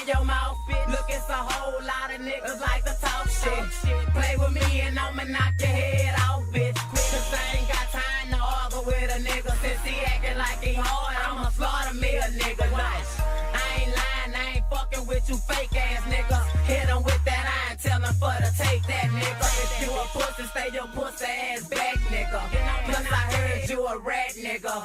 your mouth, bitch. Look, it's a whole lot of niggas like to talk shit. Play with me and I'ma knock your head off, bitch. Cause I ain't got time to argue with a nigga. Since he acting like he hard, I'ma slaughter me a nigga. Nice. I ain't lying, I ain't fucking with you fake ass niggas. Hit him with that iron, tell him for to take that nigga. If you a pussy, stay your pussy ass back, nigga. Plus I heard you a rat, nigga.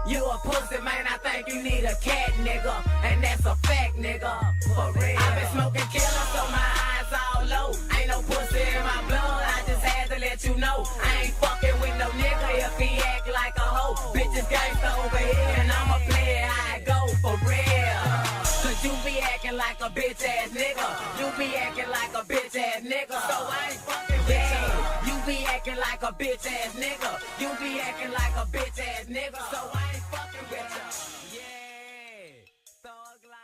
You a pussy, man, I think you need a cat, nigga. And that's a fact, nigga. For real. I been smoking killers, so my eyes all low. Ain't no pussy in my blood, I just had to let you know. I ain't fucking with no nigga if he act like a hoe. Bitches gangsta over here, and I'ma play it how it go, for real. Cause you be acting like a bitch ass nigga. You be acting like a bitch ass nigga. So I ain't fucking with you. You be acting like a bitch ass nigga. You be acting like a bitch ass nigga. So I ain't fucking with you. Yeah. Thug life.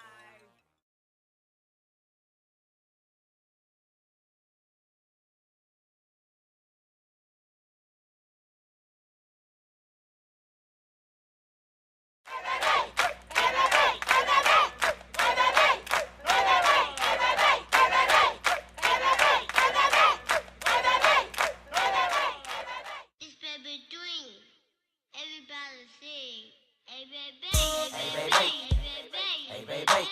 This baby doing. Everybody sing. Hey baby, hey baby, hey baby,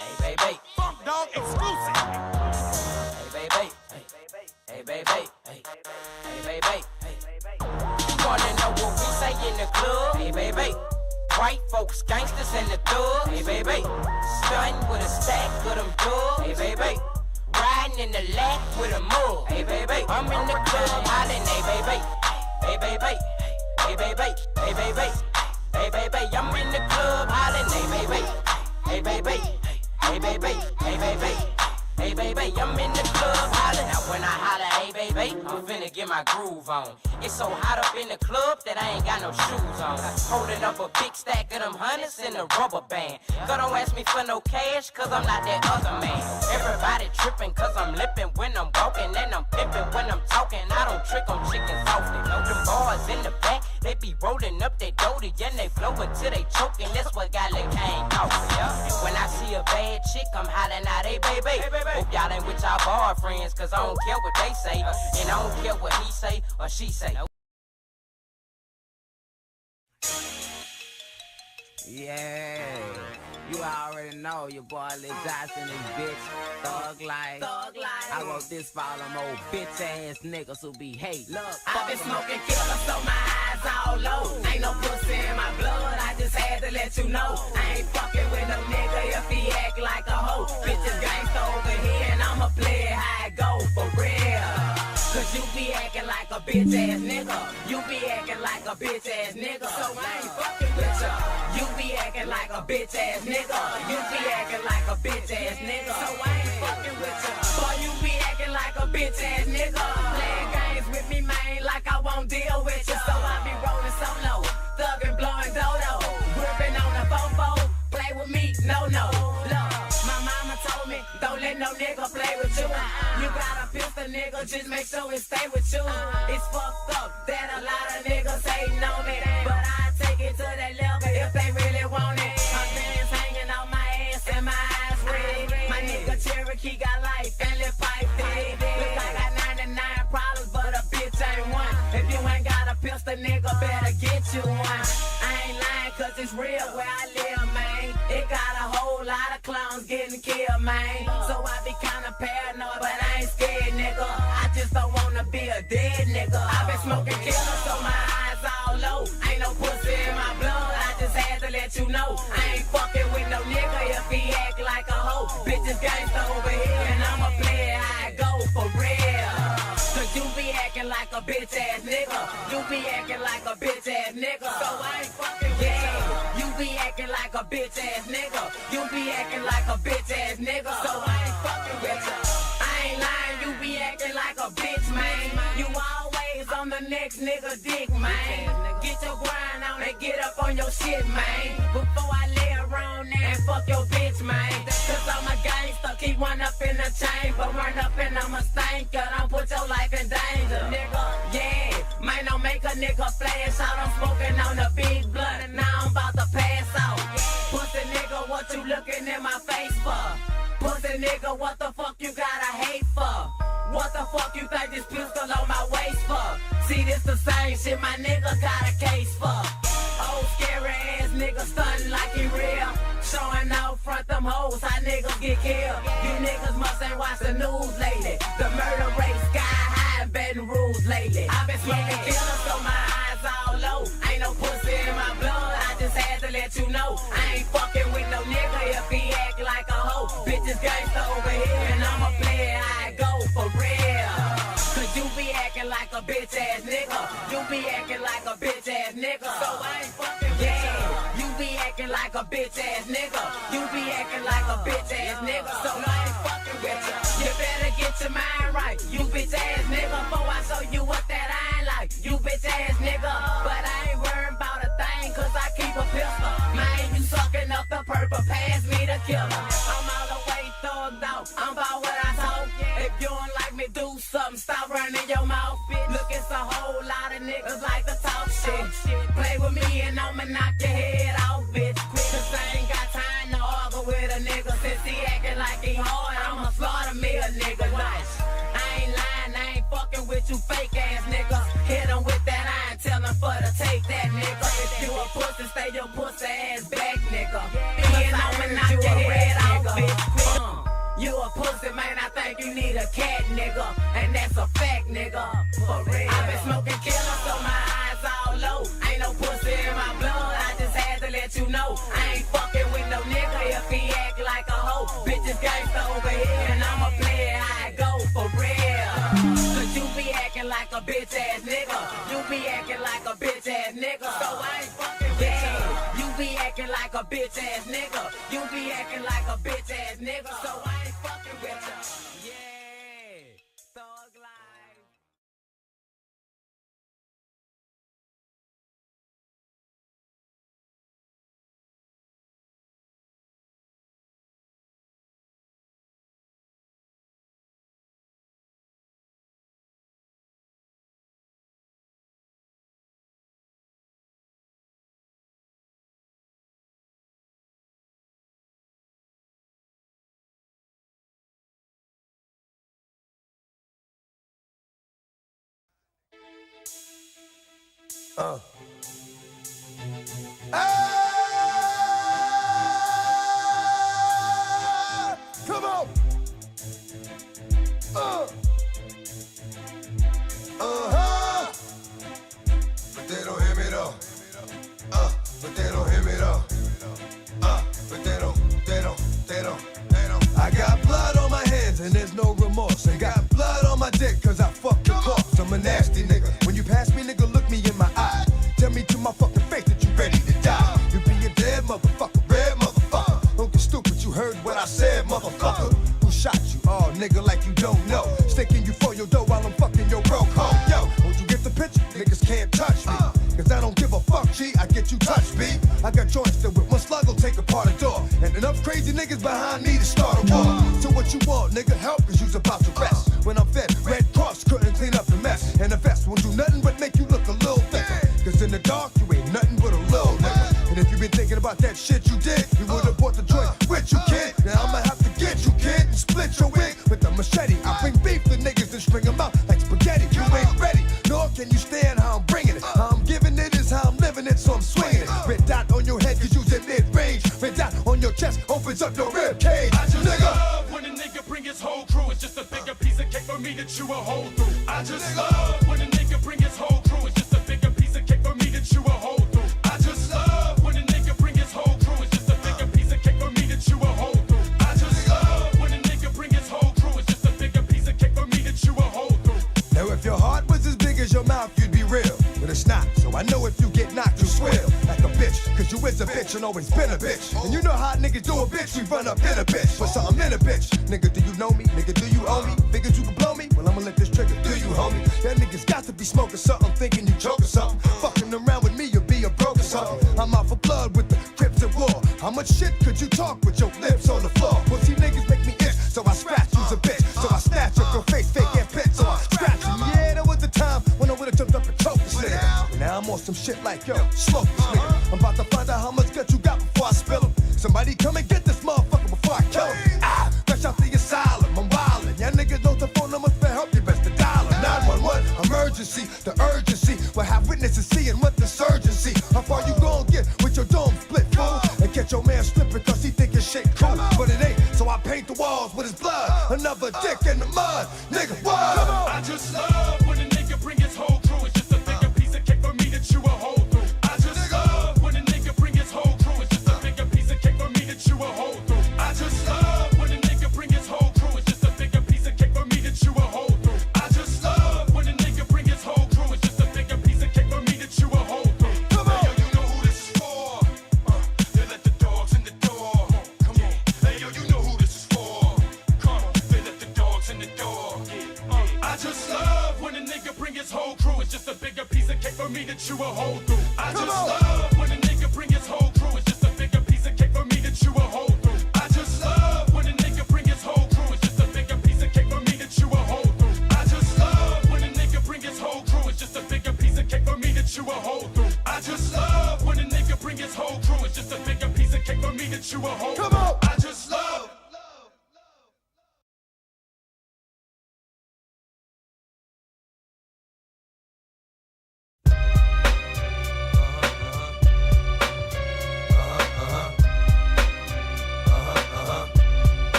Hey baby, Funk Dog exclusive. Hey baby, hey baby, hey baby. You wanna know what we say in the club? Hey baby, white folks, gangsters in the thug. Hey baby, stunting with a stack of them dubs. Hey baby, riding in the lack with a mug. Hey baby, I'm in the club hollering. Hey baby, hey baby, hey baby, hey baby, hey baby, I'm in the club hollering. Hey baby, hey baby, hey baby, hey baby, hey baby, I'm in the club hollering. Now when I holler, hey baby, I'm finna get my groove on. It's so hot up in the club that I ain't got no shoes on. Holding up a big stack of them hundreds in a rubber band. Girl, don't ask me for no cash, cause I'm not that other man. Everybody tripping cause I'm lipping when I'm walking, and I'm pimping when I'm talking. I don't trick on chickens softly. Them boys in the back, they be rolling up they doty and they flow until they choking. That's what got like I ain't talking, yeah. And when I see a bad chick, I'm hollering out, hey baby. Hope y'all ain't with y'all boyfriends, cause I don't care what they say, and I don't care what he say or she say. Yeah, you already know your boy Lil Johnson is bitch. Thug life. I wrote this for all them old bitch ass niggas who be hate. Look, I been smoking killers, so my eyes all low. Ain't no pussy in my blood, I just had to let you know. I ain't fucking with no nigga if he act like a hoe. Bitches gangsta over here, and I'ma play it how it go, for real. Cause you be acting like a bitch ass nigga. You be acting like a bitch ass nigga. So I ain't fucking with ya. You be acting like a bitch ass nigga. You be acting like a bitch ass nigga. So I ain't fucking with ya. Boy, you be acting like a bitch ass nigga. Playing games with me, man, like I won't deal with ya. So I be rolling solo, thuggin' blowing dodo, gripping on the fofo. Play with me, no. Look, my mama told me, don't let no nigga play with you. You got a pistol, nigga, just make sure it stay with you. It's fucked up that a lot of niggas hating on me, but I take it to that level if they really want it. My pants hanging on my ass and my eyes red. My nigga Cherokee got life and lip pipe dead. Look, I got 99 problems, but a bitch ain't one. If you ain't got a pistol, nigga, better get you one. I ain't lying, cause it's real where I live, man. It got a whole lot of clowns getting killed, man. So I be kinda paranoid, but I ain't scared, nigga. I just don't wanna be a dead nigga. I been smoking killers, so my eyes all low. Ain't no pussy in my blood, I just had to let you know. I ain't fucking with no nigga if he act like a hoe. Bitches gangsta over here, and I'ma play it how it go, for real. Cause you be acting like a bitch ass nigga. You be acting like a bitch ass nigga. So I ain't fucking with ya. You be acting like a bitch ass nigga. You be acting like a bitch ass nigga. So I ain't fucking with ya. I ain't lying, you be acting like a bitch, man. You always on the next nigga dick, man. Get your grind on and get up on your shit, man. Before I lay around there and fuck your bitch, man. Cause I'm a gangster, keep one up in the chamber. Run up and I'm a stinker, don't put your life in danger, nigga. Yeah, man, don't make a nigga flash out. I'm smoking on the big blunt and now I'm about to pass out. Pussy nigga, what you looking in my my face for? Pussy nigga, what the fuck you gotta hate for? What the fuck you think this pistol on my waist for? See, this the same shit my nigga got a case for. Old scary ass nigga stuntin' like he real. Showing out front them hoes, how niggas get killed. You niggas must ain't watched the news lately. The murder rate sky high in Baton Rouge lately. I've been smoking killers, so my eyes all low. Ain't no pussy in my blood, I just had to let you know. I ain't fucking with no nigga if he act like a hoe. Bitches gangsta over here, and I'ma play it how it go for real. Cause you be acting like a bitch ass nigga. You be acting like a bitch ass nigga. So I ain't fucking with ya. You be acting like a bitch ass nigga. You be acting like a bitch ass nigga. So I ain't fucking with ya. You better get your mind right. You bitch ass nigga. Before I show you what that I ain't like. You bitch ass nigga. But I ain't worried about a thing, cause I keep a pistol. Man, you sucking up the purple, pass me the killer. I'm all the way thugged out. I'm about what I told. If you don't like me, do something. Stop running your mouth, bitch. Look, it's a whole lot of niggas like to talk shit. Play with me and I'ma knock your head off, bitch. Cause I ain't got time to argue with a nigga. Since he acting like he hard, I'ma slaughter me a nigga. Like, I ain't lying, I ain't fucking with you fake ass niggas. Hit him with that iron, tell him for to take that nigga. If you a pussy, stay your pussy ass back, nigga. And I'ma knock your head off, bitch. You a pussy, man, I think you need a cat, nigga. And that's a fact, nigga. For real. I been smoking killers, so my eyes all low. Ain't no pussy in my blood, I just had to let you know. I ain't fucking with no nigga if he act like a hoe. Bitches gangsta over here, and I'ma play it how it go, for real. Cause you be acting like a bitch ass nigga. You be acting like a bitch ass nigga. So I ain't fucking with ya. You be acting like a bitch ass nigga. You be acting like a bitch ass nigga. So I ain't fucking with ya. Yeah, thug life. Come on. But they don't hear me though. But they don't hear me though. But they don't. I got blood on my hands and there's no remorse. And got blood on my dick cause I fucked the corpse. I'm a nasty nigga. When you pass me, nigga, look me in my eye. Tell me to my fucking face that you ready to die. You be a dead motherfucker, red motherfucker. Don't get stupid, you heard what I said, motherfucker. Who shot you? Oh, nigga, like you don't know. Sticking you for your dough while I'm fucking your broke hoe. Yo, don't you get the picture? Niggas can't touch me. Cause I don't give a fuck, G, I get you touched, B. I got joints that with one slug will take apart a door. And enough crazy niggas behind me to start a war. So what you want, nigga, help, cause you's about to rest. When I'm fed, Red Cross couldn't clean up the mess. And the vest won't do nothing but make you look a little thicker. Cause in the dark, you ain't nothing but a little nigga. And if you been thinking about that shit you did, you would've bought the joint with you, kid. Now I'ma have to get you, kid, and split your wig with the machete. I bring beef to niggas and string them out like spaghetti. You ain't ready, nor can you stand how I'm bringing it. How I'm giving it is how I'm living it, so I'm swinging it. Red dot on your head, cause you's in mid-range. Red dot on your chest opens up your rib cage. I just love when a nigga bring his whole crew. It's just a bigger piece of cake for me to chew a hole through. I just love when a nigga bring his whole crew. It's just a bigger piece of cake for me to chew a hole through. I just love when a nigga bring his whole crew. It's just a bigger piece of cake for me to chew a hole through. I just love when a nigga bring his whole crew. It's just a bigger piece of cake for me to chew a hole through. Now if your heart was as big as your mouth, you'd be real. But it's not, so I know if you get knocked, you swill like a bitch. Cause you is a bitch and always been a bitch. And you know how niggas do a bitch, we run up in a bitch. Put something in a bitch. Nigga, do you know me? Nigga, do you owe me? Figured you can blow me? Well, I'ma let this trigger do you, homie. That niggas got to be smoking something, thinking you joking something. Fucking around with me, you'll be a broke or something. I'm out for blood with the Crips and war. How much shit could you talk with your lips on the floor? Pussy niggas make me itch, so I scratch you's a bitch. So I snatch up your face, fake and pit, so I scratch you. Yeah, there was a time when I would've jumped up and choked this nigga. And now I'm on some shit like, yo, smoke this nigga. I'm about to find out how much gut you got before I spill him. Somebody come and get this motherfucker before walls with his blood. Another dick in the mud, nigga, what? I just love when a nigga bring his whole crew. It's just a bigger piece of cake for me to chew a hole through. I just love when a nigga bring his whole crew. It's just a bigger piece of cake for me to chew a hole through. I just love when a nigga bring his whole crew. It's just a bigger piece of cake for me to chew a hole through. I just love when a nigga bring his whole crew. It's just a bigger piece of cake for me to chew a hole through. Come on. Hey, yo, you know who this is for? They let the dogs in the door. Come on. Hey, yo, you know who this is for? Come on. They let the dogs in the door. I just love when a nigga bring his whole crew. It's just a bigger piece of cake for me to chew a hole through. I just love when a nigga bring his whole crew. It's just a bigger piece of cake for me to chew a hole through. I just love when a nigga bring his whole crew. It's just a bigger piece of cake for me to chew a hole through. I just love when a nigga bring his whole crew. It's just a bigger piece of cake for me to chew a hole through. I just love when a nigga bring his whole crew. It's just a bigger piece of cake for me to chew a hole through. Come on. I just love.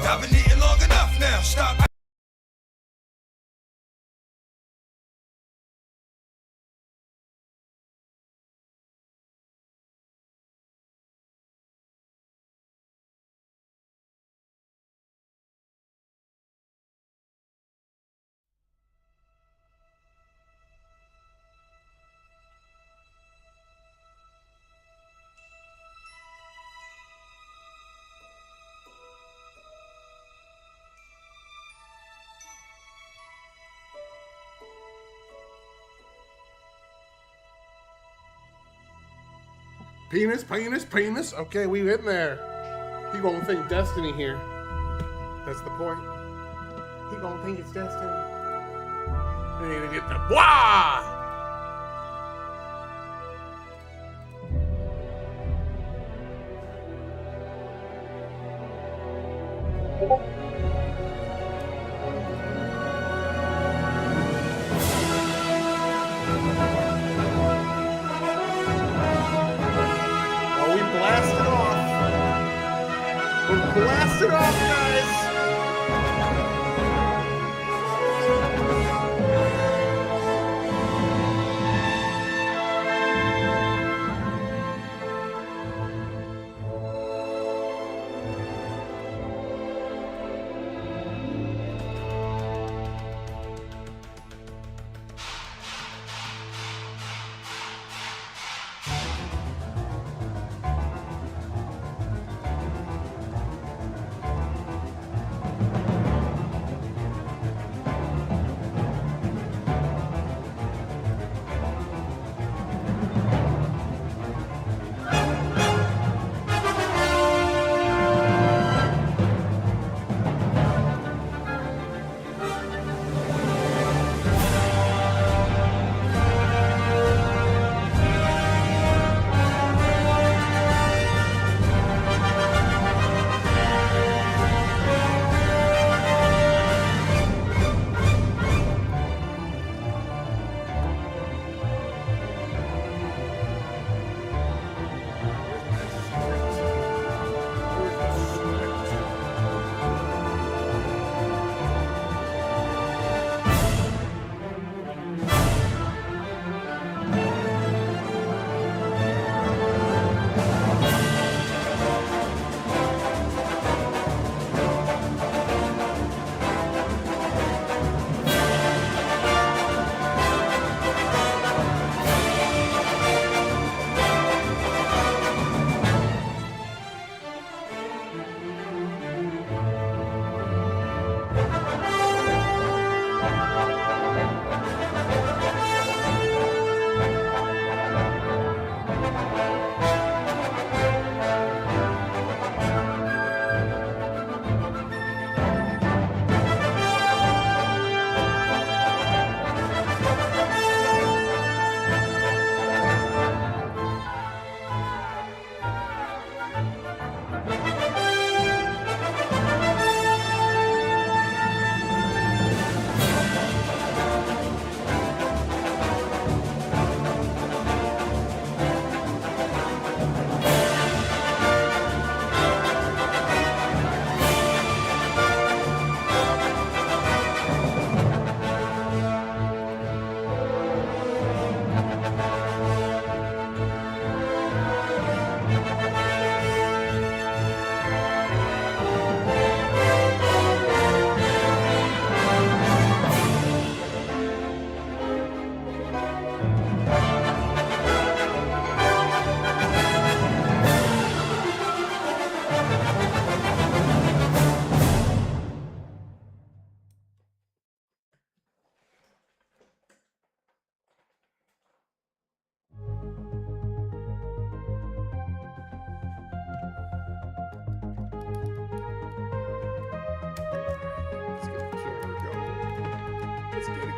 I've been eating long enough now, stop. Penis, penis, penis. Okay, we in there. He gonna think destiny here. That's the point. He gonna think it's destiny. They need to get the blah. Oh, we blasted off. We're blasted off, guys.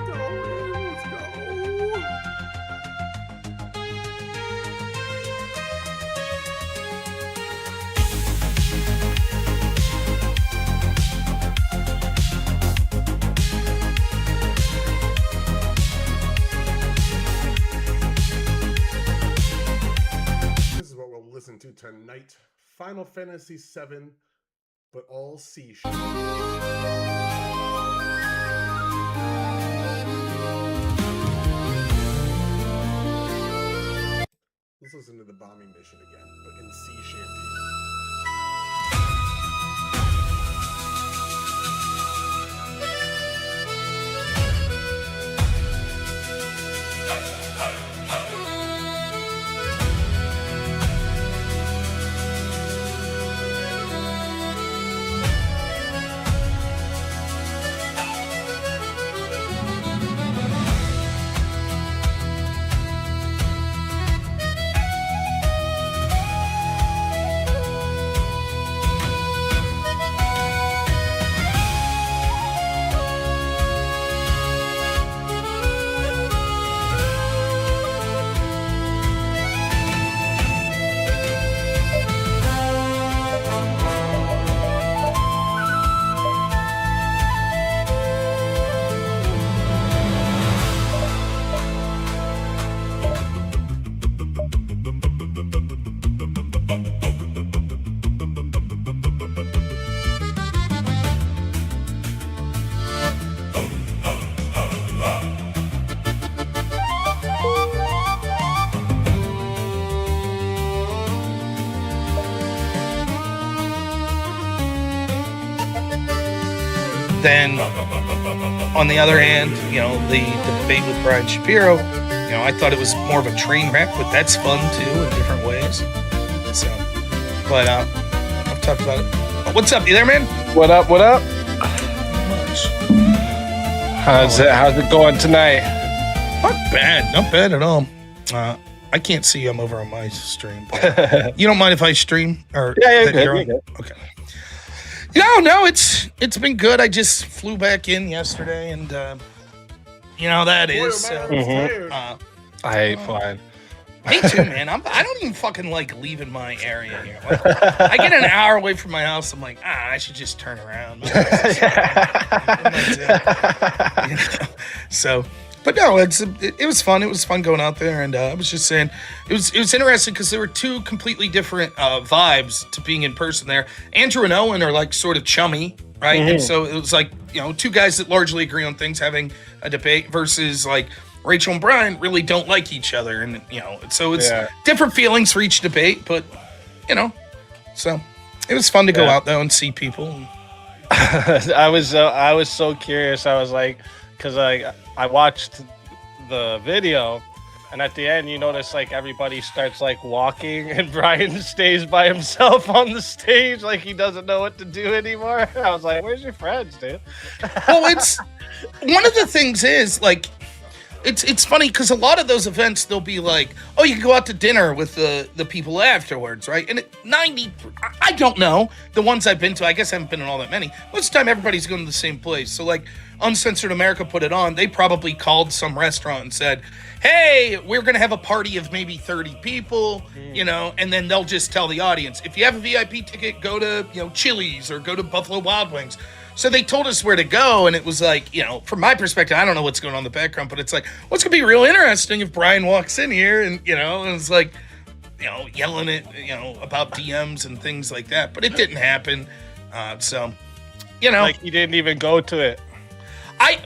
Let's go. This is what we'll listen to tonight. Final Fantasy VII, but all C sharp. Let's listen to the bombing mission again, but in sea shanty. Then, on the other hand, you know, the debate with Brian Shapiro, you know, I thought it was more of a train wreck, but that's fun too in different ways. So, but I've talked about it. Oh, what's up? You there, man? What up? What up? Not much. How's it going tonight? Not bad at all. I can't see I'm over on my stream. But you don't mind if I stream? Or Yeah, good. Okay. No, it's been good. I just flew back in yesterday, and you know that is. I hate flying. Me too, man. I don't even fucking like leaving my area here. Like, I get an hour away from my house. I'm like, I should just turn around. You know? So, but no, it was fun. It was fun going out there, and I was just saying it was interesting because there were two completely different vibes to being in person there. Andrew and Owen are like sort of chummy, right? And so it was like, you know, two guys that largely agree on things having a debate versus like Rachel and Brian really don't like each other, and you know, so it's different feelings for each debate, but you know, so it was fun to go out there and see people. I was so curious. I was like, because I watched the video, and at the end you notice like everybody starts like walking, and Brian stays by himself on the stage, like he doesn't know what to do anymore. I was like, "Where's your friends, dude?" Well, it's one of the things is like. It's funny because a lot of those events, they'll be like, oh, you can go out to dinner with the people afterwards, right? And 90, I don't know. The ones I've been to, I guess I haven't been in all that many. Most of the time, everybody's going to the same place. So, like, Uncensored America put it on. They probably called some restaurant and said, hey, we're going to have a party of maybe 30 people, you know, and then they'll just tell the audience, if you have a VIP ticket, go to, you know, Chili's or go to Buffalo Wild Wings. So they told us where to go, and it was like, you know, from my perspective, I don't know what's going on in the background, but it's like, what's going to be real interesting if Brian walks in here and, you know, and it's like, you know, yelling at, you know, about DMs and things like that. But it didn't happen. So, you know. Like, he didn't even go to it. I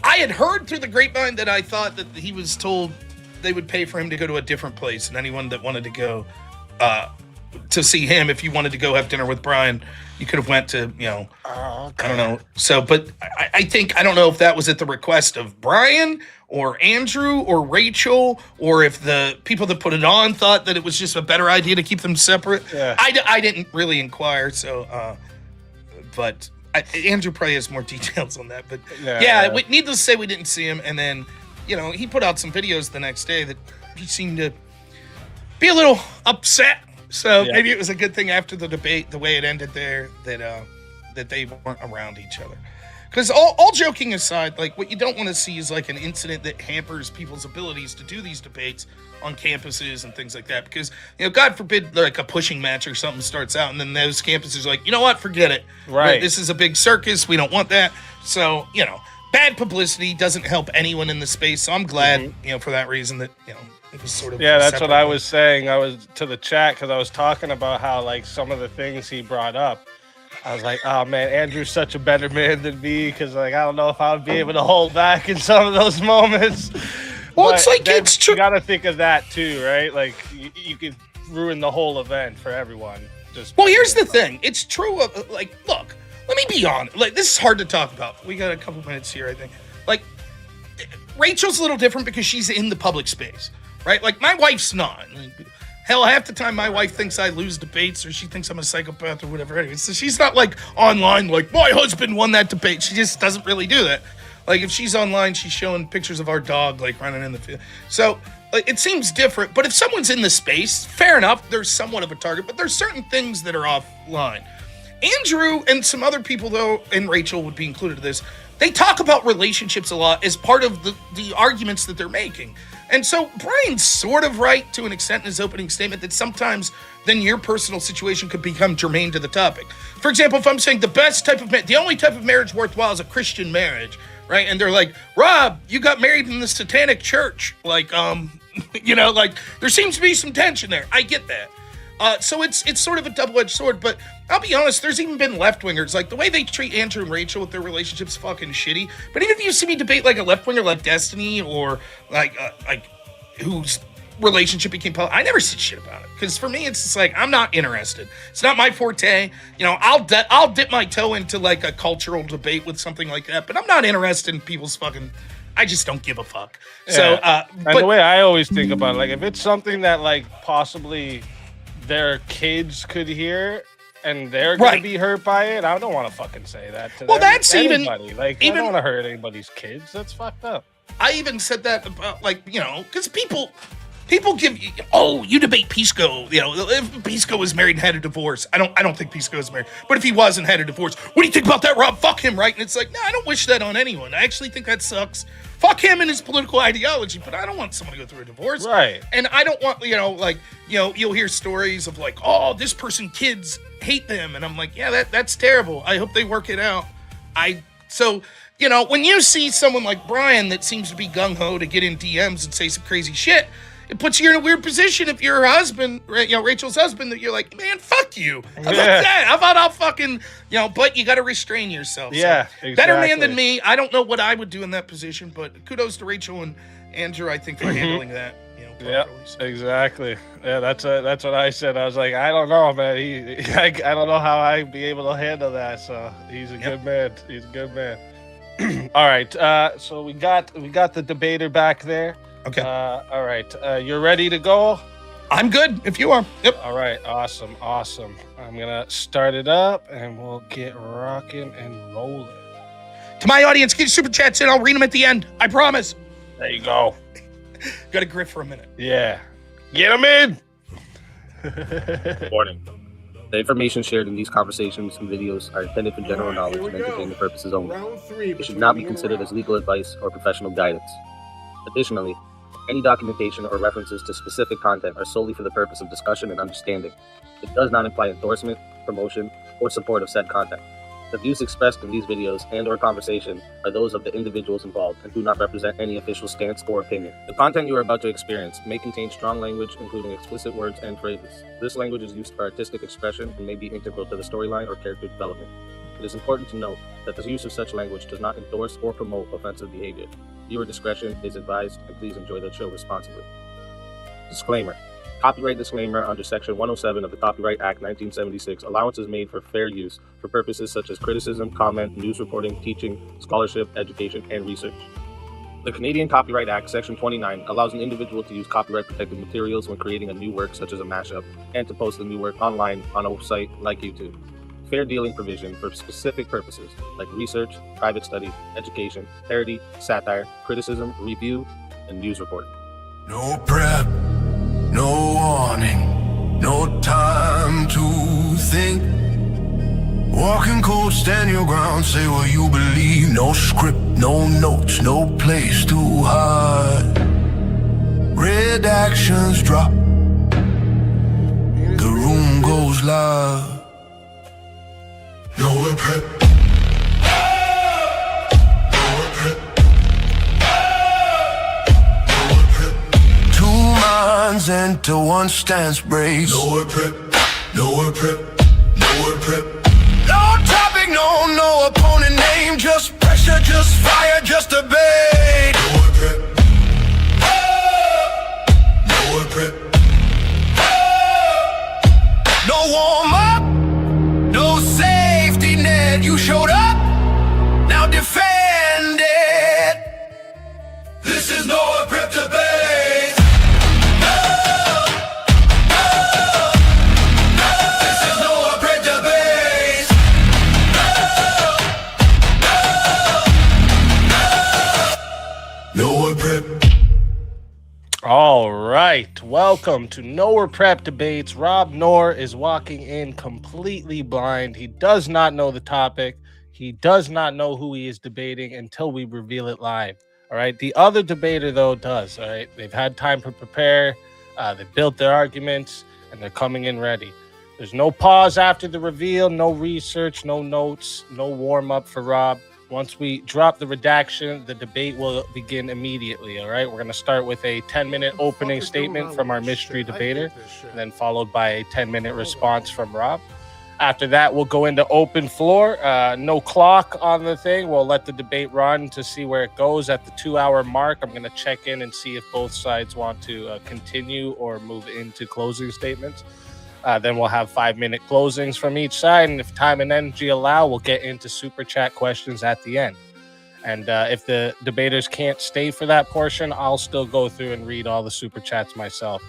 had heard through the grapevine that I thought that he was told they would pay for him to go to a different place, and anyone that wanted to go to see him, if you wanted to go have dinner with Brian, you could have went to, you know, I don't know. So, but I think, I don't know if that was at the request of Brian or Andrew or Rachel, or if the people that put it on thought that it was just a better idea to keep them separate. Yeah. I didn't really inquire, so, but Andrew probably has more details on that. But needless to say, we didn't see him. And then, you know, he put out some videos the next day that he seemed to be a little upset. So maybe it was a good thing after the debate, the way it ended there, that they weren't around each other. Because all joking aside, like what you don't want to see is like an incident that hampers people's abilities to do these debates on campuses and things like that. Because, God forbid, like a pushing match or something starts out, and then those campuses are like, you know what, forget it. Right. This is a big circus. We don't want that. So, bad publicity doesn't help anyone in the space. So I'm glad, for that reason that, it was sort of. Yeah, that's what I was saying. I was to the chat because I was talking about how, like, some of the things he brought up. I was like, oh man, Andrew's such a better man than me because, like, I don't know if I would be able to hold back in some of those moments. Well, it's like it's true. You got to think of that too, right? Like, you could ruin the whole event for everyone. Well, here's the thing. It's true. Like, look, let me be honest. Like, this is hard to talk about. We got a couple minutes here, I think. Like, Rachel's a little different because she's in the public space, right? Like, my wife's not. Hell, half the time my wife thinks I lose debates or she thinks I'm a psychopath or whatever. Anyway, so she's not like online like, my husband won that debate. She just doesn't really do that. Like, if she's online, she's showing pictures of our dog, like, running in the field. So, like, it seems different. But if someone's in the space, fair enough, there's somewhat of a target. But there's certain things that are offline. Andrew and some other people, though, and Rachel would be included in this, they talk about relationships a lot as part of the arguments that they're making. And so Brian's sort of right to an extent in his opening statement that sometimes then your personal situation could become germane to the topic. For example, if I'm saying the only type of marriage worthwhile is a Christian marriage, right? And they're like, Rob, you got married in the satanic church. Like, like there seems to be some tension there. I get that. So it's sort of a double-edged sword, but I'll be honest, there's even been left-wingers. Like, the way they treat Andrew and Rachel with their relationship's fucking shitty. But even if you see me debate, like, a left-winger like Destiny or, like whose relationship became public, I never said shit about it. Because for me, it's just like, I'm not interested. It's not my forte. I'll dip my toe into, like, a cultural debate with something like that, but I'm not interested in people's fucking... I just don't give a fuck. Yeah. So, and the way I always think about it, like, if it's something that, like, possibly... their kids could hear and they're going to be hurt by it, I don't want to fucking say that to them. That's anybody. I don't want to hurt anybody's kids. That's fucked up. I even said that about, like, because people give you, you debate Pisco. If Pisco was married and had a divorce, I don't think Pisco was married. But if he was and had a divorce, what do you think about that, Rob? Fuck him, right? And it's like, no, I don't wish that on anyone. I actually think that sucks. Fuck him and his political ideology, but I don't want someone to go through a divorce. Right. And I don't want, you'll hear stories of like, this person, kids hate them. And I'm like, yeah, that's terrible. I hope they work it out. When you see someone like Brian that seems to be gung-ho to get in DMs and say some crazy shit, it puts you in a weird position if you're her husband, Rachel's husband, that you're like, man, fuck you. How about that? How about I'll fucking, but you got to restrain yourself. Yeah, so, exactly. Better man than me. I don't know what I would do in that position, but kudos to Rachel and Andrew, I think, for handling that. Yeah, exactly. Yeah, that's what I said. I was like, I don't know, man. I don't know how I'd be able to handle that. So he's a good man. He's a good man. All right. So we got the debater back there. Okay. All right. You're ready to go? I'm good if you are. Yep. All right. Awesome. I'm going to start it up and we'll get rocking and rolling. To my audience, get your super chats in. I'll read them at the end. I promise. There you go. Got to griff for a minute. Yeah. Get them in. Warning. The information shared in these conversations and videos are intended for general knowledge and entertainment purposes only. It should not be considered as legal advice or professional guidance. Additionally, any documentation or references to specific content are solely for the purpose of discussion and understanding. It does not imply endorsement, promotion, or support of said content. The views expressed in these videos and/or conversation are those of the individuals involved and do not represent any official stance or opinion. The content you are about to experience may contain strong language, including explicit words and phrases. This language is used for artistic expression and may be integral to the storyline or character development. It is important to note that the use of such language does not endorse or promote offensive behavior. Viewer discretion is advised, and please enjoy the show responsibly. Disclaimer. Copyright disclaimer under Section 107 of the Copyright Act 1976. Allowance is made for fair use for purposes such as criticism, comment, news reporting, teaching, scholarship, education, and research. The Canadian Copyright Act, Section 29, allows an individual to use copyright-protected materials when creating a new work such as a mashup, and to post the new work online on a site like YouTube. Fair dealing provision for specific purposes like research, private study, education, parody, satire, criticism, review, and news reporting. No prep, no warning, no time to think. Walking cold, stand your ground, say what you believe. No script, no notes, no place to hide. Red actions drop, the room goes live. Nowhere prep. Nowhere prep. Nowhere prep. Two minds enter, one stance breaks. Nowhere prep. Nowhere prep. Nowhere prep. No topic, no opponent name. Just pressure, just fire, just debate. Nowhere prep. Nowhere prep. No warm up, no safety net. You showed up, now defend it. This is Nowhere Prep debate. This is Nowhere Prep debate. Nowhere Prep. All right, welcome to Nowhere Prep Debates. Rob Noor is walking in completely blind. He does not know the topic. He does not know who he is debating until we reveal it live. All right, the other debater, though, does. All right, they've had time to prepare. They've built their arguments, and they're coming in ready. There's no pause after the reveal, no research, no notes, no warm-up for Rob. Once we drop the redaction, the debate will begin immediately, all right? We're going to start with a 10-minute opening statement from our mystery debater, and then followed by a 10-minute response from Rob. After that, we'll go into open floor. No clock on the thing. We'll let the debate run to see where it goes. At the 2-hour mark, I'm going to check in and see if both sides want to continue or move into closing statements. Then we'll have 5-minute closings from each side. And if time and energy allow, we'll get into super chat questions at the end. And if the debaters can't stay for that portion, I'll still go through and read all the super chats myself.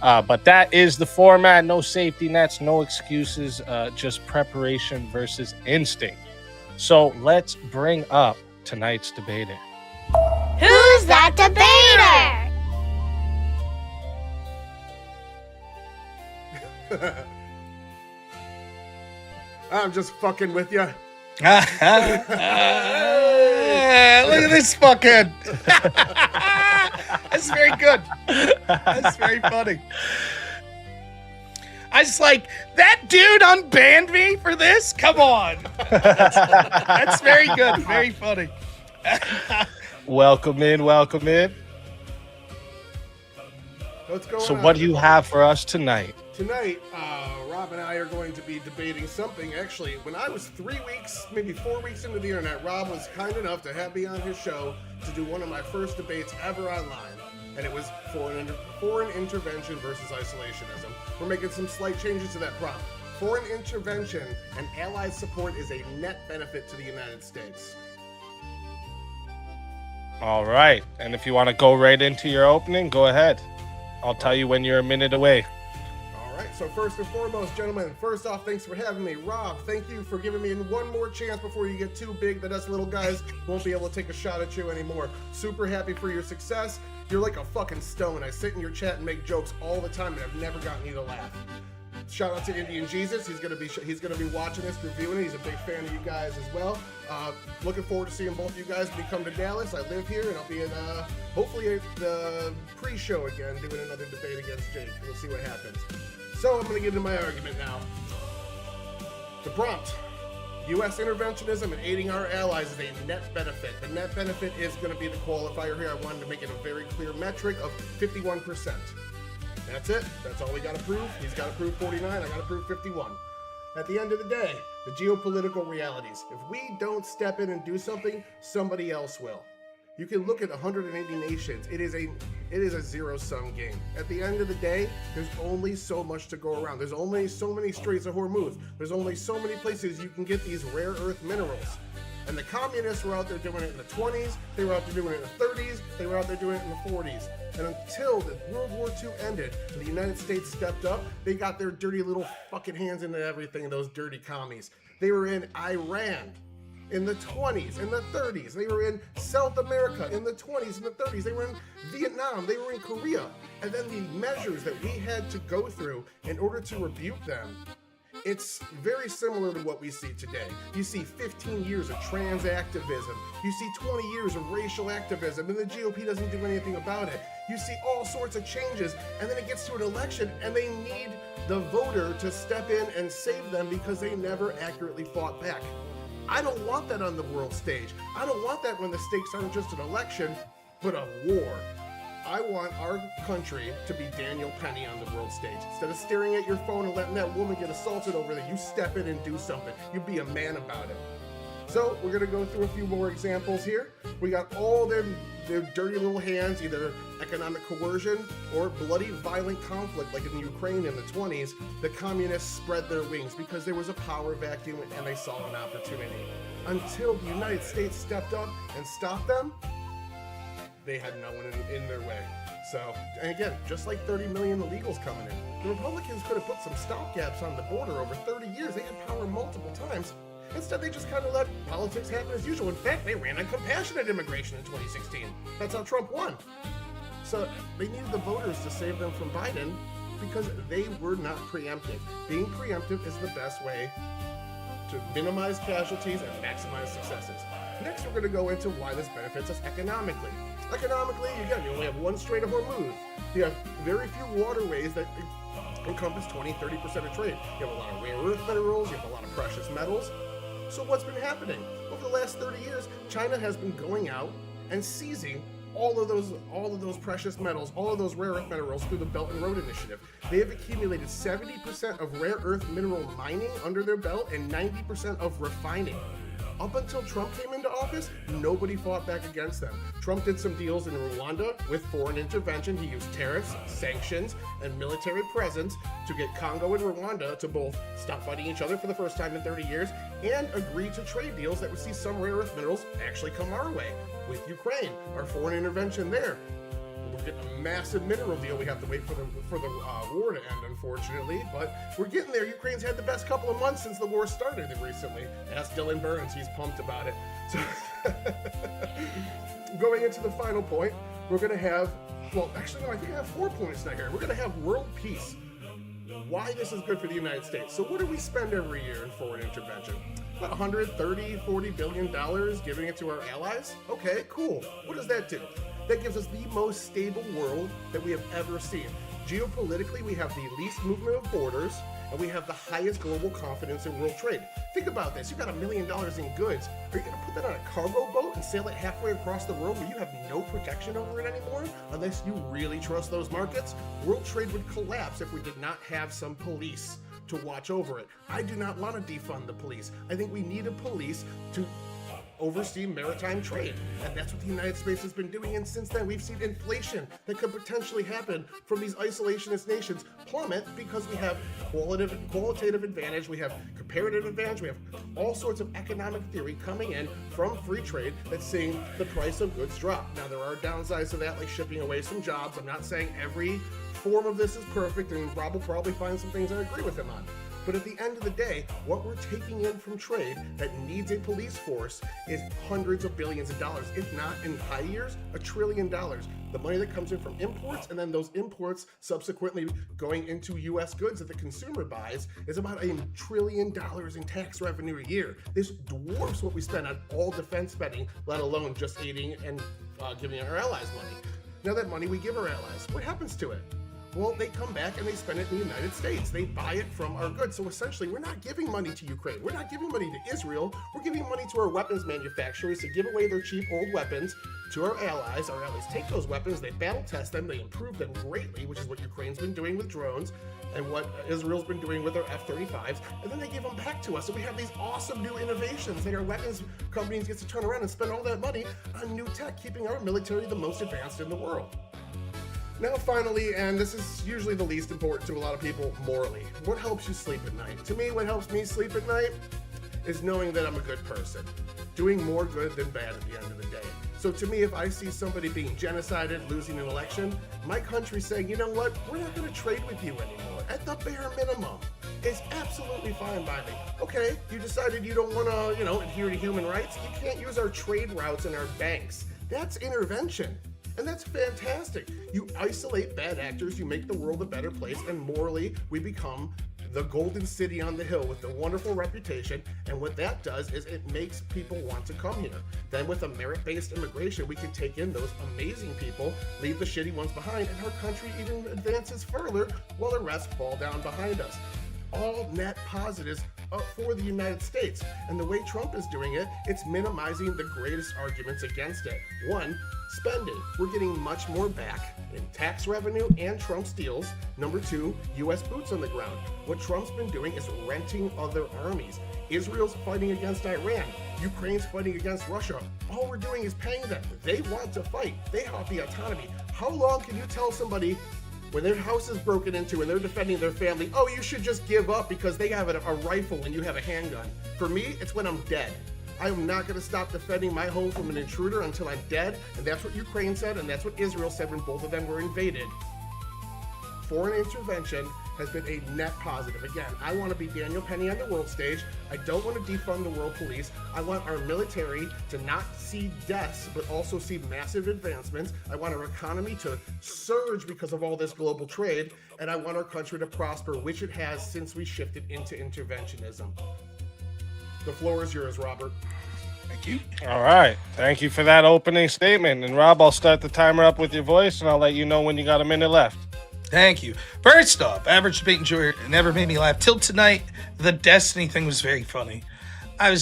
But that is the format. No safety nets, no excuses, just preparation versus instinct. So let's bring up tonight's debater. Who's that debater? I'm just fucking with you. Look at this fucking. That's very good. That's very funny. I was like, that dude unbanned me for this? Come on. That's very good. Very funny. Welcome in. Welcome in. What's going So on? what do you have for us tonight? Tonight, Rob and I are going to be debating something. Actually, when I was 3 weeks, maybe 4 weeks into the internet, Rob was kind enough to have me on his show to do one of my first debates ever online. And it was foreign intervention versus isolationism. We're making some slight changes to that prompt. Foreign intervention and allied support is a net benefit to the United States. All right. And if you want to go right into your opening, go ahead. I'll tell you when you're a minute away. All right, so first and foremost, gentlemen, first off, thanks for having me. Rob, thank you for giving me one more chance before you get too big that us little guys won't be able to take a shot at you anymore. Super happy for your success. You're like a fucking stone. I sit in your chat and make jokes all the time, and I've never gotten you to laugh. Shout out to Indian Jesus. He's gonna be watching this, reviewing it. He's a big fan of you guys as well. Looking forward to seeing both of you guys when you come to Dallas. I live here, and I'll be in hopefully the pre-show again, doing another debate against Jake. We'll see what happens. So I'm gonna get into my argument now. The prompt: U.S. interventionism and aiding our allies is a net benefit. The net benefit is going to be the qualifier here. I wanted to make it a very clear metric of 51%. That's it. That's all we got to prove. He's got to prove 49. I got to prove 51. At the end of the day, the geopolitical realities. If we don't step in and do something, somebody else will. You can look at 180 nations. It is a zero-sum game. At the end of the day, there's only so much to go around. There's only so many Straits of Hormuz. There's only so many places you can get these rare earth minerals. And the communists were out there doing it in the 20s. They were out there doing it in the 30s. They were out there doing it in the 40s. And until the World War II ended and the United States stepped up, they got their dirty little fucking hands into everything, those dirty commies. They were in Iran in the 20s, in the 30s. They were in South America in the 20s and the 30s. They were in Vietnam. They were in Korea. And then the measures that we had to go through in order to rebuke them It's very similar to what we see today. You see 15 years of trans activism. You see 20 years of racial activism, and the GOP doesn't do anything about it. You see all sorts of changes, and then it gets to an election, and they need the voter to step in and save them because they never accurately fought back. I don't want that on the world stage. I don't want that when the stakes aren't just an election, but a war. I want our country to be Daniel Penny on the world stage. Instead of staring at your phone and letting that woman get assaulted over there, you step in and do something. You be a man about it. So we're gonna go through a few more examples here. We got all their dirty little hands, either economic coercion or bloody violent conflict like in Ukraine in the 20s. The communists spread their wings because there was a power vacuum and they saw an opportunity. Until the United States stepped up and stopped them, they had no one in their way. So, and again, just like 30 million illegals coming in, the Republicans could have put some stopgaps on the border over 30 years. They had power multiple times. Instead, they just kind of let politics happen as usual. In fact, they ran on compassionate immigration in 2016. That's how Trump won. So they needed the voters to save them from Biden because they were not preemptive. Being preemptive is the best way to minimize casualties and maximize successes. Next, we're going to go into why this benefits us economically. Economically, again, you only have one Strait of Hormuz. You have very few waterways that encompass 20-30% of trade. You have a lot of rare earth minerals, you have a lot of precious metals. So what's been happening? Over the last 30 years, China has been going out and seizing all of those precious metals, all of those rare earth minerals through the Belt and Road Initiative. They have accumulated 70% of rare earth mineral mining under their belt and 90% of refining. Up until Trump came into office, nobody fought back against them. Trump did some deals in Rwanda with foreign intervention. He used tariffs, sanctions, and military presence to get Congo and Rwanda to both stop fighting each other for the first time in 30 years and agree to trade deals that would see some rare earth minerals actually come our way. With Ukraine, our foreign intervention there. We're getting a massive mineral deal. We have to wait for the war to end, unfortunately, but we're getting there. Ukraine's had the best couple of months since the war started recently. Ask Dylan Burns, he's pumped about it. So going into the final point, we're going to have, well, actually, no, I think I have 4 points now here. We're going to have world peace. Why this is good for the United States. So what do we spend every year in foreign intervention? About $130-40 billion, giving it to our allies? Okay, cool. What does that do? That gives us the most stable world that we have ever seen. Geopolitically, we have the least movement of borders, and we have the highest global confidence in world trade. Think about this. You've got $1 million in goods. Are you going to put that on a cargo boat and sail it halfway across the world where you have no protection over it anymore? Unless you really trust those markets? World trade would collapse if we did not have some police to watch over it. I do not want to defund the police. I think we need a police to oversee maritime trade. And that's what the United States has been doing. And since then, we've seen inflation that could potentially happen from these isolationist nations plummet because we have qualitative advantage, we have comparative advantage, we have all sorts of economic theory coming in from free trade that's seeing the price of goods drop. Now, there are downsides to that, like shipping away some jobs. I'm not saying every form of this is perfect, and Rob will probably find some things I agree with him on. But at the end of the day, what we're taking in from trade that needs a police force is hundreds of billions of dollars, if not in high years, $1 trillion. The money that comes in from imports and then those imports subsequently going into U.S. goods that the consumer buys is about $1 trillion in tax revenue a year. This dwarfs what we spend on all defense spending, let alone just aiding and giving our allies money. Now that money we give our allies, what happens to it? Well, they come back and they spend it in the United States. They buy it from our goods. So essentially, we're not giving money to Ukraine. We're not giving money to Israel. We're giving money to our weapons manufacturers to give away their cheap old weapons to our allies. Our allies take those weapons, they battle test them, they improve them greatly, which is what Ukraine's been doing with drones and what Israel's been doing with their F-35s, and then they give them back to us. So we have these awesome new innovations that our weapons companies get to turn around and spend all that money on new tech, keeping our military the most advanced in the world. Now finally, and this is usually the least important to a lot of people, morally. What helps you sleep at night? To me, what helps me sleep at night is knowing that I'm a good person. Doing more good than bad at the end of the day. So to me, if I see somebody being genocided, losing an election, my country's saying, you know what, we're not going to trade with you anymore, at the bare minimum. It's absolutely fine by me. Okay, you decided you don't want to, adhere to human rights. You can't use our trade routes and our banks. That's intervention. And that's fantastic. You isolate bad actors, you make the world a better place, and morally, we become the golden city on the hill with the wonderful reputation. And what that does is it makes people want to come here. Then with a merit-based immigration, we can take in those amazing people, leave the shitty ones behind, and our country even advances further while the rest fall down behind us. All net positives for the United States. And the way Trump is doing it, it's minimizing the greatest arguments against it. One, spending. We're getting much more back in tax revenue and Trump's deals. Number two, U.S. boots on the ground. What Trump's been doing is renting other armies. Israel's fighting against Iran. Ukraine's fighting against Russia. All we're doing is paying them. They want to fight. They have the autonomy. How long can you tell somebody when their house is broken into and they're defending their family, oh, you should just give up because they have a rifle and you have a handgun? For me, it's when I'm dead. I am not going to stop defending my home from an intruder until I'm dead, and that's what Ukraine said, and that's what Israel said when both of them were invaded. Foreign intervention has been a net positive. Again, I want to be Daniel Penny on the world stage. I don't want to defund the world police. I want our military to not see deaths, but also see massive advancements. I want our economy to surge because of all this global trade, and I want our country to prosper, which it has since we shifted into interventionism. The floor is yours, Robert. Thank you. All right. Thank you for that opening statement. And Rob, I'll start the timer up with your voice, and I'll let you know when you got a minute left. Thank you. First off, average debate enjoyer never made me laugh. Till tonight, the Destiny thing was very funny. I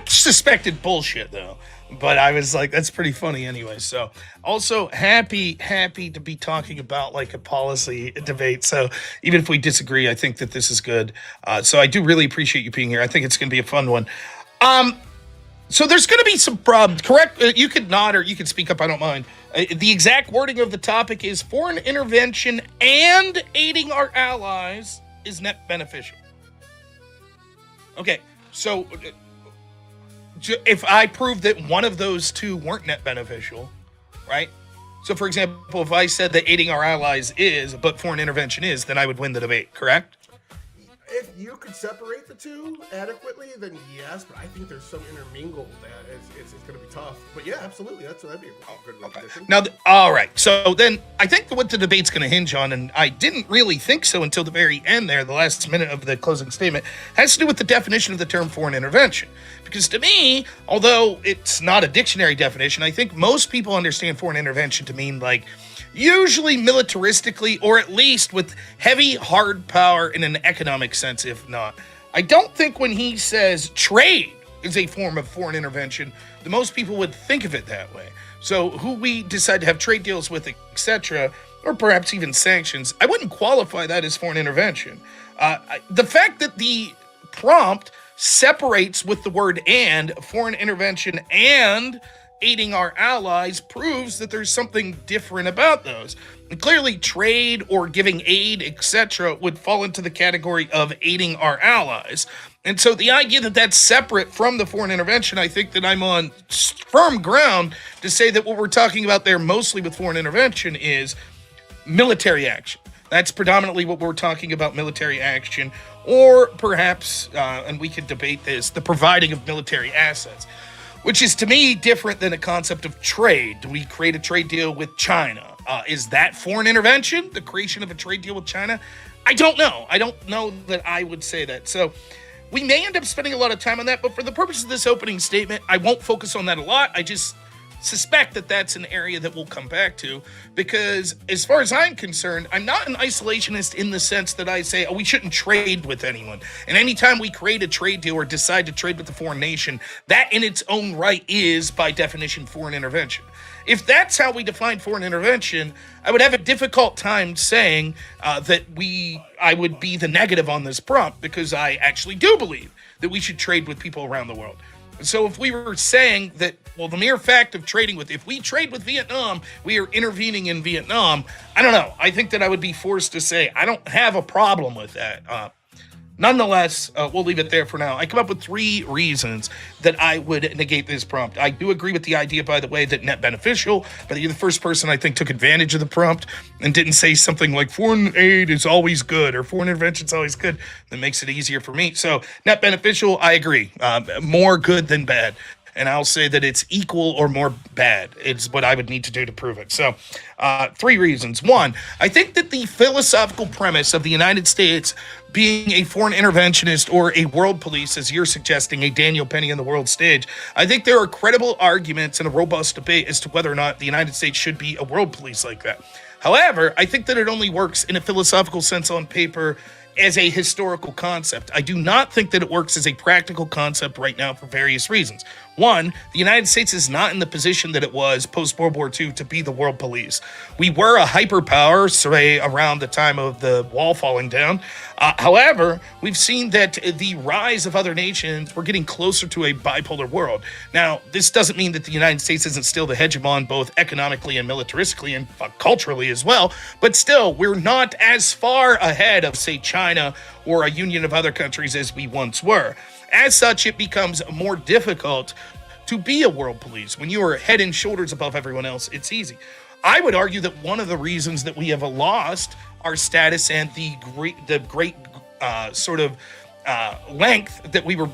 suspected bullshit, though. But I was like, that's pretty funny anyway. So, also happy to be talking about like a policy debate. So, even if we disagree, I think that this is good. So, I do really appreciate you being here. I think it's going to be a fun one. So, there's going to be some problems. Correct? You could nod or you could speak up. I don't mind. The exact wording of the topic is foreign intervention and aiding our allies is net beneficial. Okay, so if I prove that one of those two weren't net beneficial, right? So, for example, if I said that aiding our allies is, but foreign intervention is, then I would win the debate, correct? If you could separate the two adequately, then yes, but I think they're so intermingled that it's going to be tough. But yeah, absolutely, that'd be a good repetition. Now, all right, so then I think what the debate's going to hinge on, and I didn't really think so until the very end there, the last minute of the closing statement, has to do with the definition of the term foreign intervention. Because to me, although it's not a dictionary definition, I think most people understand foreign intervention to mean like usually militaristically, or at least with heavy hard power in an economic sense, if not. I don't think when he says trade is a form of foreign intervention, the most people would think of it that way. So who we decide to have trade deals with, etc., or perhaps even sanctions, I wouldn't qualify that as foreign intervention. The fact that the prompt separates with the word and foreign intervention and aiding our allies proves that there's something different about those. And clearly, trade or giving aid, etc., would fall into the category of aiding our allies. And so the idea that that's separate from the foreign intervention, I think that I'm on firm ground to say that what we're talking about there mostly with foreign intervention is military action. That's predominantly what we're talking about, military action, or perhaps, and we could debate this, the providing of military assets, which is to me different than a concept of trade. Do we create a trade deal with China? Is that foreign intervention, the creation of a trade deal with China? I don't know. I don't know that I would say that. So we may end up spending a lot of time on that, but for the purpose of this opening statement, I won't focus on that a lot. I just suspect that that's an area that we'll come back to, because as far as I'm concerned, I'm not an isolationist in the sense that I say, oh, we shouldn't trade with anyone. And anytime we create a trade deal or decide to trade with a foreign nation, that in its own right is, by definition, foreign intervention. If that's how we define foreign intervention, I would have a difficult time saying that I would be the negative on this prompt, because I actually do believe that we should trade with people around the world. So if we were saying that, well, the mere fact of trading with, if we trade with Vietnam, we are intervening in Vietnam, I don't know. I think that I would be forced to say I don't have a problem with that. Nonetheless, we'll leave it there for now. I come up with 3 reasons that I would negate this prompt. I do agree with the idea, by the way, that net beneficial, but you're the first person I think took advantage of the prompt and didn't say something like foreign aid is always good or foreign intervention is always good. That makes it easier for me. So net beneficial, I agree. More good than bad. and I'll say that it's equal or more bad. It's what I would need to do to prove it. So, 3 reasons. 1, I think that the philosophical premise of the United States being a foreign interventionist or a world police, as you're suggesting, a Daniel Penny on the world stage, I think there are credible arguments and a robust debate as to whether or not the United States should be a world police like that. However, I think that it only works in a philosophical sense on paper as a historical concept. I do not think that it works as a practical concept right now for various reasons. 1, the United States is not in the position that it was post-World War II to be the world police. We were a hyperpower, say, around the time of the wall falling down. However, we've seen that the rise of other nations, we're getting closer to a bipolar world. Now, this doesn't mean that the United States isn't still the hegemon, both economically and militaristically and culturally as well, but still, we're not as far ahead of, say, China or a union of other countries as we once were. As such, it becomes more difficult to be a world police. When you are head and shoulders above everyone else, it's easy. I would argue that one of the reasons that we have lost our status and the great length that we were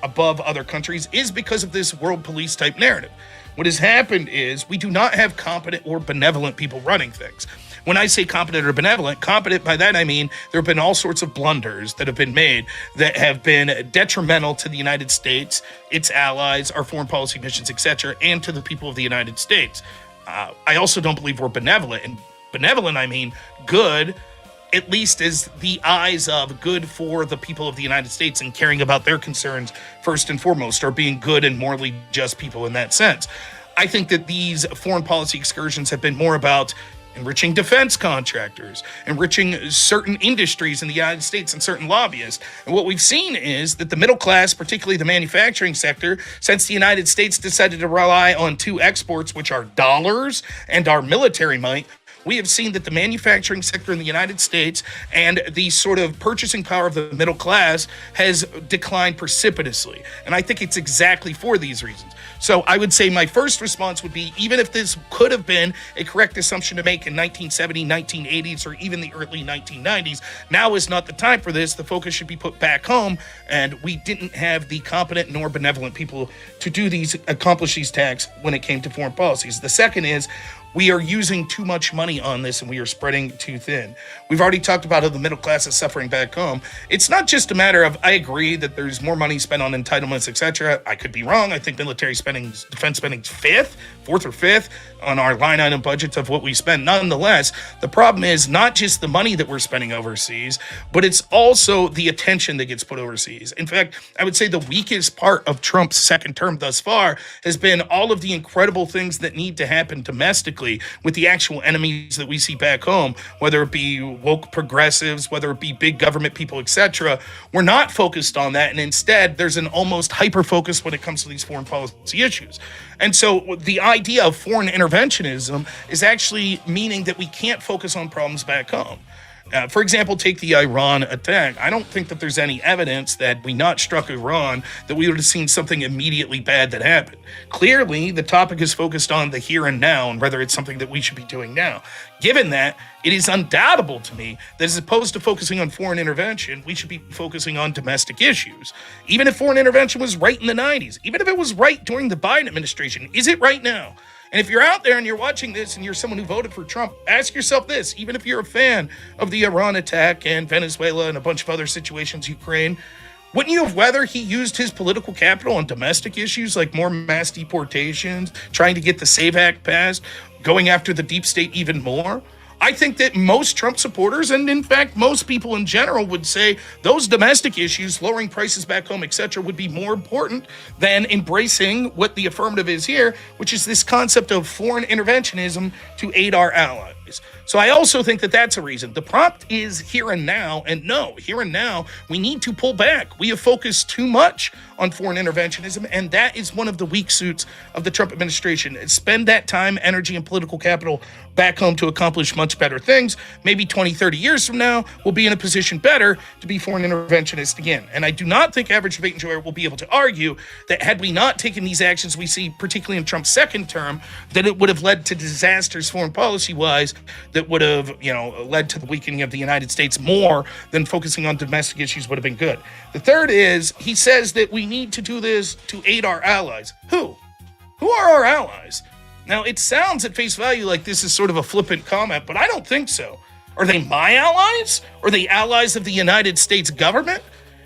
above other countries is because of this world police type narrative. What has happened is we do not have competent or benevolent people running things. When I say competent or benevolent, competent, by that I mean there have been all sorts of blunders that have been made that have been detrimental to the United States, its allies, our foreign policy missions, etc., and to the people of the United States. I also don't believe we're benevolent. And benevolent, I mean good, at least as the eyes of good for the people of the United States and caring about their concerns first and foremost, or being good and morally just people in that sense. I think that these foreign policy excursions have been more about enriching defense contractors, enriching certain industries in the United States and certain lobbyists. And what we've seen is that the middle class, particularly the manufacturing sector, since the United States decided to rely on 2 exports, which are dollars and our military might, we have seen that the manufacturing sector in the United States and the sort of purchasing power of the middle class has declined precipitously. And I think it's exactly for these reasons. So I would say my first response would be, even if this could have been a correct assumption to make in 1970, 1980s, or even the early 1990s, now is not the time for this. The focus should be put back home, and we didn't have the competent nor benevolent people to accomplish these tasks when it came to foreign policies. The second is, we are using too much money on this and we are spreading too thin. We've already talked about how the middle class is suffering back home. It's not just a matter of, I agree that there's more money spent on entitlements, etc. I could be wrong. I think military spending, defense spending is 4th or 5th on our line item budgets of what we spend. Nonetheless, the problem is not just the money that we're spending overseas, but it's also the attention that gets put overseas. In fact, I would say the weakest part of Trump's second term thus far has been all of the incredible things that need to happen domestically with the actual enemies that we see back home, whether it be woke progressives, whether it be big government people, etc. We're not focused on that, and instead there's an almost hyper focus when it comes to these foreign policy issues. And so the idea of foreign interventionism is actually meaning that we can't focus on problems back home. For example, take the Iran attack. I don't think that there's any evidence that we not struck Iran, that we would have seen something immediately bad that happened. Clearly, the topic is focused on the here and now and whether it's something that we should be doing now. Given that, it is undoubtable to me that as opposed to focusing on foreign intervention, we should be focusing on domestic issues. Even if foreign intervention was right in the 90s, even if it was right during the Biden administration, is it right now? And if you're out there and you're watching this and you're someone who voted for Trump, ask yourself this, even if you're a fan of the Iran attack and Venezuela and a bunch of other situations, Ukraine, wouldn't you have rather he used his political capital on domestic issues like more mass deportations, trying to get the SAVE Act passed, going after the deep state even more? I think that most Trump supporters, and in fact most people in general, would say those domestic issues, lowering prices back home, etc., would be more important than embracing what the affirmative is here, which is this concept of foreign interventionism to aid our allies. So I also think that that's a reason. The prompt is here and now, and no, here and now, we need to pull back. We have focused too much on foreign interventionism, and that is one of the weak suits of the Trump administration. Spend that time, energy, and political capital back home to accomplish much better things. Maybe 20, 30 years from now, we'll be in a position better to be foreign interventionist again. And I do not think average debate enjoyer will be able to argue that had we not taken these actions we see, particularly in Trump's second term, that it would have led to disasters foreign policy-wise that would have, led to the weakening of the United States more than focusing on domestic issues would have been good. The third is he says that we need to do this to aid our allies. Who? Who are our allies? Now, it sounds at face value like this is sort of a flippant comment, but I don't think so. Are they my allies? Are they allies of the United States government?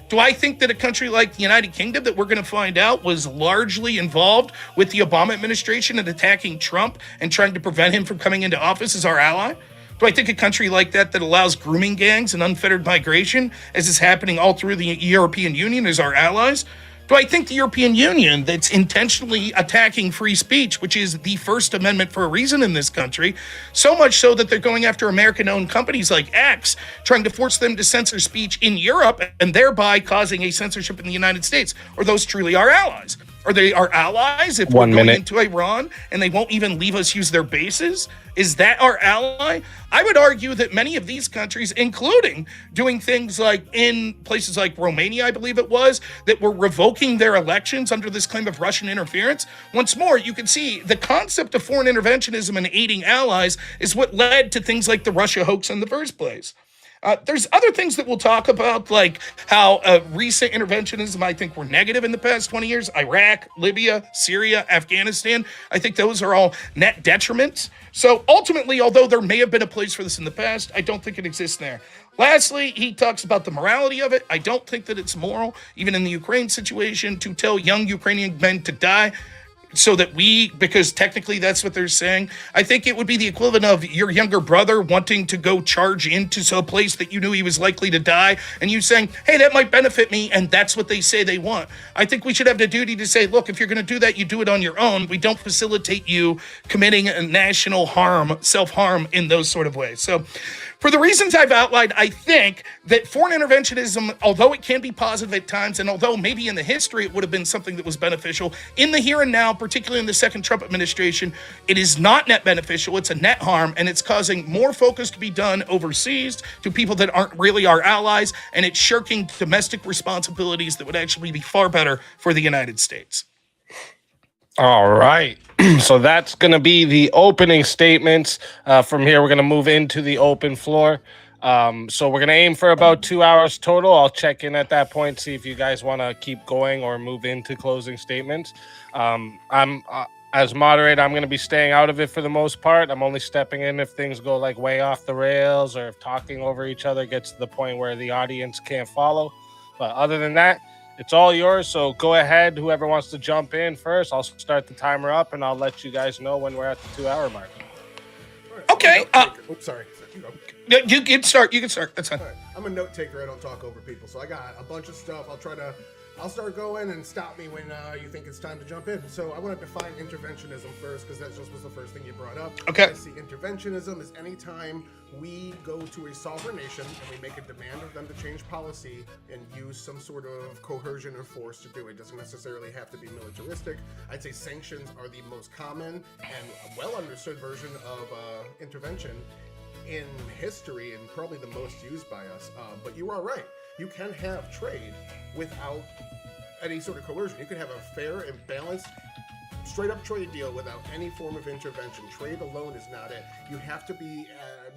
Do I think that a country like the United Kingdom, that we're going to find out, was largely involved with the Obama administration and attacking Trump and trying to prevent him from coming into office, as our ally? Do I think a country like that allows grooming gangs and unfettered migration, as is happening all through the European Union, is our allies? Do I think the European Union, that's intentionally attacking free speech, which is the First Amendment for a reason in this country, so much so that they're going after American-owned companies like X, trying to force them to censor speech in Europe and thereby causing a censorship in the United States? Are those truly our allies? Are they our allies if we're going into Iran and they won't even leave us use their bases? Is that our ally? I would argue that many of these countries, including doing things like in places like Romania, I believe it was, that were revoking their elections under this claim of Russian interference. Once more, you can see the concept of foreign interventionism and aiding allies is what led to things like the Russia hoax in the first place. There's other things that we'll talk about, like how recent interventionism, I think, were negative in the past 20 years. Iraq, Libya, Syria, Afghanistan. I think those are all net detriments. So ultimately, although there may have been a place for this in the past, I don't think it exists there. Lastly, he talks about the morality of it. I don't think that it's moral, even in the Ukraine situation, to tell young Ukrainian men to die so that because technically that's what they're saying. I think it would be the equivalent of your younger brother wanting to go charge into some place that you knew he was likely to die, and you saying, hey, that might benefit me, and that's what they say they want. I think we should have the duty to say, look, if you're going to do that, you do it on your own. We don't facilitate you committing a national harm, self-harm in those sort of ways. So for the reasons I've outlined, I think that foreign interventionism, although it can be positive at times, and although maybe in the history it would have been something that was beneficial, in the here and now, particularly in the second Trump administration, it is not net beneficial. It's a net harm, and it's causing more focus to be done overseas to people that aren't really our allies, and it's shirking domestic responsibilities that would actually be far better for the United States. All right. So that's going to be the opening statements. From here, we're going to move into the open floor. So we're going to aim for about 2 hours total. I'll check in at that point, see if you guys want to keep going or move into closing statements. As moderator, I'm going to be staying out of it for the most part. I'm only stepping in if things go like way off the rails or if talking over each other gets to the point where the audience can't follow. But other than that, it's all yours, so go ahead. Whoever wants to jump in first, I'll start the timer up, and I'll let you guys know when we're at the 2 hour mark. Okay. Oops, sorry. You can start. That's fine. All right. I'm a note taker. I don't talk over people, so I got a bunch of stuff. I'll start going and stop me when you think it's time to jump in. So I want to define interventionism first, because that just was the first thing you brought up. Okay. I see interventionism is any time we go to a sovereign nation and we make a demand of them to change policy and use some sort of coercion or force to do it. It doesn't necessarily have to be militaristic. I'd say sanctions are the most common and well understood version of intervention in history, and probably the most used by us. But you are right. You can have trade without any sort of coercion. You can have a fair and balanced, straight-up trade deal without any form of intervention. Trade alone is not it. You have to be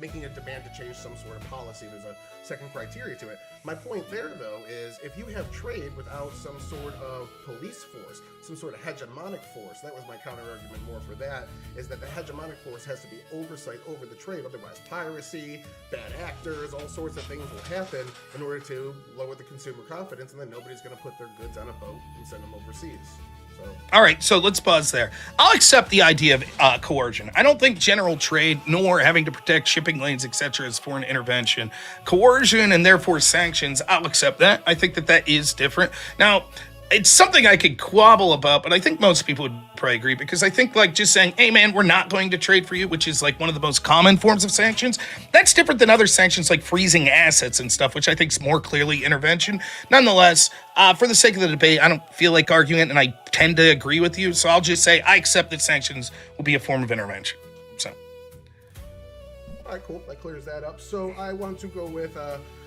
making a demand to change some sort of policy. There's a second criteria to it. My point there, though, is if you have trade without some sort of police force, some sort of hegemonic force, that was my counter-argument more for that, is that the hegemonic force has to be oversight over the trade. Otherwise, piracy, bad actors, all sorts of things will happen in order to lower the consumer confidence, and then nobody's going to put their goods on a boat and send them overseas. All right, so let's pause there. I'll accept the idea of coercion. I don't think general trade nor having to protect shipping lanes, etc., is foreign intervention. Coercion and therefore sanctions, I'll accept that. I think that is different. Now, it's something I could quabble about, but I think most people would probably agree, because I think like just saying, hey man, we're not going to trade for you, which is like one of the most common forms of sanctions, that's different than other sanctions like freezing assets and stuff, which I think is more clearly intervention. Nonetheless, for the sake of the debate, I don't feel like arguing it, and I tend to agree with you, so I'll just say I accept that sanctions will be a form of intervention. So. All right, cool. That clears that up. So I want to go with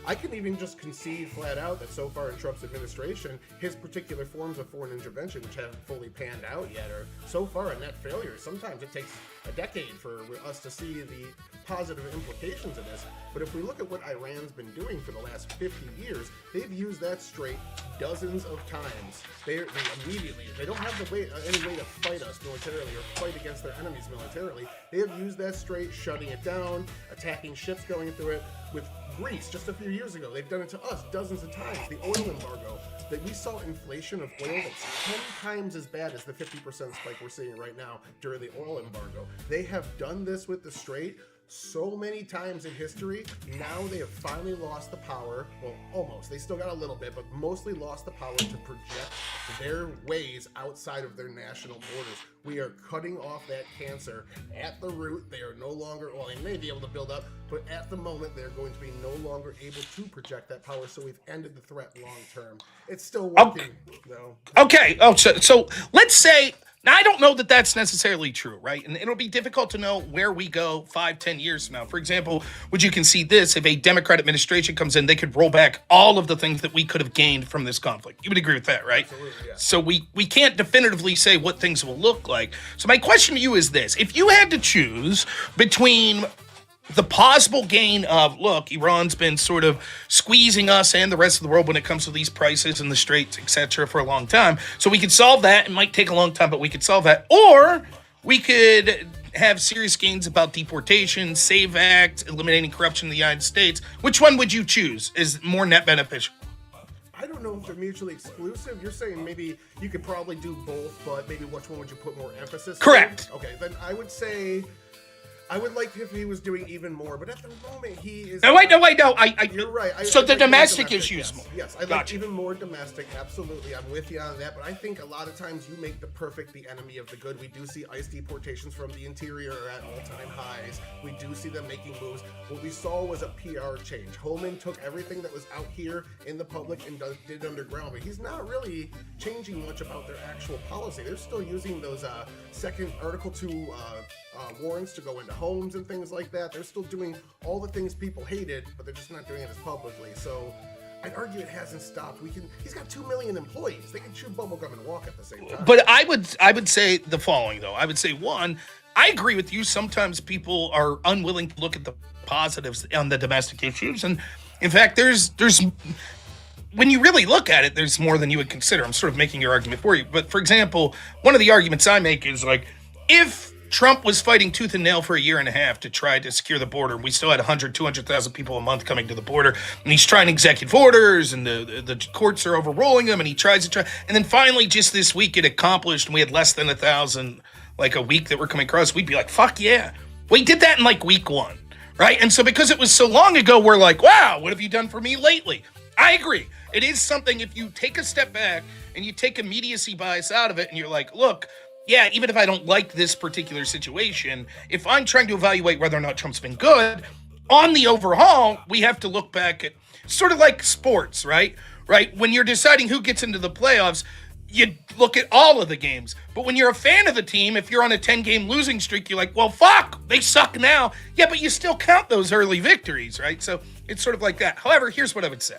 I can even just concede flat out that so far in Trump's administration, his particular forms of foreign intervention, which haven't fully panned out yet, are so far a net failure. Sometimes it takes a decade for us to see the positive implications of this. But if we look at what Iran's been doing for the last 50 years, they've used that straight dozens of times. They immediately, they don't have any way to fight us militarily or fight against their enemies militarily. They have used that straight, shutting it down, attacking ships going through it. With Greece, just a few years ago, they've done it to us dozens of times. The oil embargo, that we saw inflation of oil that's 10 times as bad as the 50% spike we're seeing right now during the oil embargo. They have done this with the Strait so many times in history. Now they have finally lost the power. Well, almost. They still got a little bit, but mostly lost the power to project their ways outside of their national borders. We are cutting off that cancer at the root. They are no longer, well, they may be able to build up, but at the moment, they're going to be no longer able to project that power. So we've ended the threat long term. It's still working, though. Okay. Oh, so let's say, now I don't know that that's necessarily true, right? And it'll be difficult to know where we go 5-10 years from now. For example, would you concede this? If a Democrat administration comes in, they could roll back all of the things that we could have gained from this conflict. You would agree with that, right? Absolutely, yeah. So we can't definitively say what things will look like. So my question to you is this. If you had to choose between the possible gain of, look, Iran's been sort of squeezing us and the rest of the world when it comes to these prices and the straits, etc., for a long time. So we could solve that. It might take a long time, but we could solve that. Or we could have serious gains about deportation, SAVE Act, eliminating corruption in the United States. Which one would you choose is more net beneficial? I don't know if they're mutually exclusive. You're saying maybe you could probably do both, but maybe which one would you put more emphasis on? Correct. Okay, then I would say I would like if he was doing even more, but at the moment he is. No, wait, no. You're right. So I'd the like more domestic issues. Yes, I'd like even more domestic. Absolutely, I'm with you on that. But I think a lot of times you make the perfect the enemy of the good. We do see ICE deportations from the interior are at all-time highs. We do see them making moves. What we saw was a PR change. Holman took everything that was out here in the public and did underground, but he's not really changing much about their actual policy. They're still using those second Article 2 warrants to go into homes and things like that. They're still doing all the things people hated, but they're just not doing it as publicly. So I'd argue it hasn't stopped. He's got 2 million employees. They can chew bubblegum and walk at the same time. But I would say the following, though. I would say, one, I agree with you. Sometimes people are unwilling to look at the positives on the domestic issues. And in fact, there's when you really look at it, there's more than you would consider. I'm sort of making your argument for you. But for example, one of the arguments I make is like, if Trump was fighting tooth and nail for a year and a half to try to secure the border, we still had 200,000 people a month coming to the border, and he's trying executive orders, and the courts are overruling him, and he tries to try, and then finally just this week it accomplished, and we had less than 1,000 like a week that were coming across. We'd be like, fuck yeah. We did that in like week 1, right? And so because it was so long ago, we're like, wow, what have you done for me lately? I agree. It is something, if you take a step back and you take immediacy bias out of it, and you're like, look, yeah, even if I don't like this particular situation, if I'm trying to evaluate whether or not Trump's been good, on the overhaul, we have to look back at sort of like sports, right? Right? When you're deciding who gets into the playoffs, you look at all of the games. But when you're a fan of the team, if you're on a 10-game losing streak, you're like, well, fuck, they suck now. Yeah, but you still count those early victories, right? So it's sort of like that. However, here's what I would say.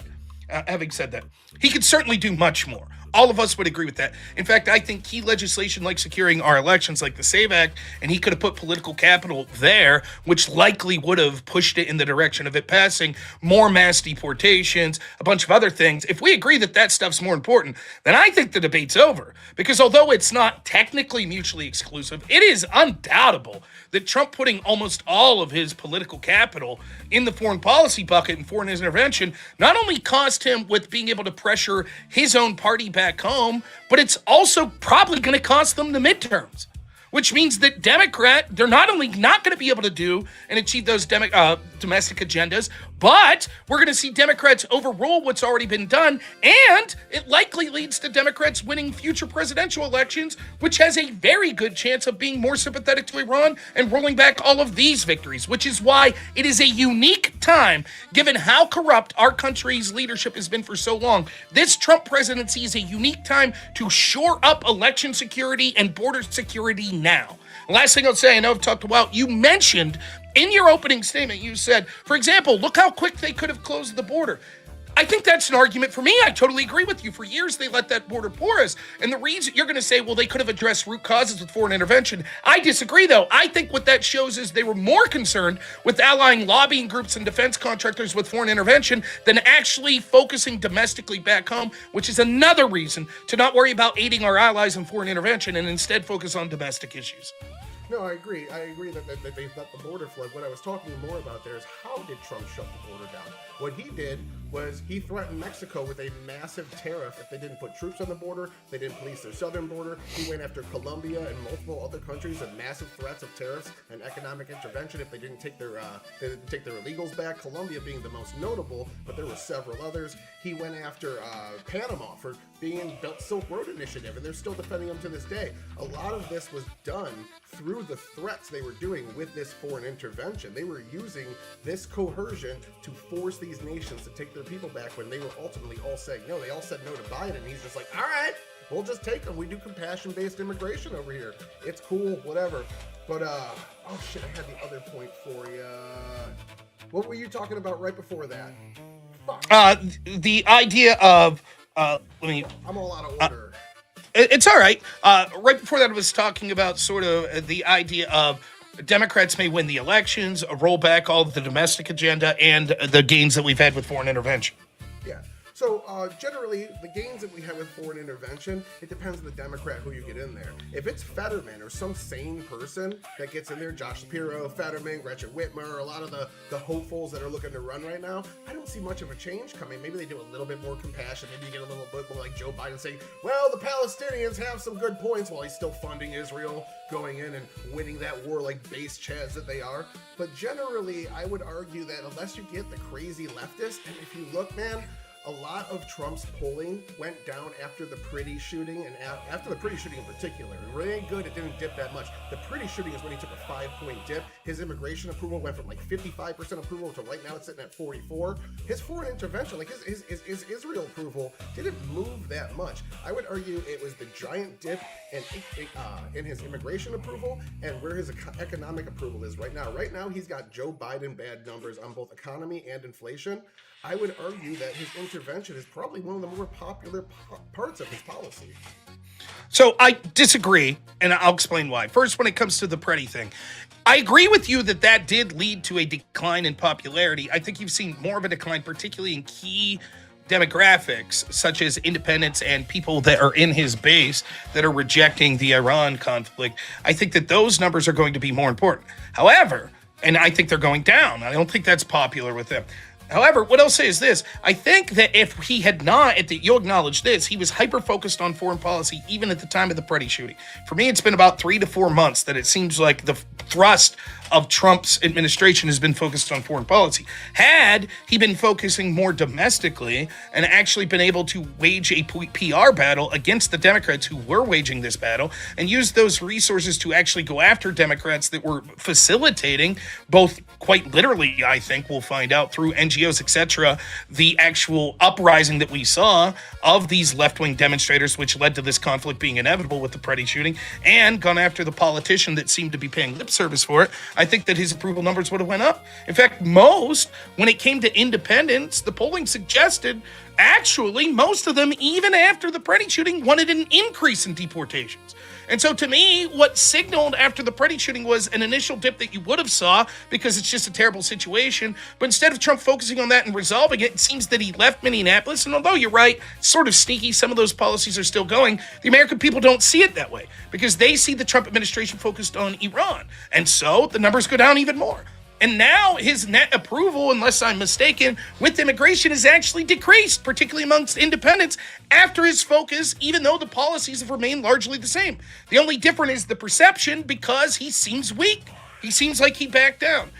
Having said that, he could certainly do much more. All of us would agree with that. In fact, I think key legislation like securing our elections, like the SAVE Act, and he could have put political capital there, which likely would have pushed it in the direction of it passing more mass deportations, a bunch of other things. If we agree that that stuff's more important, then I think the debate's over. Because although it's not technically mutually exclusive, it is undoubtable that Trump putting almost all of his political capital in the foreign policy bucket and foreign intervention not only cost him with being able to pressure his own party back home, but it's also probably going to cost them the midterms, which means that they're not only not going to be able to do and achieve those domestic agendas, but we're going to see Democrats overrule what's already been done, and it likely leads to Democrats winning future presidential elections, which has a very good chance of being more sympathetic to Iran and rolling back all of these victories, which is why it is a unique time, given how corrupt our country's leadership has been for so long. This Trump presidency is a unique time to shore up election security and border security now. Last thing I'll say, I know I've talked a while, you mentioned In your opening statement, you said, for example, look how quick they could have closed the border. I think that's an argument for me. I totally agree with you. For years, they let that border porous. And the reason you're going to say, well, they could have addressed root causes with foreign intervention. I disagree, though. I think what that shows is they were more concerned with allying lobbying groups and defense contractors with foreign intervention than actually focusing domestically back home, which is another reason to not worry about aiding our allies in foreign intervention and instead focus on domestic issues. No, I agree. I agree that they let the border flood. What I was talking more about there is how did Trump shut the border down? What he did was he threatened Mexico with a massive tariff if they didn't put troops on the border, they didn't police their southern border. He went after Colombia and multiple other countries with massive threats of tariffs and economic intervention if they didn't take their illegals back. Colombia being the most notable, but there were several others. He went after Panama for being in Belt Silk Road Initiative, and they're still defending him to this day. A lot of this was done through the threats they were doing with this foreign intervention. They were using this coercion to force these nations to take their people back when they were ultimately all saying no. They all said no to Biden, and he's just like, all right, we'll just take them. We do compassion-based immigration over here. It's cool, whatever. But, oh shit, I had the other point for you. What were you talking about right before that? Fuck. The idea of, I'm all out of order. It's all right. Right before that, I was talking about sort of the idea of Democrats may win the elections, roll back all of the domestic agenda, and the gains that we've had with foreign intervention. Yeah. So generally, the gains that we have with foreign intervention, it depends on the Democrat who you get in there. If it's Fetterman or some sane person that gets in there, Josh Shapiro, Fetterman, Gretchen Whitmer, a lot of the hopefuls that are looking to run right now, I don't see much of a change coming. Maybe they do a little bit more compassion. Maybe you get a little bit more like Joe Biden saying, well, the Palestinians have some good points while he's still funding Israel, going in and winning that war like base chads that they are. But generally, I would argue that unless you get the crazy leftist, and if you look, man, a lot of Trump's polling went down after the Pretty shooting, and after the Pretty shooting in particular. It really ain't good, it didn't dip that much. The Pretty shooting is when he took a 5-point dip. His immigration approval went from like 55% approval to right now it's sitting at 44. His foreign intervention, like his Israel approval, didn't move that much. I would argue it was the giant dip in his immigration approval and where his economic approval is right now. Right now, he's got Joe Biden bad numbers on both economy and inflation. I would argue that his intervention is probably one of the more popular parts of his policy. So I disagree, and I'll explain why. First, when it comes to the Pretty thing, I agree with you that did lead to a decline in popularity. I think you've seen more of a decline, particularly in key demographics, such as independents and people that are in his base that are rejecting the Iran conflict. I think that those numbers are going to be more important. However, and I think they're going down. I don't think that's popular with them. However, what I'll say is this. I think that if he had not, you'll acknowledge this, he was hyper-focused on foreign policy even at the time of the Pretty shooting. For me, it's been about 3 to 4 months that it seems like the thrust of Trump's administration has been focused on foreign policy. Had he been focusing more domestically and actually been able to wage a PR battle against the Democrats who were waging this battle and use those resources to actually go after Democrats that were facilitating, both quite literally, I think, we'll find out through NGOs, etc., the actual uprising that we saw of these left-wing demonstrators, which led to this conflict being inevitable with the Pretty shooting, and gone after the politician that seemed to be paying lip service for it, I think that his approval numbers would have went up. In fact, when it came to independents, the polling suggested, actually, most of them, even after the Pretty shooting, wanted an increase in deportations. And so to me, what signaled after the Pretty shooting was an initial dip that you would have saw because it's just a terrible situation. But instead of Trump focusing on that and resolving it, it seems that he left Minneapolis. And although you're right, sort of sneaky, some of those policies are still going. The American people don't see it that way because they see the Trump administration focused on Iran. And so the numbers go down even more. And now his net approval, unless I'm mistaken, with immigration is actually decreased, particularly amongst independents, after his focus, even though the policies have remained largely the same. The only difference is the perception because he seems weak. He seems like he backed down.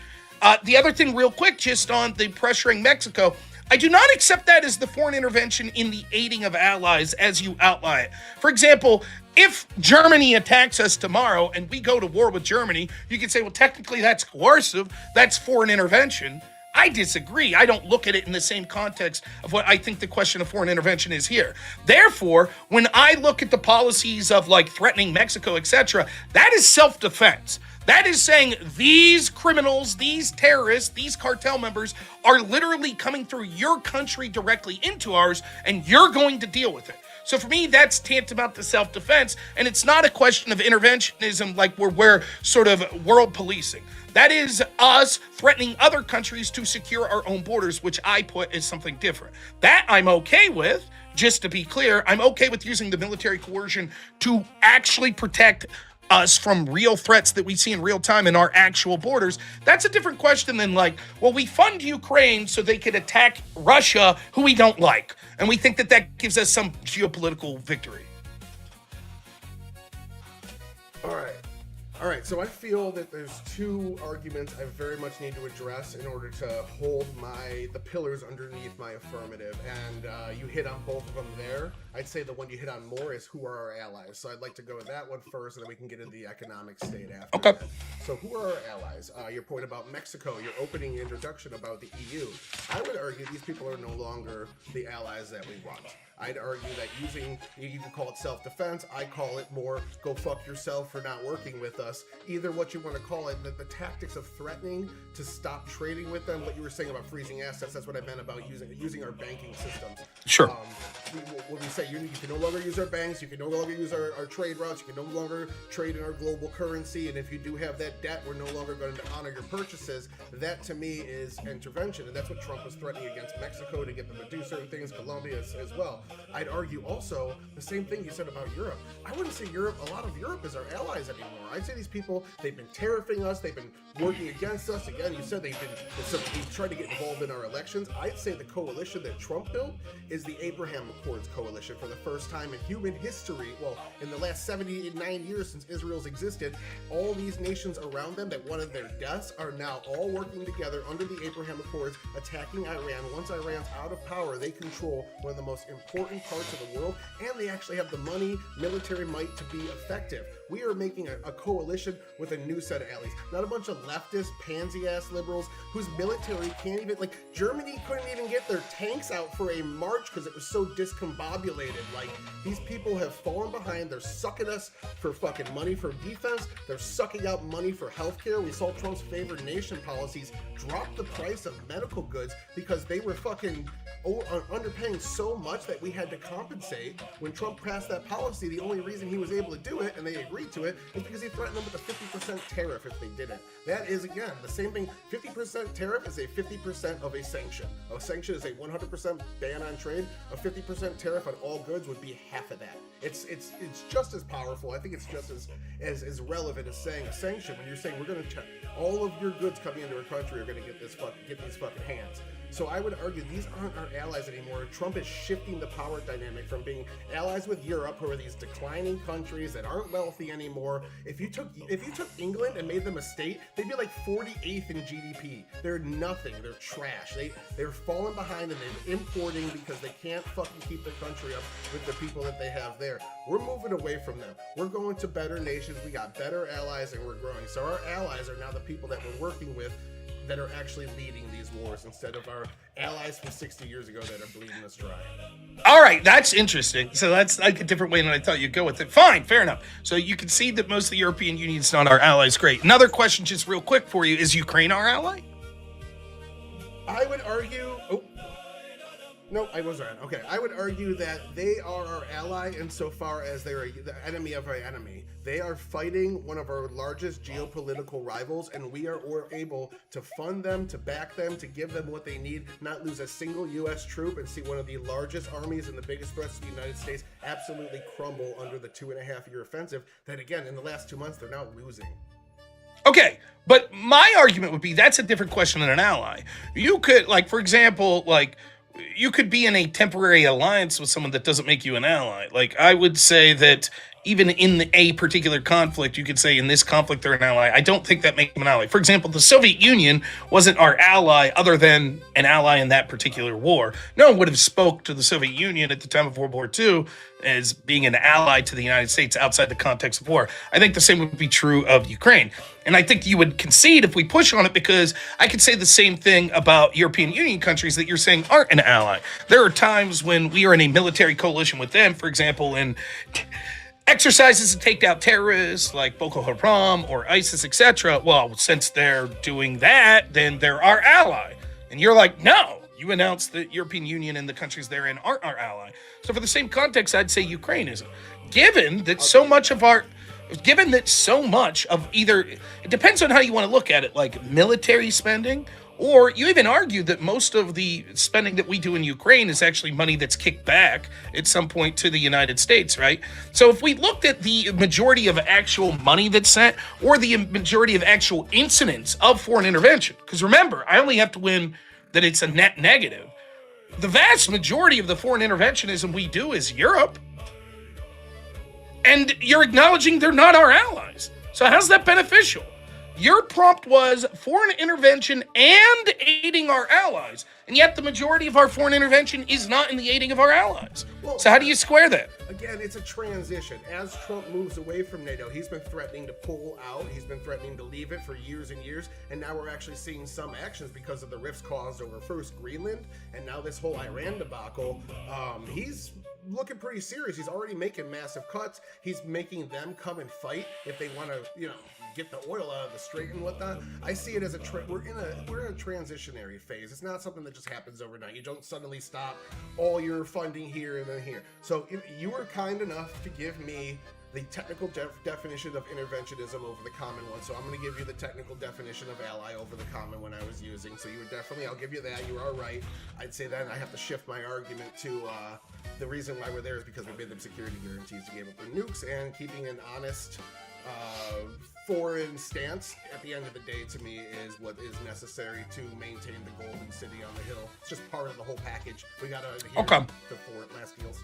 The other thing real quick, just on the pressuring Mexico, I do not accept that as the foreign intervention in the aiding of allies as you outline it. For example, if Germany attacks us tomorrow and we go to war with Germany, you can say, well, technically that's coercive, that's foreign intervention. I disagree. I don't look at it in the same context of what I think the question of foreign intervention is here. Therefore, when I look at the policies of like threatening Mexico, etc., that is self-defense. That is saying these criminals, these terrorists, these cartel members are literally coming through your country directly into ours, and you're going to deal with it. So for me, that's tantamount to self-defense, and it's not a question of interventionism like we're sort of world policing. That is us threatening other countries to secure our own borders, which I put as something different. That I'm okay with. Just to be clear, I'm okay with using the military coercion to actually protect us from real threats that we see in real time in our actual borders. That's a different question than like, well, we fund Ukraine so they could attack Russia, who we don't like. And we think that that gives us some geopolitical victory. All right, so I feel that there's two arguments I very much need to address in order to hold the pillars underneath my affirmative, and you hit on both of them there. I'd say the one you hit on more is who are our allies. So I'd like to go with that one first, and then we can get into the economic state after. Okay. That. So who are our allies? Your point about Mexico, your opening introduction about the EU. I would argue these people are no longer the allies that we want. I'd argue that you can call it self-defense, I call it more go fuck yourself for not working with us. Either what you want to call it, the tactics of threatening to stop trading with them, what you were saying about freezing assets, that's what I meant about using our banking systems. Sure. When we say you can no longer use our banks, you can no longer use our trade routes, you can no longer trade in our global currency, and if you do have that debt, we're no longer going to honor your purchases. That to me is intervention, and that's what Trump was threatening against Mexico to get them to do certain things, Colombia as well. I'd argue also the same thing you said about Europe. I wouldn't say a lot of Europe is our allies anymore. I'd say these people, they've been tariffing us, they've been working against us. Again, you said they've tried to get involved in our elections. I'd say the coalition that Trump built is the Abraham Accords coalition for the first time in human history. Well, in the last 79 years since Israel's existed, all these nations around them that wanted their deaths are now all working together under the Abraham Accords, attacking Iran. Once Iran's out of power, they control one of the most important parts of the world, and they actually have the money, military might to be effective. We are making a coalition with a new set of allies, not a bunch of leftist, pansy-ass liberals whose military can't even, like, Germany couldn't even get their tanks out for a march because it was so discombobulated. Like, these people have fallen behind. They're sucking us for fucking money for defense. They're sucking out money for healthcare. We saw Trump's favored nation policies drop the price of medical goods because they were fucking underpaying so much that we had to compensate. When Trump passed that policy, the only reason he was able to do it, and they agreed to it, is because he threatened them with a 50% tariff if they didn't. That is, again, the same thing. 50% tariff is a 50% of a sanction. A sanction is a 100% ban on trade. A 50% tariff on all goods would be half of that. It's just as powerful. I think it's just as relevant as saying a sanction. When you're saying we're going to check all of your goods coming into our country are going to get these fucking hands. So I would argue these aren't our allies anymore. Trump is shifting the power dynamic from being allies with Europe, who are these declining countries that aren't wealthy anymore. If you took England and made them a state, they'd be like 48th in GDP. They're nothing. They're trash. They're falling behind, and they're importing because they can't fucking keep their country up with the people that they have there. We're moving away from them. We're going to better nations. We got better allies, and we're growing. So our allies are now the people that we're working with that are actually leading these wars instead of our allies from 60 years ago that are bleeding us dry. All right, that's interesting. So that's like a different way than I thought you'd go with it. Fine, fair enough. So you can see that most of the European Union's not our allies. Great. Another question just real quick for you. Is Ukraine our ally? I would argue... Oh. No, I was right. Okay, I would argue that they are our ally insofar as they're the enemy of our enemy. They are fighting one of our largest geopolitical rivals, and we are able to fund them, to back them, to give them what they need, not lose a single U.S. troop, and see one of the largest armies and the biggest threats to the United States absolutely crumble under the 2.5-year offensive that, again, in the last 2 months, they're now losing. Okay, but my argument would be that's a different question than an ally. You could, like, for example, like, you could be in a temporary alliance with someone that doesn't make you an ally. Like, I would say that even in a particular conflict, you could say in this conflict they're an ally. I don't think that makes them an ally. For example, the Soviet Union wasn't our ally other than an ally in that particular war. No one would have spoke to the Soviet Union at the time of World War II as being an ally to the United States outside the context of war. I think the same would be true of Ukraine. And I think you would concede if we push on it, because I could say the same thing about European Union countries that you're saying aren't an ally. There are times when we are in a military coalition with them, for example, in exercises to take out terrorists like Boko Haram or ISIS, etc. Well, since they're doing that, then they're our ally. And you're like, no, you announced the European Union and the countries they're in aren't our ally. So for the same context, I'd say Ukraine isn't. Given that so much of either, it depends on how you want to look at it, like military spending, or you even argue that most of the spending that we do in Ukraine is actually money that's kicked back at some point to the United States, right? So if we looked at the majority of actual money that's sent, or the majority of actual incidents of foreign intervention, because remember, I only have to win that it's a net negative. The vast majority of the foreign interventionism we do is Europe. And you're acknowledging they're not our allies. So how's that beneficial? Your prompt was foreign intervention and aiding our allies, and yet the majority of our foreign intervention is not in the aiding of our allies. Well, so how do you square that? Again, it's a transition. As Trump moves away from NATO, he's been threatening to pull out, he's been threatening to leave it for years and years, and now we're actually seeing some actions because of the rifts caused over first Greenland, and now this whole Iran debacle. He's looking pretty serious. He's already making massive cuts. He's making them come and fight if they want to, get the oil out of the strait and whatnot. I see it as we're in a transitionary phase. It's not something that just happens overnight. You don't suddenly stop all your funding here and then here. So you were kind enough to give me the technical definition of interventionism over the common one. So I'm going to give you the technical definition of ally over the common one I was using. So you were definitely, I'll give you that. You are right. I'd say then I have to shift my argument to the reason why we're there is because we made them security guarantees to give up their nukes, and keeping an honest foreign stance at the end of the day, to me, is what is necessary to maintain the golden city on the hill. It's just part of the whole package. We got to adhere to four last deals.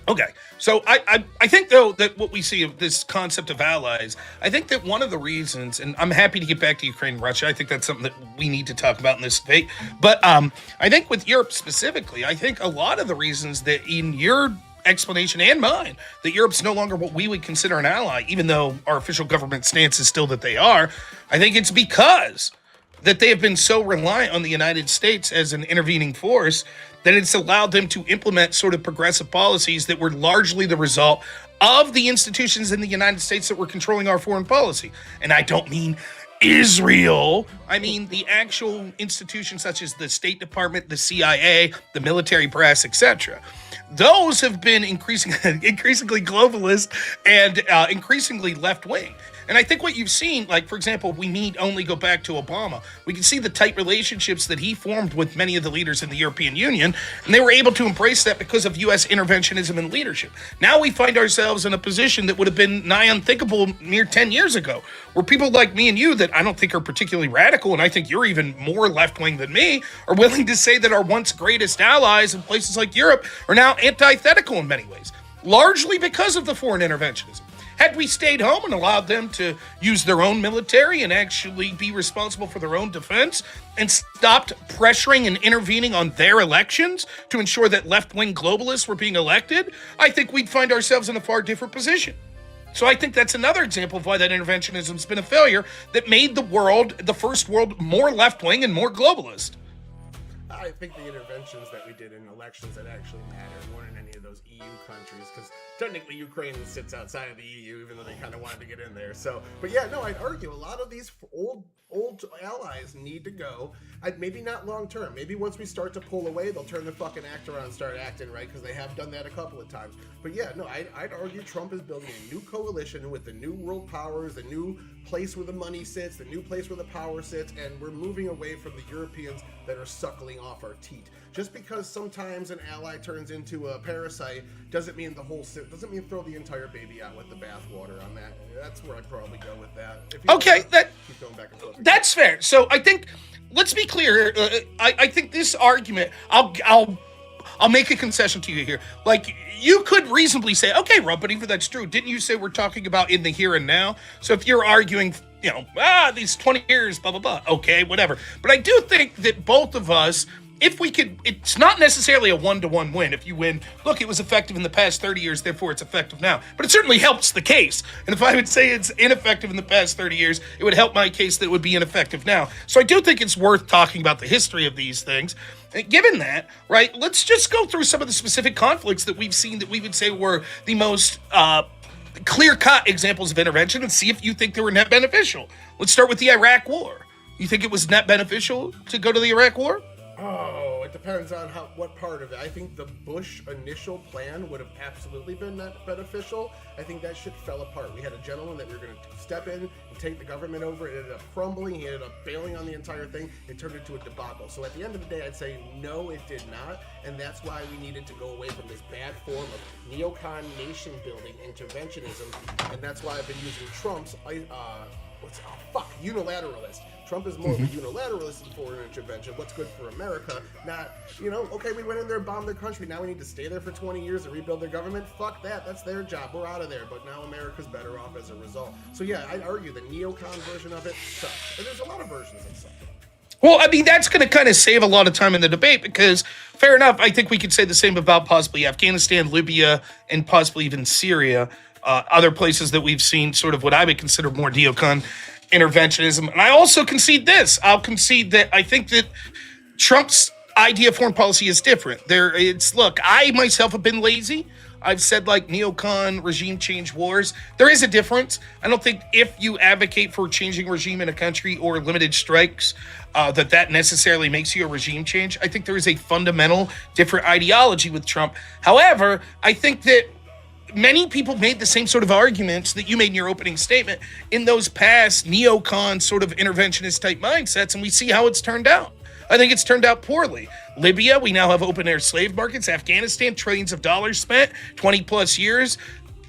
Okay, so I think, though, that what we see of this concept of allies, I think that one of the reasons, and I'm happy to get back to Ukraine and Russia, I think that's something that we need to talk about in this debate, but I think with Europe specifically, I think a lot of the reasons that in your explanation and mine, that Europe's no longer what we would consider an ally, even though our official government stance is still that they are, I think it's because that they have been so reliant on the United States as an intervening force that it's allowed them to implement sort of progressive policies that were largely the result of the institutions in the United States that were controlling our foreign policy. And I don't mean Israel. I mean the actual institutions such as the State Department, the CIA, the military brass, etc. Those have been increasingly globalist and increasingly left-wing. And I think what you've seen, like, for example, we need only go back to Obama. We can see the tight relationships that he formed with many of the leaders in the European Union, and they were able to embrace that because of U.S. interventionism and leadership. Now we find ourselves in a position that would have been nigh unthinkable mere 10 years ago, where people like me and you that I don't think are particularly radical, and I think you're even more left-wing than me, are willing to say that our once greatest allies in places like Europe are now antithetical in many ways, largely because of the foreign interventionism. Had we stayed home and allowed them to use their own military and actually be responsible for their own defense and stopped pressuring and intervening on their elections to ensure that left-wing globalists were being elected, I think we'd find ourselves in a far different position. So I think that's another example of why that interventionism's been a failure that made the first world, more left-wing and more globalist. I think the interventions that we did in elections that actually mattered weren't in any of those EU countries, because technically Ukraine sits outside of the EU, even though they kind of wanted to get in there. So, but yeah, no, I'd argue a lot of these old allies need to go. Maybe not long term. Maybe once we start to pull away, they'll turn the fucking act around and start acting right, because they have done that a couple of times. But yeah, no, I'd argue Trump is building a new coalition with the new world powers, the new place where the money sits, the new place where the power sits, and we're moving away from the Europeans that are suckling off our teat. Just because sometimes an ally turns into a parasite doesn't mean doesn't mean throw the entire baby out with the bathwater on that. That's where I'd probably go with that. Okay, keep going back and forth. That's fair. So I think, let's be clear. I think this argument, I'll I'll make a concession to you here. Like, you could reasonably say, okay, Rob, but even that's true. Didn't you say we're talking about in the here and now? So if you're arguing, these 20 years, blah, blah, blah. Okay, whatever. But I do think that both of us, if we could, it's not necessarily a one-to-one win. If you win, look, it was effective in the past 30 years, therefore it's effective now. But it certainly helps the case. And if I would say it's ineffective in the past 30 years, it would help my case that it would be ineffective now. So I do think it's worth talking about the history of these things. Given that, right, let's just go through some of the specific conflicts that we've seen that we would say were the most clear-cut examples of intervention and see if you think they were net beneficial. Let's start with the Iraq War. You think it was net beneficial to go to the Iraq War? Oh, it depends on what part of it. I think the Bush initial plan would have absolutely been net beneficial. I think that shit fell apart. We had a gentleman that we were going to step in and take the government over. It ended up crumbling. He ended up bailing on the entire thing. It turned into a debacle. So at the end of the day, I'd say no, it did not. And that's why we needed to go away from this bad form of neocon nation-building interventionism. And that's why I've been using Trump's unilateralist. Trump is more of a unilateralist in foreign intervention. What's good for America? Not, okay, we went in there, bombed their country. Now we need to stay there for 20 years and rebuild their government. Fuck that. That's their job. We're out of there. But now America's better off as a result. So yeah, I'd argue the neocon version of it sucks. And there's a lot of versions that suck. Well, I mean, that's going to kind of save a lot of time in the debate because, fair enough, I think we could say the same about possibly Afghanistan, Libya, and possibly even Syria. Other places that we've seen sort of what I would consider more neocon interventionism. And I also concede this. I'll concede that I think that Trump's idea of foreign policy is different. Look, I myself have been lazy. I've said like neocon regime change wars. There is a difference. I don't think if you advocate for changing regime in a country or limited strikes, that necessarily makes you a regime change. I think there is a fundamental different ideology with Trump. However, I think that many people made the same sort of arguments that you made in your opening statement in those past neocon sort of interventionist type mindsets, and we see how it's turned out. I think it's turned out poorly. Libya, we now have open air slave markets. Afghanistan, trillions of dollars spent, 20 plus years.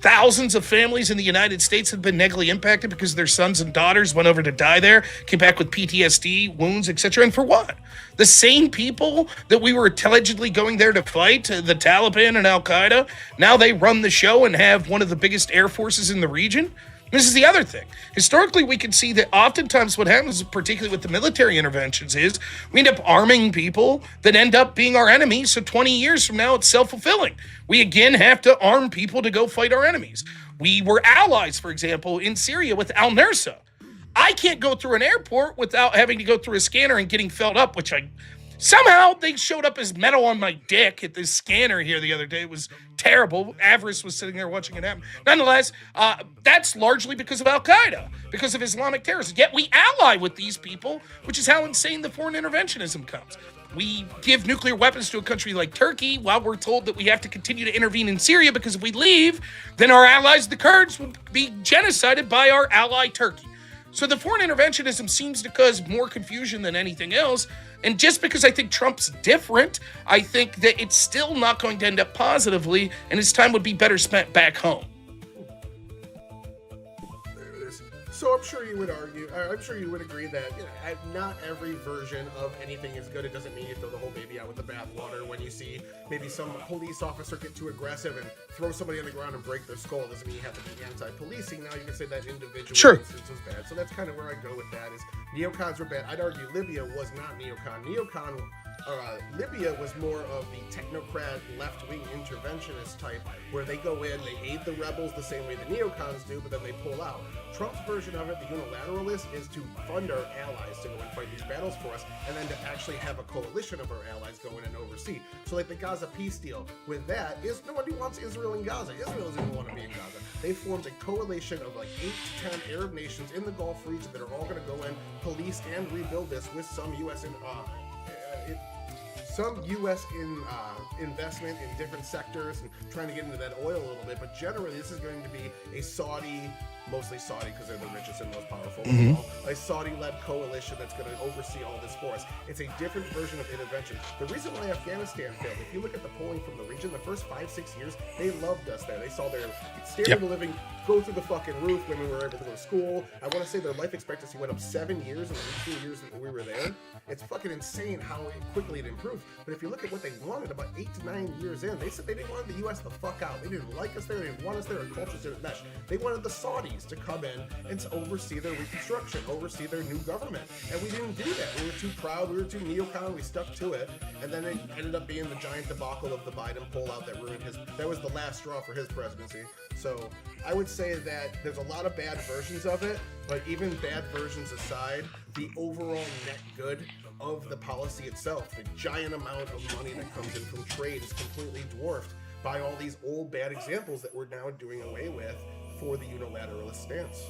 Thousands of families in the United States have been negatively impacted because their sons and daughters went over to die there, came back with PTSD, wounds, etc. And for what? The same people that we were allegedly going there to fight, the Taliban and Al-Qaeda, now they run the show and have one of the biggest air forces in the region. This is the other thing. Historically, we can see that oftentimes what happens, particularly with the military interventions, is we end up arming people that end up being our enemies. So 20 years from now, it's self-fulfilling. We again have to arm people to go fight our enemies. We were allies, for example, in Syria with al-Nusra. I can't go through an airport without having to go through a scanner and getting filled up, which somehow they showed up as metal on my dick at this scanner here the other day. It was terrible. Avarice was sitting there watching it happen. Nonetheless, that's largely because of Al-Qaeda, because of Islamic terrorism. Yet we ally with these people, which is how insane the foreign interventionism comes. We give nuclear weapons to a country like Turkey while we're told that we have to continue to intervene in Syria because if we leave, then our allies, the Kurds, will be genocided by our ally Turkey. So the foreign interventionism seems to cause more confusion than anything else. And just because I think Trump's different, I think that it's still not going to end up positively, and his time would be better spent back home. So I'm sure you would argue, I'm sure you would agree that not every version of anything is good. It doesn't mean you throw the whole baby out with the bathwater. When you see maybe some police officer get too aggressive and throw somebody on the ground and break their skull, doesn't mean you have to be anti-policing. Now you can say that individual instance was bad. So that's kind of where I go with that. Is neocons were bad. I'd argue Libya was not neocon. Libya was more of the technocrat, left-wing interventionist type, where they go in, they aid the rebels the same way the neocons do, but then they pull out. Trump's version of it, the unilateralist, is to fund our allies to go and fight these battles for us, and then to actually have a coalition of our allies go in and oversee. So like the Gaza peace deal, with that, nobody wants Israel in Gaza. Israel doesn't want to be in Gaza. They formed a coalition of like 8 to 10 Arab nations in the Gulf region that are all going to go in, police, and rebuild this with some U.S. investment in different sectors and trying to get into that oil a little bit, but generally this is going to be a Saudi mostly Saudi because they're the richest and most powerful. Mm-hmm. A Saudi-led coalition that's going to oversee all this for us. It's a different version of intervention. The reason why Afghanistan failed, if you look at the polling from the region, the first 5-6 years, they loved us there. They saw their standard of living go through the fucking roof. Women were able to go to school. I want to say their life expectancy went up 7 years in the 18 years that we were there. It's fucking insane how quickly it improved. But if you look at what they wanted about 8 to 9 years in, they said they didn't want the U.S. the fuck out. They didn't like us there. They didn't want us there. Our cultures didn't mesh. They wanted the Saudis to come in and to oversee their reconstruction, oversee their new government. And we didn't do that. We were too proud. We were too neocon. We stuck to it. And then it ended up being the giant debacle of the Biden pullout that ruined his... That was the last straw for his presidency. So I would say that there's a lot of bad versions of it, but even bad versions aside, the overall net good of the policy itself, the giant amount of money that comes in from trade is completely dwarfed by all these old bad examples that we're now doing away with for the unilateralist stance.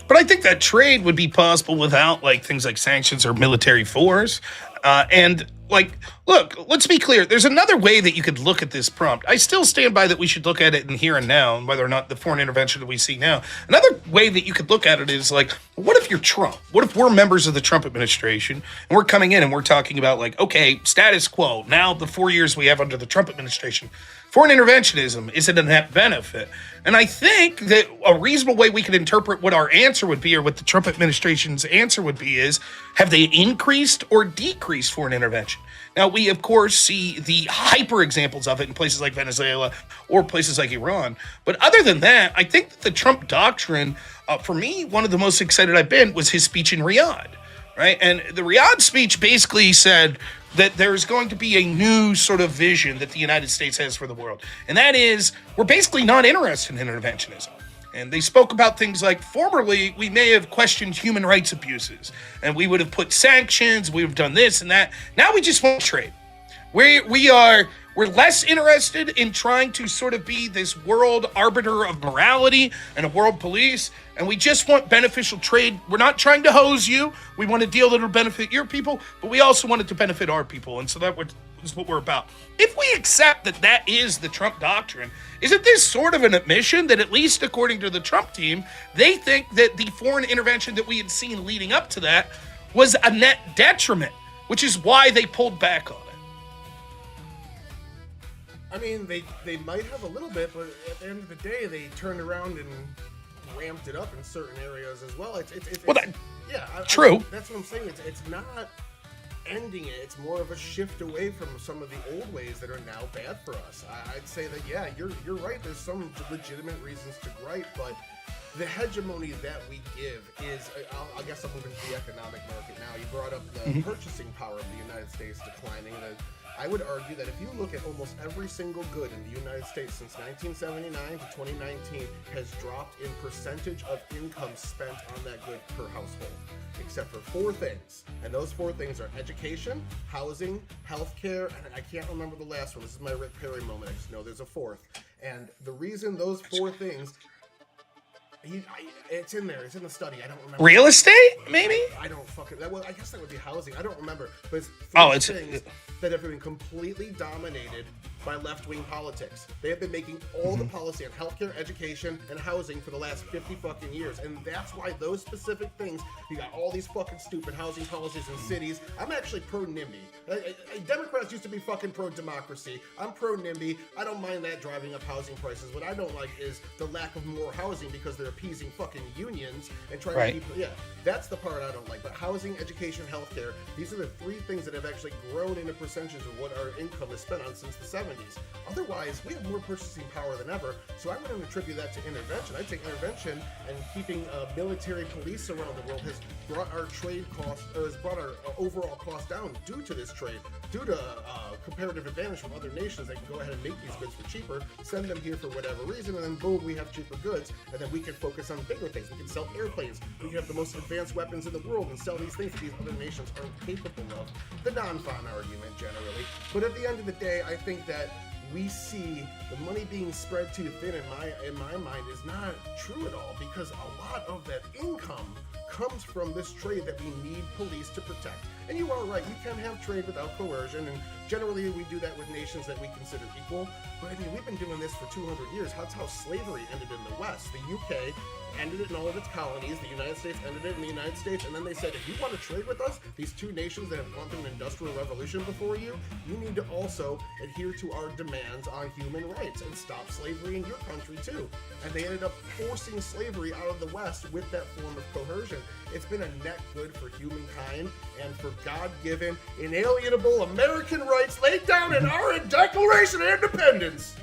But I think that trade would be possible without like things like sanctions or military force. And like, look, let's be clear. There's another way that you could look at this prompt. I still stand by that we should look at it in here and now, and whether or not the foreign intervention that we see now. Another way that you could look at it is like, what if you're Trump? What if we're members of the Trump administration and we're coming in and we're talking about like, okay, status quo. Now the 4 years we have under the Trump administration, foreign interventionism is a net benefit. And I think that a reasonable way we could interpret what our answer would be, or what the Trump administration's answer would be, is have they increased or decreased foreign intervention? Now, we, of course, see the hyper examples of it in places like Venezuela or places like Iran. But other than that, I think that the Trump doctrine, for me, one of the most excited I've been was his speech in Riyadh, right? And the Riyadh speech basically said that there's going to be a new sort of vision that the United States has for the world. And that is, we're basically not interested in interventionism. And they spoke about things like, formerly, we may have questioned human rights abuses, and we would have put sanctions, we would have done this and that. Now we just want trade. We're less interested in trying to sort of be this world arbiter of morality and a world police, and we just want beneficial trade. We're not trying to hose you. We want a deal that will benefit your people, but we also want it to benefit our people, and so that is what we're about. If we accept that that is the Trump doctrine, isn't this sort of an admission that, at least according to the Trump team, they think that the foreign intervention that we had seen leading up to that was a net detriment, which is why they pulled back on it? I mean, they might have a little bit, but at the end of the day, they turned around and ramped it up in certain areas as well. True. That's what I'm saying. It's not ending it. It's more of a shift away from some of the old ways that are now bad for us. I'd say that, yeah, you're right. There's some legitimate reasons to gripe, but the hegemony that we give is, I guess I'm moving to the economic market now. You brought up the purchasing power of the United States declining. I would argue that if you look at almost every single good in the United States since 1979 to 2019 has dropped in percentage of income spent on that good per household, except for 4 things. And those 4 things are education, housing, healthcare, and I can't remember the last one. This is my Rick Perry moment. I just know there's a 4th. And the reason those 4 things... it's in there. It's in the study. I don't remember. Real estate, maybe? I don't fucking... I guess that would be housing. I don't remember. But it's things that have been completely dominated by left-wing politics. They have been making all the policy on healthcare, education, and housing for the last 50 fucking years. And that's why those specific things, you got all these fucking stupid housing policies in cities. I'm actually pro-NIMBY. Democrats used to be fucking pro-democracy. I'm pro-NIMBY. I don't mind that driving up housing prices. What I don't like is the lack of more housing because they're appeasing fucking unions and trying to keep... Yeah, that's the part I don't like. But housing, education, healthcare, these are the 3 things that have actually grown in a percentage of what our income is spent on since the 70s. Otherwise, we have more purchasing power than ever, so I wouldn't attribute that to intervention. I think intervention and keeping military police around the world has brought our trade costs, or has brought our overall costs down due to this trade, due to comparative advantage from other nations that can go ahead and make these goods for cheaper, send them here for whatever reason, and then boom, we have cheaper goods, and then we can focus on bigger things. We can sell airplanes. We can have the most advanced weapons in the world and sell these things that these other nations aren't capable of. The non-fun argument, generally. But at the end of the day, I think that we see the money being spread too thin in my mind is not true at all, because a lot of that income comes from this trade that we need police to protect. And you are right, you can have trade without coercion, and generally we do that with nations that we consider equal. But I mean, we've been doing this for 200 years. That's how slavery ended in the West. The UK ended it in all of its colonies. The United States ended it in the United States, and then they said, if you want to trade with us, these two nations that have gone through an industrial revolution before you, you need to also adhere to our demands on human rights and stop slavery in your country too. And they ended up forcing slavery out of the West with that form of coercion. It's been a net good for humankind and for God-given, inalienable American rights laid down in our Declaration of Independence.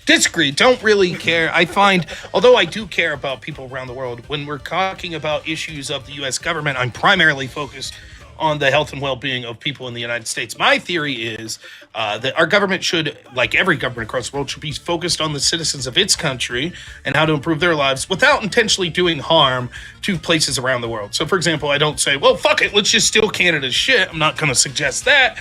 Disagree. Don't really care. I find, although I do care about people around the world, when we're talking about issues of the U.S. government, I'm primarily focused on the health and well-being of people in the United States. My theory is that our government should, like every government across the world, should be focused on the citizens of its country and how to improve their lives without intentionally doing harm to places around the world. So, for example, I don't say, well, fuck it, let's just steal Canada's shit. I'm not going to suggest that.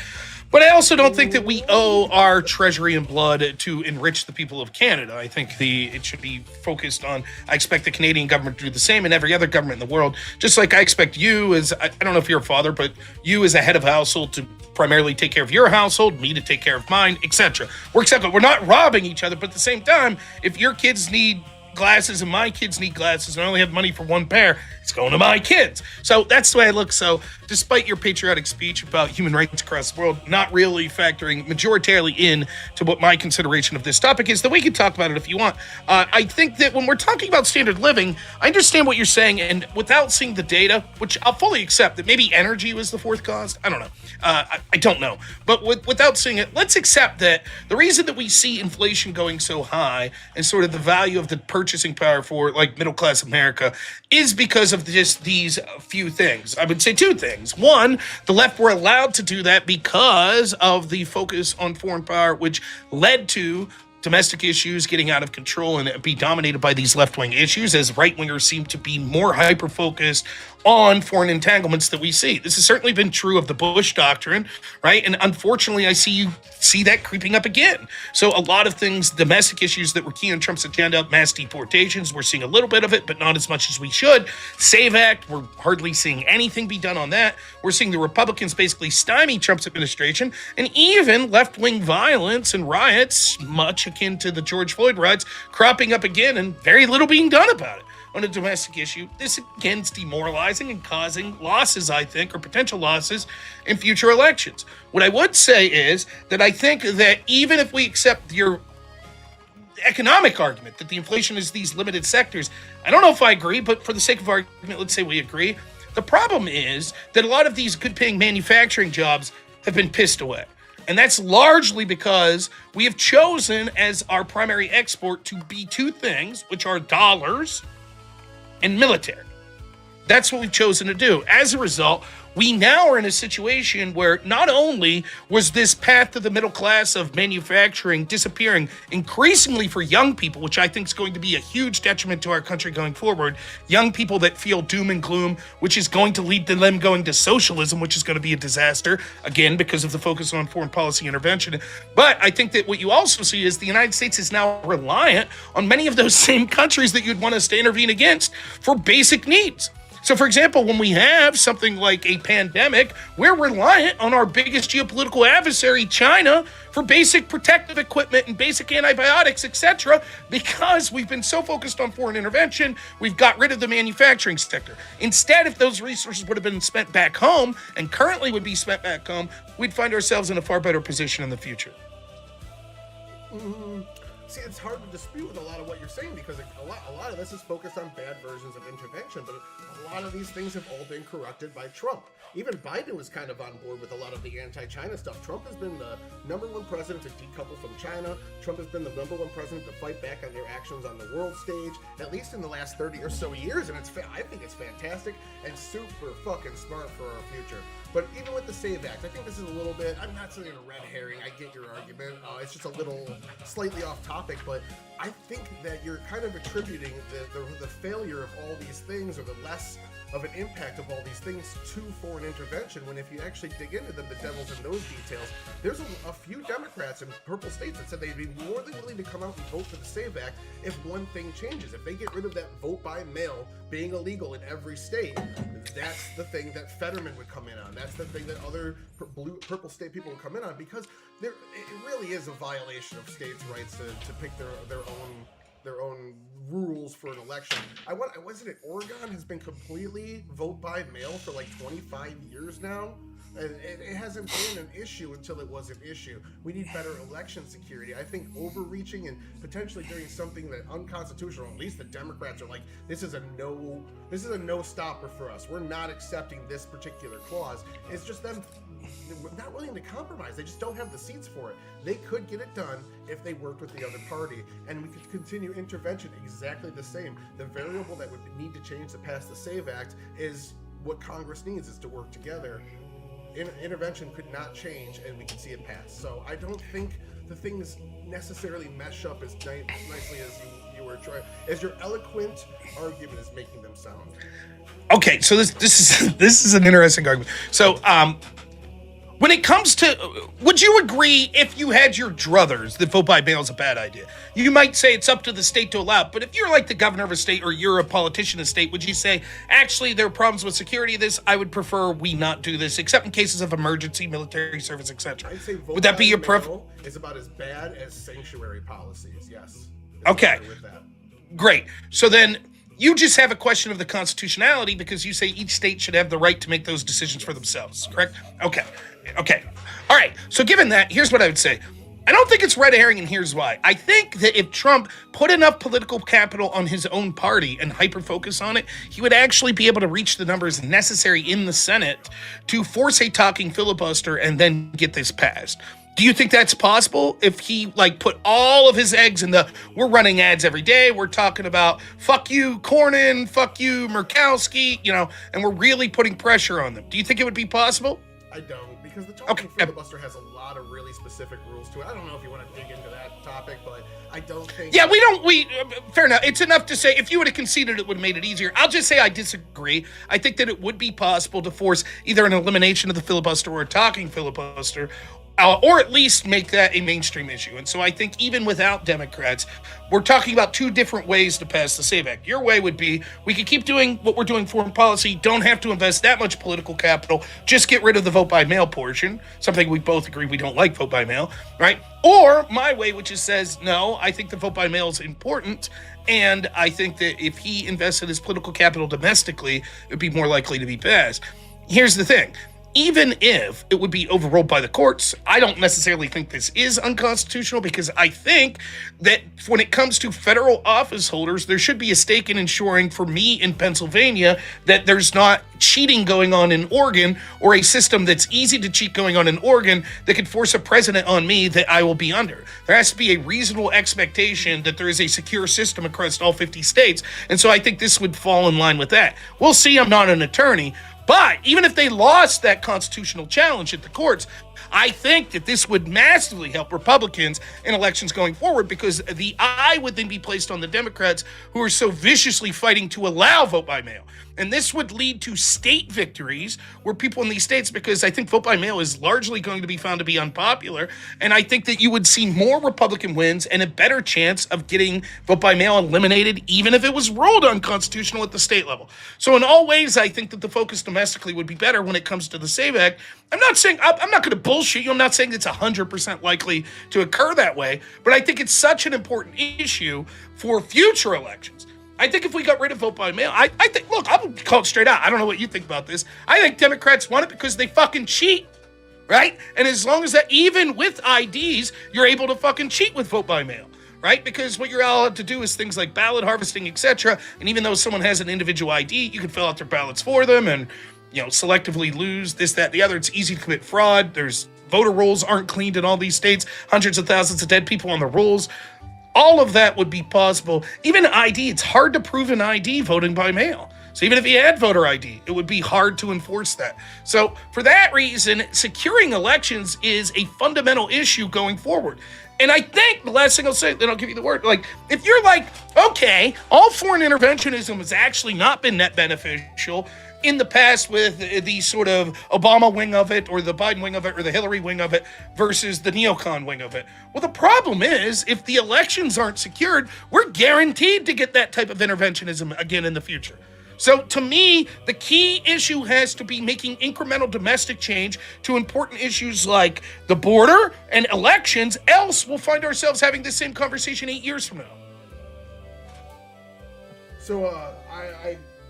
But I also don't think that we owe our treasury and blood to enrich the people of Canada. I think it should be focused on, I expect the Canadian government to do the same and every other government in the world. Just like I expect you as, I don't know if you're a father, but you as a head of household to primarily take care of your household, me to take care of mine, etc. We're not robbing each other, but at the same time, if your kids need glasses and my kids need glasses and I only have money for one pair, it's going to my kids. So that's the way I look. So despite your patriotic speech about human rights across the world, not really factoring majoritarily in to what my consideration of this topic is, that we can talk about it if you want. I think that when we're talking about standard living, I understand what you're saying, and without seeing the data, which I'll fully accept that maybe energy was the fourth cause. I don't know. I don't know. But without seeing it, let's accept that the reason that we see inflation going so high and sort of the value of the purchasing power for like middle class America is because of just these few things. I would say two things. One, the left were allowed to do that because of the focus on foreign power, which led to domestic issues getting out of control and be dominated by these left-wing issues, as right-wingers seem to be more hyper-focused on foreign entanglements that we see. This has certainly been true of the Bush doctrine, right? And unfortunately, I see that creeping up again. So a lot of things, domestic issues that were key on Trump's agenda, mass deportations, we're seeing a little bit of it, but not as much as we should. SAVE Act, we're hardly seeing anything be done on that. We're seeing the Republicans basically stymie Trump's administration, and even left-wing violence and riots, much akin to the George Floyd riots, cropping up again and very little being done about it. On a domestic issue, this again is demoralizing and causing losses, I think, or potential losses in future elections. What I would say is that I think that even if we accept your economic argument that the inflation is these limited sectors, I don't know if I agree, but for the sake of argument, let's say we agree. The problem is that a lot of these good-paying manufacturing jobs have been pissed away. And that's largely because we have chosen as our primary export to be two things, which are dollars and military. That's what we've chosen to do. As a result, we now are in a situation where not only was this path to the middle class of manufacturing disappearing increasingly for young people, which I think is going to be a huge detriment to our country going forward, young people that feel doom and gloom, which is going to lead to them going to socialism, which is going to be a disaster, again, because of the focus on foreign policy intervention. But I think that what you also see is the United States is now reliant on many of those same countries that you'd want us to intervene against for basic needs. So, for example, when we have something like a pandemic, we're reliant on our biggest geopolitical adversary, China, for basic protective equipment and basic antibiotics, etc., because we've been so focused on foreign intervention, we've got rid of the manufacturing sector. Instead, if those resources would have been spent back home, and currently would be spent back home, we'd find ourselves in a far better position in the future. See, it's hard to dispute with a lot of what you're saying because a lot of this is focused on bad versions of intervention, but a lot of these things have all been corrupted by Trump. Even Biden was kind of on board with a lot of the anti-China stuff. Trump has been the number one president to decouple from China. Trump has been the number one president to fight back on their actions on the world stage, at least in the last 30 or so years, and I think it's fantastic and super fucking smart for our future. But even with the SAVE Act, I think this is a little bit, I'm not saying a red herring, I get your argument, it's just a little slightly off topic, but I think that you're kind of attributing the failure of all these things, or the less of an impact of all these things, to foreign intervention, when if you actually dig into them, the devil's in those details. There's a few Democrats in purple states that said they'd be more than willing to come out and vote for the SAVE Act if one thing changes. If they get rid of that vote by mail being illegal in every state, that's the thing that Fetterman would come in on. That's the thing that other purple state people would come in on, because it really is a violation of states' rights to pick their own rules for an election. Was it Oregon has been completely vote by mail for like 25 years now? And it hasn't been an issue until it was an issue. We need better election security. I think overreaching and potentially doing something that unconstitutional, at least the Democrats are like, this is a no stopper for us. We're not accepting this particular clause. It's just them not willing to compromise. They just don't have the seats for it. They could get it done if they worked with the other party, and we could continue intervention exactly the same. The variable that would need to change to pass the SAVE Act is what Congress needs is to work together. Intervention could not change, and we can see it pass. So I don't think the things necessarily mesh up as nicely as you were trying, as your eloquent argument is making them sound. Okay, so this is an interesting argument. So when it comes to, would you agree if you had your druthers that vote by mail is a bad idea? You might say it's up to the state to allow it, but if you're like the governor of a state or you're a politician of a state, would you say, actually, there are problems with security of this, I would prefer we not do this, except in cases of emergency, military service, etc. I'd say vote would that be your preference? Is about as bad as sanctuary policies, yes. Okay, with that. Great. So then you just have a question of the constitutionality because you say each state should have the right to make those decisions for themselves, correct? Okay. All right. So given that, here's what I would say. I don't think it's red herring, and here's why. I think that if Trump put enough political capital on his own party and hyper-focus on it, he would actually be able to reach the numbers necessary in the Senate to force a talking filibuster and then get this passed. Do you think that's possible if he put all of his eggs in we're running ads every day, we're talking about fuck you Cornyn, fuck you Murkowski, and we're really putting pressure on them? Do you think it would be possible? I don't, because the talking filibuster has a lot of really specific rules to it. I don't know if you want to dig into that topic, but I don't think... Yeah, fair enough. It's enough to say, if you would have conceded, it would have made it easier. I'll just say I disagree. I think that it would be possible to force either an elimination of the filibuster or a talking filibuster, or at least make that a mainstream issue. And so I think even without Democrats, we're talking about two different ways to pass the SAVE Act. Your way would be, we could keep doing what we're doing foreign policy, don't have to invest that much political capital, just get rid of the vote by mail portion, something we both agree we don't like vote by mail, right? Or my way, which says, no, I think the vote by mail is important, and I think that if he invested his political capital domestically, it would be more likely to be passed. Here's the thing. Even if it would be overruled by the courts, I don't necessarily think this is unconstitutional, because I think that when it comes to federal office holders, there should be a stake in ensuring, for me in Pennsylvania, that there's not cheating going on in Oregon, or a system that's easy to cheat going on in Oregon that could force a president on me that I will be under. There has to be a reasonable expectation that there is a secure system across all 50 states, and so I think this would fall in line with that. We'll see. I'm not an attorney, but even if they lost that constitutional challenge at the courts, I think that this would massively help Republicans in elections going forward, because the eye would then be placed on the Democrats who are so viciously fighting to allow vote by mail. And this would lead to state victories where people in these states, because I think vote by mail is largely going to be found to be unpopular, and I think that you would see more Republican wins and a better chance of getting vote by mail eliminated, even if it was ruled unconstitutional at the state level. So in all ways, I think that the focus domestically would be better when it comes to the SAVE Act. I'm not saying, I'm not going to bullshit you. I'm not saying it's 100% likely to occur that way, but I think it's such an important issue for future elections. I think if we got rid of vote by mail, I think, look, I'll call it straight out. I don't know what you think about this. I think Democrats want it because they fucking cheat, right? And as long as that, even with IDs, you're able to fucking cheat with vote by mail, right? Because what you're allowed to do is things like ballot harvesting, etc. And even though someone has an individual ID, you can fill out their ballots for them and, selectively lose this, that, the other. It's easy to commit fraud. There's voter rolls aren't cleaned in all these states. Hundreds of thousands of dead people on the rolls. All of that would be possible. Even ID, it's hard to prove an ID voting by mail. So even if you had voter ID, it would be hard to enforce that. So for that reason, securing elections is a fundamental issue going forward. And I think the last thing I'll say, then I'll give you the word, if you're okay, all foreign interventionism has actually not been net beneficial in the past with the sort of Obama wing of it, or the Biden wing of it, or the Hillary wing of it, versus the neocon wing of it. Well, the problem is, if the elections aren't secured, we're guaranteed to get that type of interventionism again in the future. So to me, the key issue has to be making incremental domestic change to important issues like the border and elections, else we'll find ourselves having the same conversation 8 years from now. So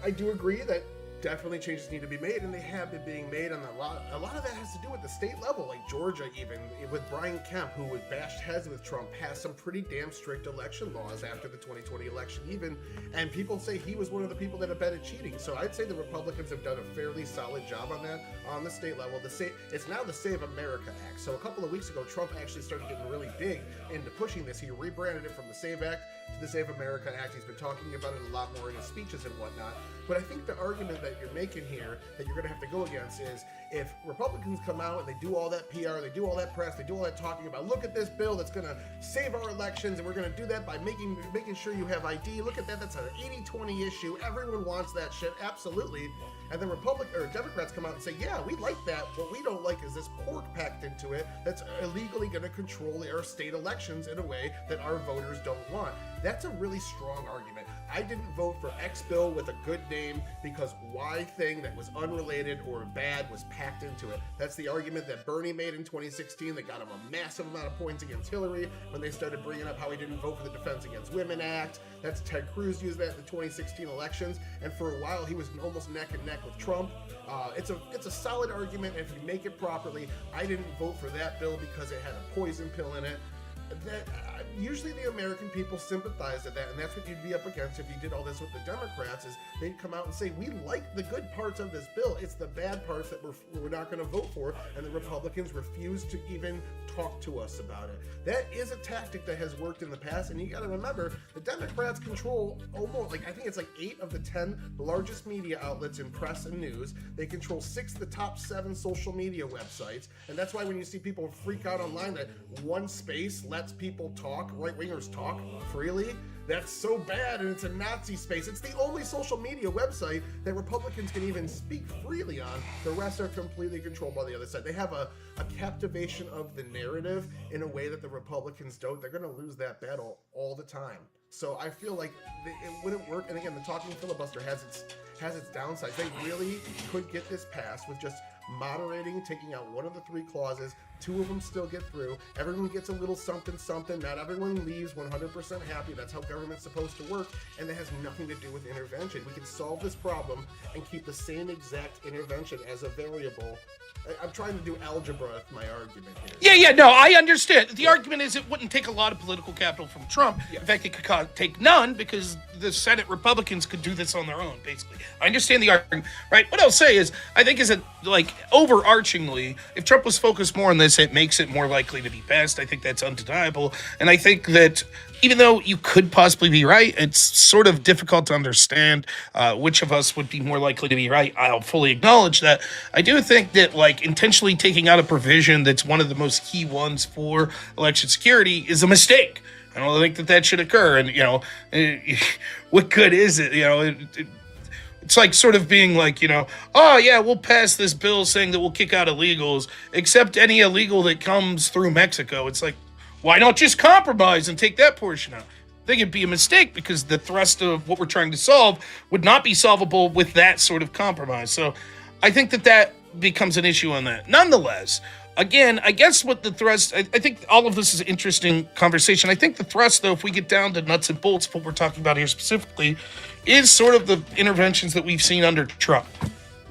I do agree that definitely changes need to be made, and they have been being made on a lot of that has to do with the state level, like Georgia, even with Brian Kemp, who would bashed heads with Trump, passed some pretty damn strict election laws after the 2020 election even, and people say he was one of the people that abetted cheating. So I'd say the Republicans have done a fairly solid job on that on the state level. It's now the Save America Act. So a couple of weeks ago, Trump actually started getting really big into pushing this. He rebranded it from the Save Act to the Save America Act. He's been talking about it a lot more in his speeches and whatnot. But I think the argument that you're making here that you're going to have to go against is if Republicans come out and they do all that PR, they do all that press, they do all that talking about, look at this bill that's going to save our elections, and we're going to do that by making sure you have ID. Look at that. That's an 80-20 issue. Everyone wants that shit. Absolutely. And then Democrats come out and say, yeah, we like that. What we don't like is this pork packed into it that's illegally going to control our state elections in a way that our voters don't want. That's a really strong argument. I didn't vote for X bill with a good name because Y thing that was unrelated or bad was packed into it. That's the argument that Bernie made in 2016 that got him a massive amount of points against Hillary when they started bringing up how he didn't vote for the Defense Against Women Act. That's Ted Cruz used that in the 2016 elections, and for a while he was almost neck and neck with Trump. It's a solid argument if you make it properly. I didn't vote for that bill because it had a poison pill in it. That usually the American people sympathize with that, and that's what you'd be up against if you did all this with the Democrats, is they'd come out and say, we like the good parts of this bill, it's the bad parts that we're not going to vote for, and the Republicans refuse to even talk to us about it. That is a tactic that has worked in the past, and you got to remember, the Democrats control almost, I think it's like 8 of the 10 largest media outlets in press and news. They control 6 of the top 7 social media websites, and that's why when you see people freak out online that one space lets people talk, right-wingers talk freely, that's so bad, and it's a Nazi space. It's the only social media website that Republicans can even speak freely on. The rest are completely controlled by the other side. They have a captivation of the narrative in a way that the Republicans don't. They're going to lose that battle all the time. So I feel like it wouldn't work. And again, the talking filibuster has its downsides. They really could get this passed with just moderating, taking out one of the 3 clauses. 2 of them still get through. Everyone gets a little something. Not everyone leaves 100% happy. That's how government's supposed to work, and that has nothing to do with intervention. We can solve this problem and keep the same exact intervention as a variable. I'm trying to do algebra with my argument here. Yeah, no, I understand. The argument is it wouldn't take a lot of political capital from Trump. In fact, it could take none because the Senate Republicans could do this on their own, basically. I understand the argument, right? What I'll say is, I think is that, like, overarchingly, if Trump was focused more on this, it makes it more likely to be passed. I think that's undeniable. And I think that even though you could possibly be right, it's sort of difficult to understand which of us would be more likely to be right. I'll fully acknowledge that. I do think that, like, intentionally taking out a provision that's one of the most key ones for election security is a mistake. I don't think that should occur. And, you know, what good is it? You know, it's like sort of being like, you know, oh, yeah, we'll pass this bill saying that we'll kick out illegals, except any illegal that comes through Mexico. It's like, why not just compromise and take that portion out? I think it'd be a mistake because the thrust of what we're trying to solve would not be solvable with that sort of compromise. So I think that becomes an issue on that. Nonetheless, again, I guess what the thrust, I think all of this is an interesting conversation. I think the thrust, though, if we get down to nuts and bolts of what we're talking about here specifically, is sort of the interventions that we've seen under Trump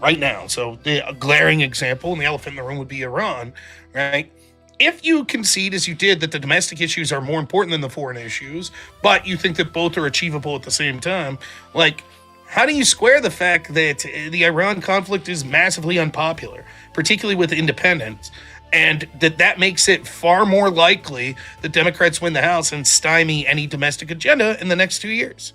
right now. So a glaring example, and the elephant in the room would be Iran, right? If you concede, as you did, that the domestic issues are more important than the foreign issues, but you think that both are achievable at the same time, like, how do you square the fact that the Iran conflict is massively unpopular, particularly with independents, and that makes it far more likely that Democrats win the House and stymie any domestic agenda in the next 2 years?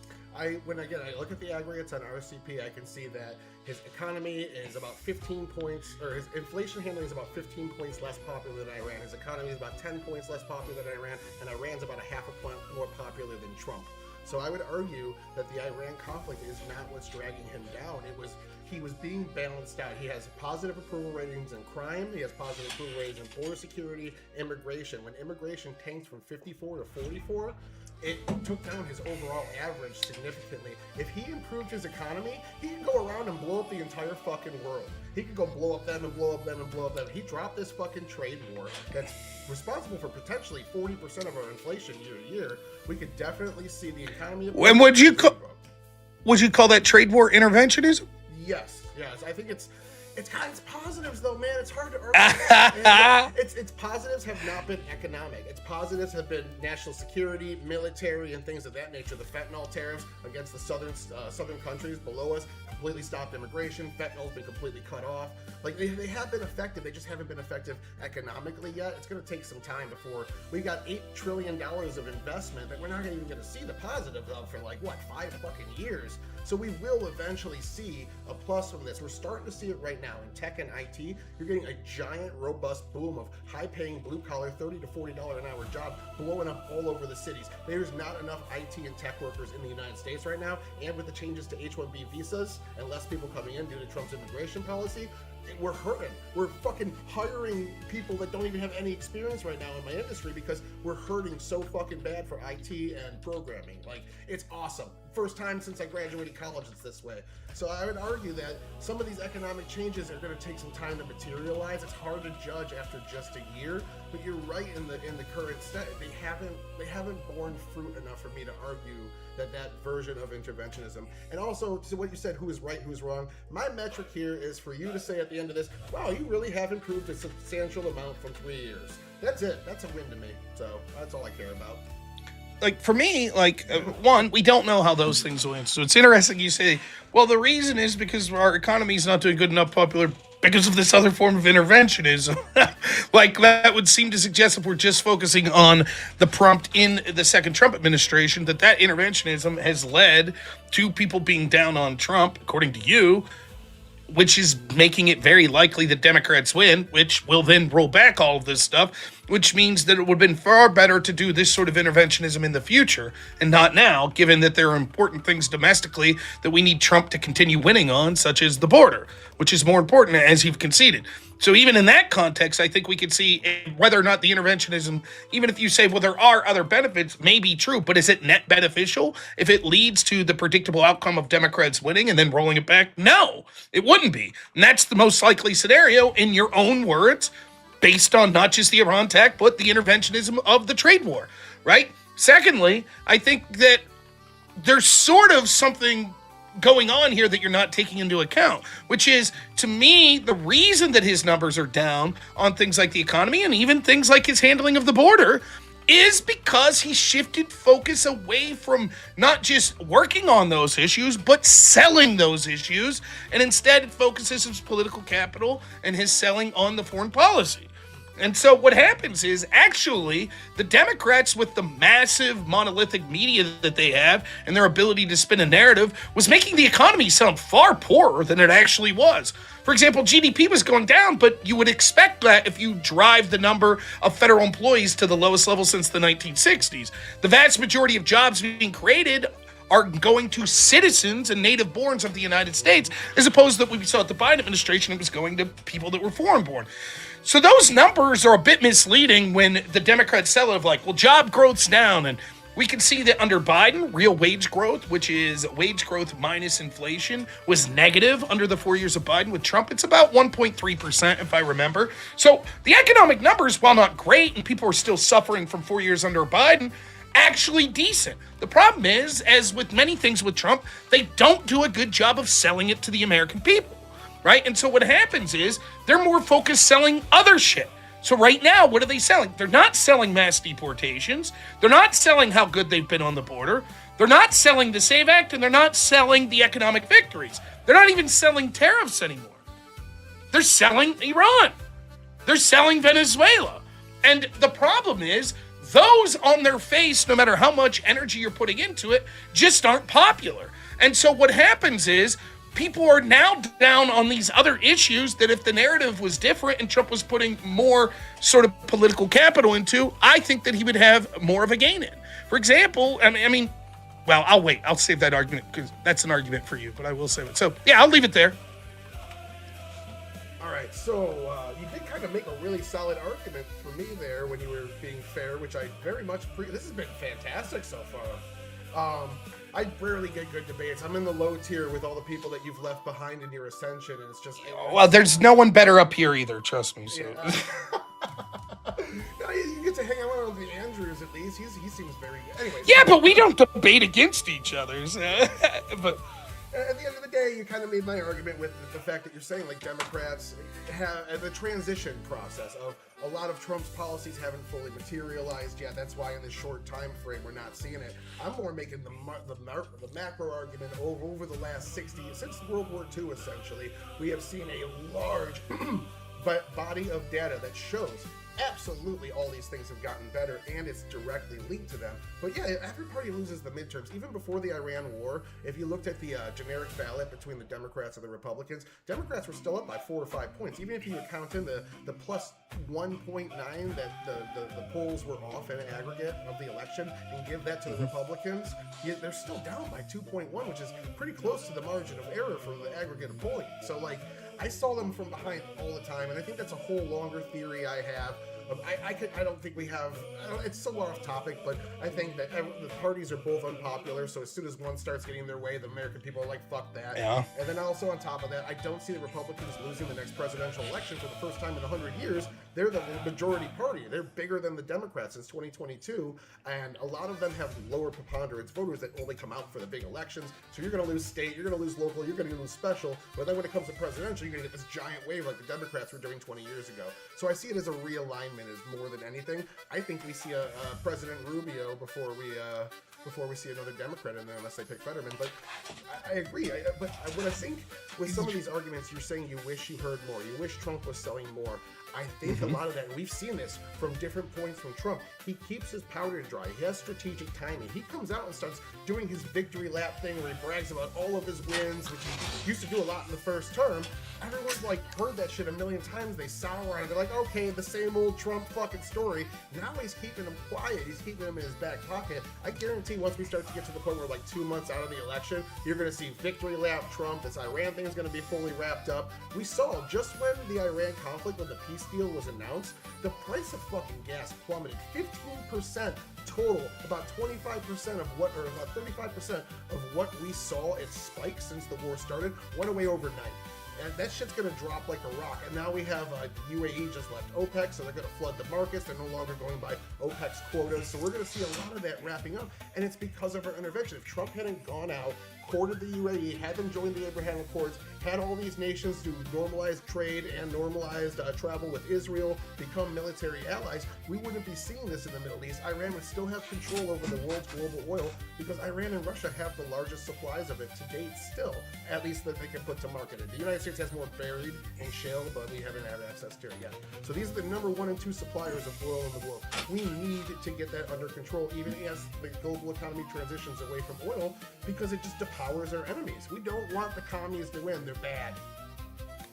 When I look at the aggregates on RCP, I can see that his economy is about 15 points, or his inflation handling is about 15 points less popular than Iran. His economy is about 10 points less popular than Iran, and Iran's about a half a point more popular than Trump. So I would argue that the Iran conflict is not what's dragging him down. He was being balanced out. He has positive approval ratings in crime. He has positive approval ratings in border security, immigration. When immigration tanked from 54 to 44, it took down his overall average significantly. If he improved his economy, he could go around and blow up the entire fucking world. He could go blow up them and blow up them and blow up them. He dropped this fucking trade war that's responsible for potentially 40% of our inflation year to year. We could definitely see the economy. When would you would you call that trade war interventionism? Yes. I think it's got its positives though, man. It's hard to argue. Its positives have not been economic. Its positives have been national security, military, and things of that nature. The fentanyl tariffs against the southern countries below us completely stopped immigration. Fentanyl's been completely cut off. Like they have been effective. They just haven't been effective economically yet. It's going to take some time before we got $8 trillion of investment that we're not even going to see the positives of for like what 5 fucking years. So we will eventually see a plus from this. We're starting to see it right now in tech and IT. You're getting a giant, robust boom of high-paying, blue-collar, $30 to $40 an hour job blowing up all over the cities. There's not enough IT and tech workers in the United States right now, and with the changes to H-1B visas and less people coming in due to Trump's immigration policy, we're hurting. We're fucking hiring people that don't even have any experience right now in my industry because we're hurting so fucking bad for IT and programming. Like, it's awesome. First time since I graduated college it's this way. So I would argue that some of these economic changes are going to take some time to materialize. It's hard to judge after just a year, but you're right in the current state. They haven't borne fruit enough for me to argue that version of interventionism. And also to what you said, who is right, who's wrong. My metric here is for you to say at the end of this, wow, you really have improved a substantial amount from 3 years. That's it. That's a win to me. So that's all I care about. Like for me, one, we don't know how those things will end. So it's interesting you say, well, the reason is because our economy is not doing good enough popular because of this other form of interventionism. Like that would seem to suggest if we're just focusing on the prompt in the second Trump administration, that interventionism has led to people being down on Trump, according to you, which is making it very likely that Democrats win, which will then roll back all of this stuff, which means that it would have been far better to do this sort of interventionism in the future and not now, given that there are important things domestically that we need Trump to continue winning on, such as the border, which is more important, as you've conceded. So even in that context, I think we could see whether or not the interventionism, even if you say, well, there are other benefits, may be true, but is it net beneficial if it leads to the predictable outcome of Democrats winning and then rolling it back? No, it wouldn't be. And that's the most likely scenario, in your own words, based on not just the Iran attack, but the interventionism of the trade war, right? Secondly, I think that there's sort of something going on here that you're not taking into account, which is, to me, the reason that his numbers are down on things like the economy and even things like his handling of the border is because he shifted focus away from not just working on those issues, but selling those issues, and instead focuses his political capital and his selling on the foreign policy. And so what happens is, actually, the Democrats, with the massive monolithic media that they have and their ability to spin a narrative, was making the economy sound far poorer than it actually was. For example, GDP was going down, but you would expect that if you drive the number of federal employees to the lowest level since the 1960s. The vast majority of jobs being created are going to citizens and native borns of the United States, as opposed to what we saw at the Biden administration, it was going to people that were foreign born. So those numbers are a bit misleading when the Democrats sell it of like, well, job growth's down. And we can see that under Biden, real wage growth, which is wage growth minus inflation, was negative under the 4 years of Biden. With Trump, it's about 1.3%, if I remember. So the economic numbers, while not great, and people are still suffering from 4 years under Biden, actually decent. The problem is, as with many things with Trump, they don't do a good job of selling it to the American people. Right? And so what happens is they're more focused selling other shit. So right now, what are they selling? They're not selling mass deportations. They're not selling how good they've been on the border. They're not selling the SAVE Act, and they're not selling the economic victories. They're not even selling tariffs anymore. They're selling Iran. They're selling Venezuela. And the problem is, those on their face, no matter how much energy you're putting into it, just aren't popular. And so what happens is, people are now down on these other issues that if the narrative was different and Trump was putting more sort of political capital into, I think that he would have more of a gain in. For example, well, I'll wait. I'll save that argument because that's an argument for you, but I will save it. So, yeah, I'll leave it there. All right, so you did kind of make a really solid argument for me there when you were being fair, which I very much appreciate. This has been fantastic so far. I rarely get good debates. I'm in the low tier with all the people that you've left behind in your ascension, and it's just... Well, there's no one better up here either, trust me. So. Yeah. You get to hang out with the Andrews at least. He seems very good. Anyways. Yeah, but we don't debate against each other. So, but at the end of the day, you kind of made my argument with the fact that you're saying like Democrats have the transition process of a lot of Trump's policies haven't fully materialized yet. That's why in this short time frame we're not seeing it. I'm more making the macro argument over the last 60 years, since World War II essentially, we have seen a large body of data that shows absolutely all these things have gotten better, and it's directly linked to them. But yeah, every party loses the midterms. Even before the Iran war, if you looked at the generic ballot between the Democrats and the Republicans, Democrats were still up by 4 or 5 points. Even if you account in the plus 1.9 that the polls were off in aggregate of the election and give that to the Republicans, they're still down by 2.1, which is pretty close to the margin of error for the aggregate of polling. So like, I saw them from behind all the time, and I think that's a whole longer theory I have. I don't think we have. It's so off topic, but I think that the parties are both unpopular. So as soon as one starts getting in their way, the American people are like, "Fuck that." Yeah. And then also on top of that, I don't see the Republicans losing the next presidential election for the first time in 100 years. They're the majority party. They're bigger than the Democrats since 2022, and a lot of them have lower preponderance voters that only come out for the big elections. So you're going to lose state, you're going to lose local, you're going to lose special. But then when it comes to presidential, you're going to get this giant wave like the Democrats were doing 20 years ago. So I see it as a realignment is more than anything. I think we see a President Rubio before we see another Democrat in there, unless they pick Fetterman. But I agree. But what I think with some of these arguments, you're saying you wish you heard more. You wish Trump was selling more. I think a lot of that, and we've seen this from different points from Trump, he keeps his powder dry. He has strategic timing. He comes out and starts doing his victory lap thing where he brags about all of his wins, which he used to do a lot in the first term. Everyone's like heard that shit a million times. They sour on it. They're like, okay, the same old Trump fucking story. Now he's keeping them quiet. He's keeping them in his back pocket. I guarantee once we start to get to the point where like 2 months out of the election, you're going to see victory lap Trump. This Iran thing is going to be fully wrapped up. We saw just when the Iran conflict, when the peace deal was announced, the price of fucking gas plummeted 15% total. About 25% of what, or about 35% of what we saw it spike since the war started went away overnight. And that shit's going to drop like a rock. And now we have UAE just left OPEC, so they're going to flood the markets. They're no longer going by OPEC's quotas. So we're going to see a lot of that wrapping up. And it's because of our intervention. If Trump hadn't gone out, courted the UAE, had them join the Abraham Accords, had all these nations do normalized trade and normalized travel with Israel, become military allies, we wouldn't be seeing this in the Middle East. Iran would still have control over the world's global oil because Iran and Russia have the largest supplies of it to date still, at least that they can put to market it. The United States has more buried in shale, but we haven't had access to it yet. So these are the number 1 and 2 suppliers of oil in the world. We need to get that under control, even as the global economy transitions away from oil, because it just depowers our enemies. We don't want the commies to win. They're bad.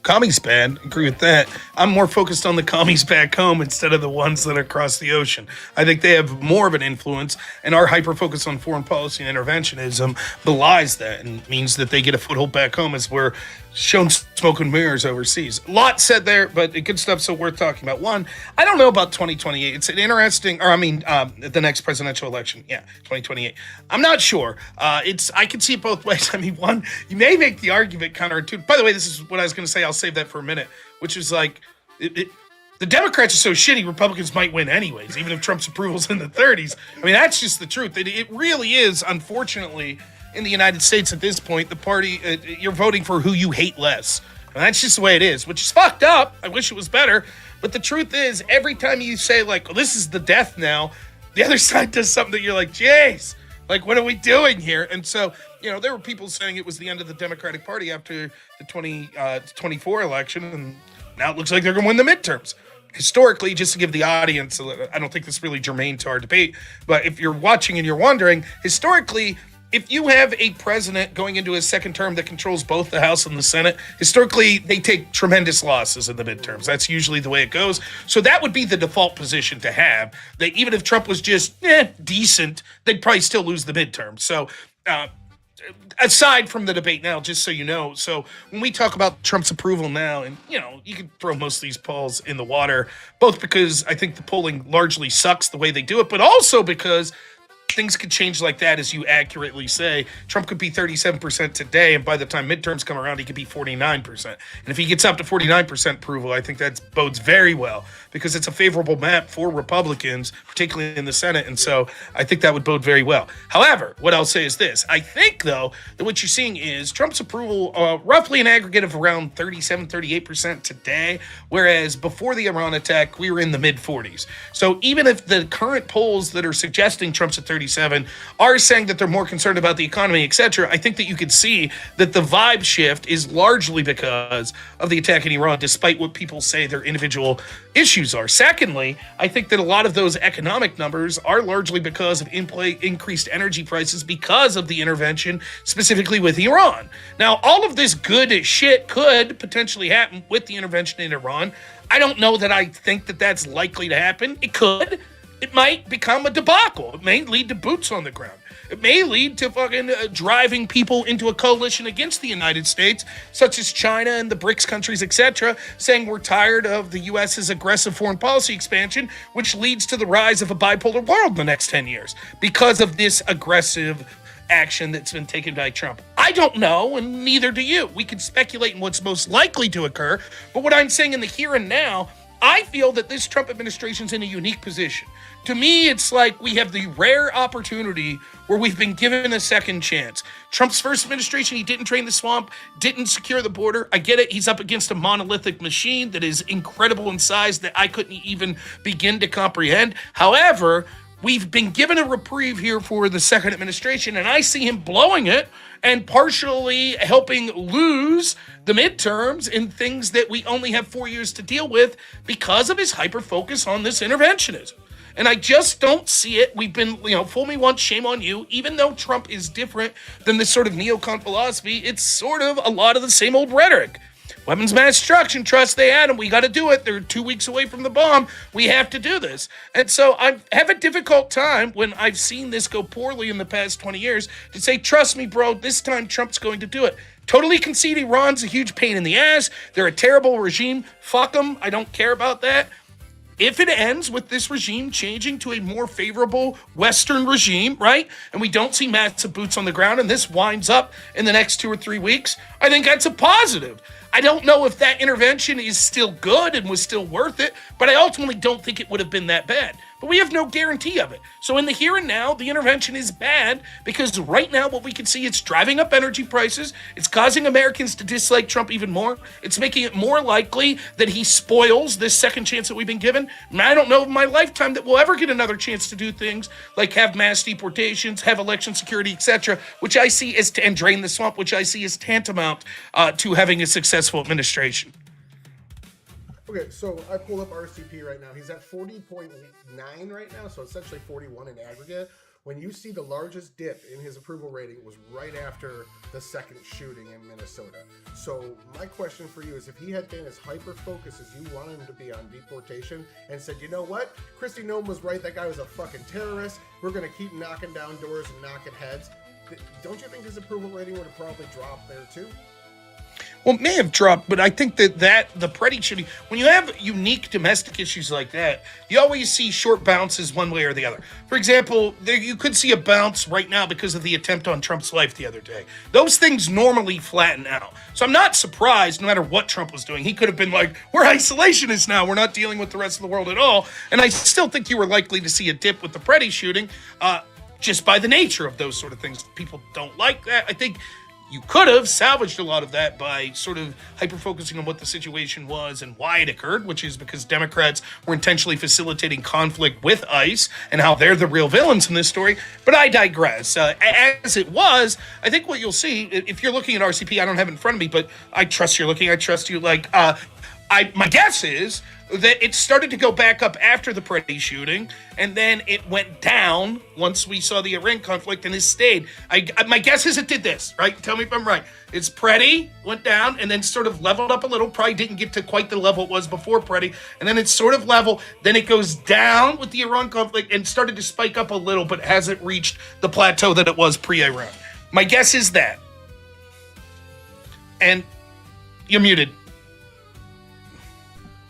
Commies bad. Agree with that. I'm more focused on the commies back home instead of the ones that are across the ocean. I think they have more of an influence, and our hyper-focus on foreign policy and interventionism belies that and means that they get a foothold back home as we're shown smoke and mirrors overseas. A lot said there, but good stuff, so worth talking about. One, I don't know about 2028. It's an interesting, the next presidential election. Yeah, 2028. I'm not sure. I can see it both ways. I mean, one, you may make the argument counterintuitive. By the way, this is what I was going to say. I'll save that for a minute, which is like, the Democrats are so shitty, Republicans might win anyways, even if Trump's approval's in the 30s. I mean, that's just the truth. It really is, unfortunately, in the United States at this point, the party, you're voting for who you hate less. And that's just the way it is, which is fucked up. I wish it was better. But the truth is, every time you say, like, well, this is the death now, the other side does something that you're like, jeez, like, what are we doing here? And so, there were people saying it was the end of the Democratic Party after the 2024 election, and now it looks like they're going to win the midterms. Historically, just to give the audience, I don't think this is really germane to our debate, but if you're watching and you're wondering, historically, if you have a president going into his second term that controls both the House and the Senate, historically, they take tremendous losses in the midterms. That's usually the way it goes. So that would be the default position to have, that even if Trump was just decent, they'd probably still lose the midterms. So aside from the debate now, just so you know, so when we talk about Trump's approval now, and, you can throw most of these polls in the water, both because I think the polling largely sucks the way they do it, but also because things could change like that, as you accurately say. Trump could be 37% today, and by the time midterms come around, he could be 49%. And if he gets up to 49% approval, I think that bodes very well, because it's a favorable map for Republicans, particularly in the Senate. And so I think that would bode very well. However, what I'll say is this. I think, though, that what you're seeing is Trump's approval roughly an aggregate of around 37, 38% today, whereas before the Iran attack, we were in the mid-40s. So even if the current polls that are suggesting Trump's at 37 are saying that they're more concerned about the economy, etc., I think that you could see that the vibe shift is largely because of the attack in Iran, despite what people say their individual issues are. Secondly, I think that a lot of those economic numbers are largely because of increased energy prices because of the intervention, specifically with Iran. Now, all of this good shit could potentially happen with the intervention in Iran. I don't know that I think that that's likely to happen. It could. It might become a debacle. It may lead to boots on the ground. It may lead to fucking driving people into a coalition against the United States, such as China and the BRICS countries, etc., saying we're tired of the U.S.'s aggressive foreign policy expansion, which leads to the rise of a bipolar world in the next 10 years because of this aggressive action that's been taken by Trump. I don't know, and neither do you. We can speculate on what's most likely to occur, but what I'm saying in the here and now, I feel that this Trump administration's in a unique position. To me, it's like we have the rare opportunity where we've been given a second chance. Trump's first administration, he didn't drain the swamp, didn't secure the border. I get it. He's up against a monolithic machine that is incredible in size that I couldn't even begin to comprehend. However, we've been given a reprieve here for the second administration, and I see him blowing it and partially helping lose the midterms in things that we only have 4 years to deal with because of his hyper-focus on this interventionism. And I just don't see it. We've been, fool me once, shame on you. Even though Trump is different than this sort of neocon philosophy, it's sort of a lot of the same old rhetoric. Weapons mass destruction, trust they had them. We got to do it. They're 2 weeks away from the bomb. We have to do this. And so I have a difficult time when I've seen this go poorly in the past 20 years to say, trust me, bro, this time Trump's going to do it. Totally concede Iran's a huge pain in the ass. They're a terrible regime. Fuck them. I don't care about that. If it ends with this regime changing to a more favorable Western regime, right, and we don't see massive boots on the ground and this winds up in the next 2 or 3 weeks, I think that's a positive. I don't know if that intervention is still good and was still worth it, but I ultimately don't think it would have been that bad. But we have no guarantee of it. So in the here and now, the intervention is bad because right now what we can see, it's driving up energy prices. It's causing Americans to dislike Trump even more. It's making it more likely that he spoils this second chance that we've been given. And I don't know in my lifetime that we'll ever get another chance to do things like have mass deportations, have election security, etc., which I see as, and drain the swamp, which I see as tantamount to having a successful administration. Okay, so I pulled up RCP right now. He's at 40.9 right now, so essentially 41 in aggregate. When you see the largest dip in his approval rating was right after the second shooting in Minnesota. So my question for you is, if he had been as hyper-focused as you wanted him to be on deportation and said, you know what, Kristi Noem was right, that guy was a fucking terrorist, we're going to keep knocking down doors and knocking heads, don't you think his approval rating would have probably dropped there too? Well, it may have dropped, but I think that the Preddy shooting, when you have unique domestic issues like that, you always see short bounces one way or the other. For example, you could see a bounce right now because of the attempt on Trump's life the other day. Those things normally flatten out. So I'm not surprised, no matter what Trump was doing. He could have been like, we're isolationists now. We're not dealing with the rest of the world at all. And I still think you were likely to see a dip with the Preddy shooting, just by the nature of those sort of things. People don't like that. I think you could have salvaged a lot of that by sort of hyper-focusing on what the situation was and why it occurred, which is because Democrats were intentionally facilitating conflict with ICE and how they're the real villains in this story. But I digress. As it was, I think what you'll see, if you're looking at RCP, I don't have it in front of me, but I trust you're looking. I trust you. My guess is that it started to go back up after the Preddy shooting, and then it went down once we saw the Iran conflict, and it stayed. My guess is it did this, right? Tell me if I'm right. It's Preddy, went down, and then sort of leveled up a little. Probably didn't get to quite the level it was before Preddy, and then it's sort of level. Then it goes down with the Iran conflict and started to spike up a little, but hasn't reached the plateau that it was pre-Iran. My guess is that. And you're muted.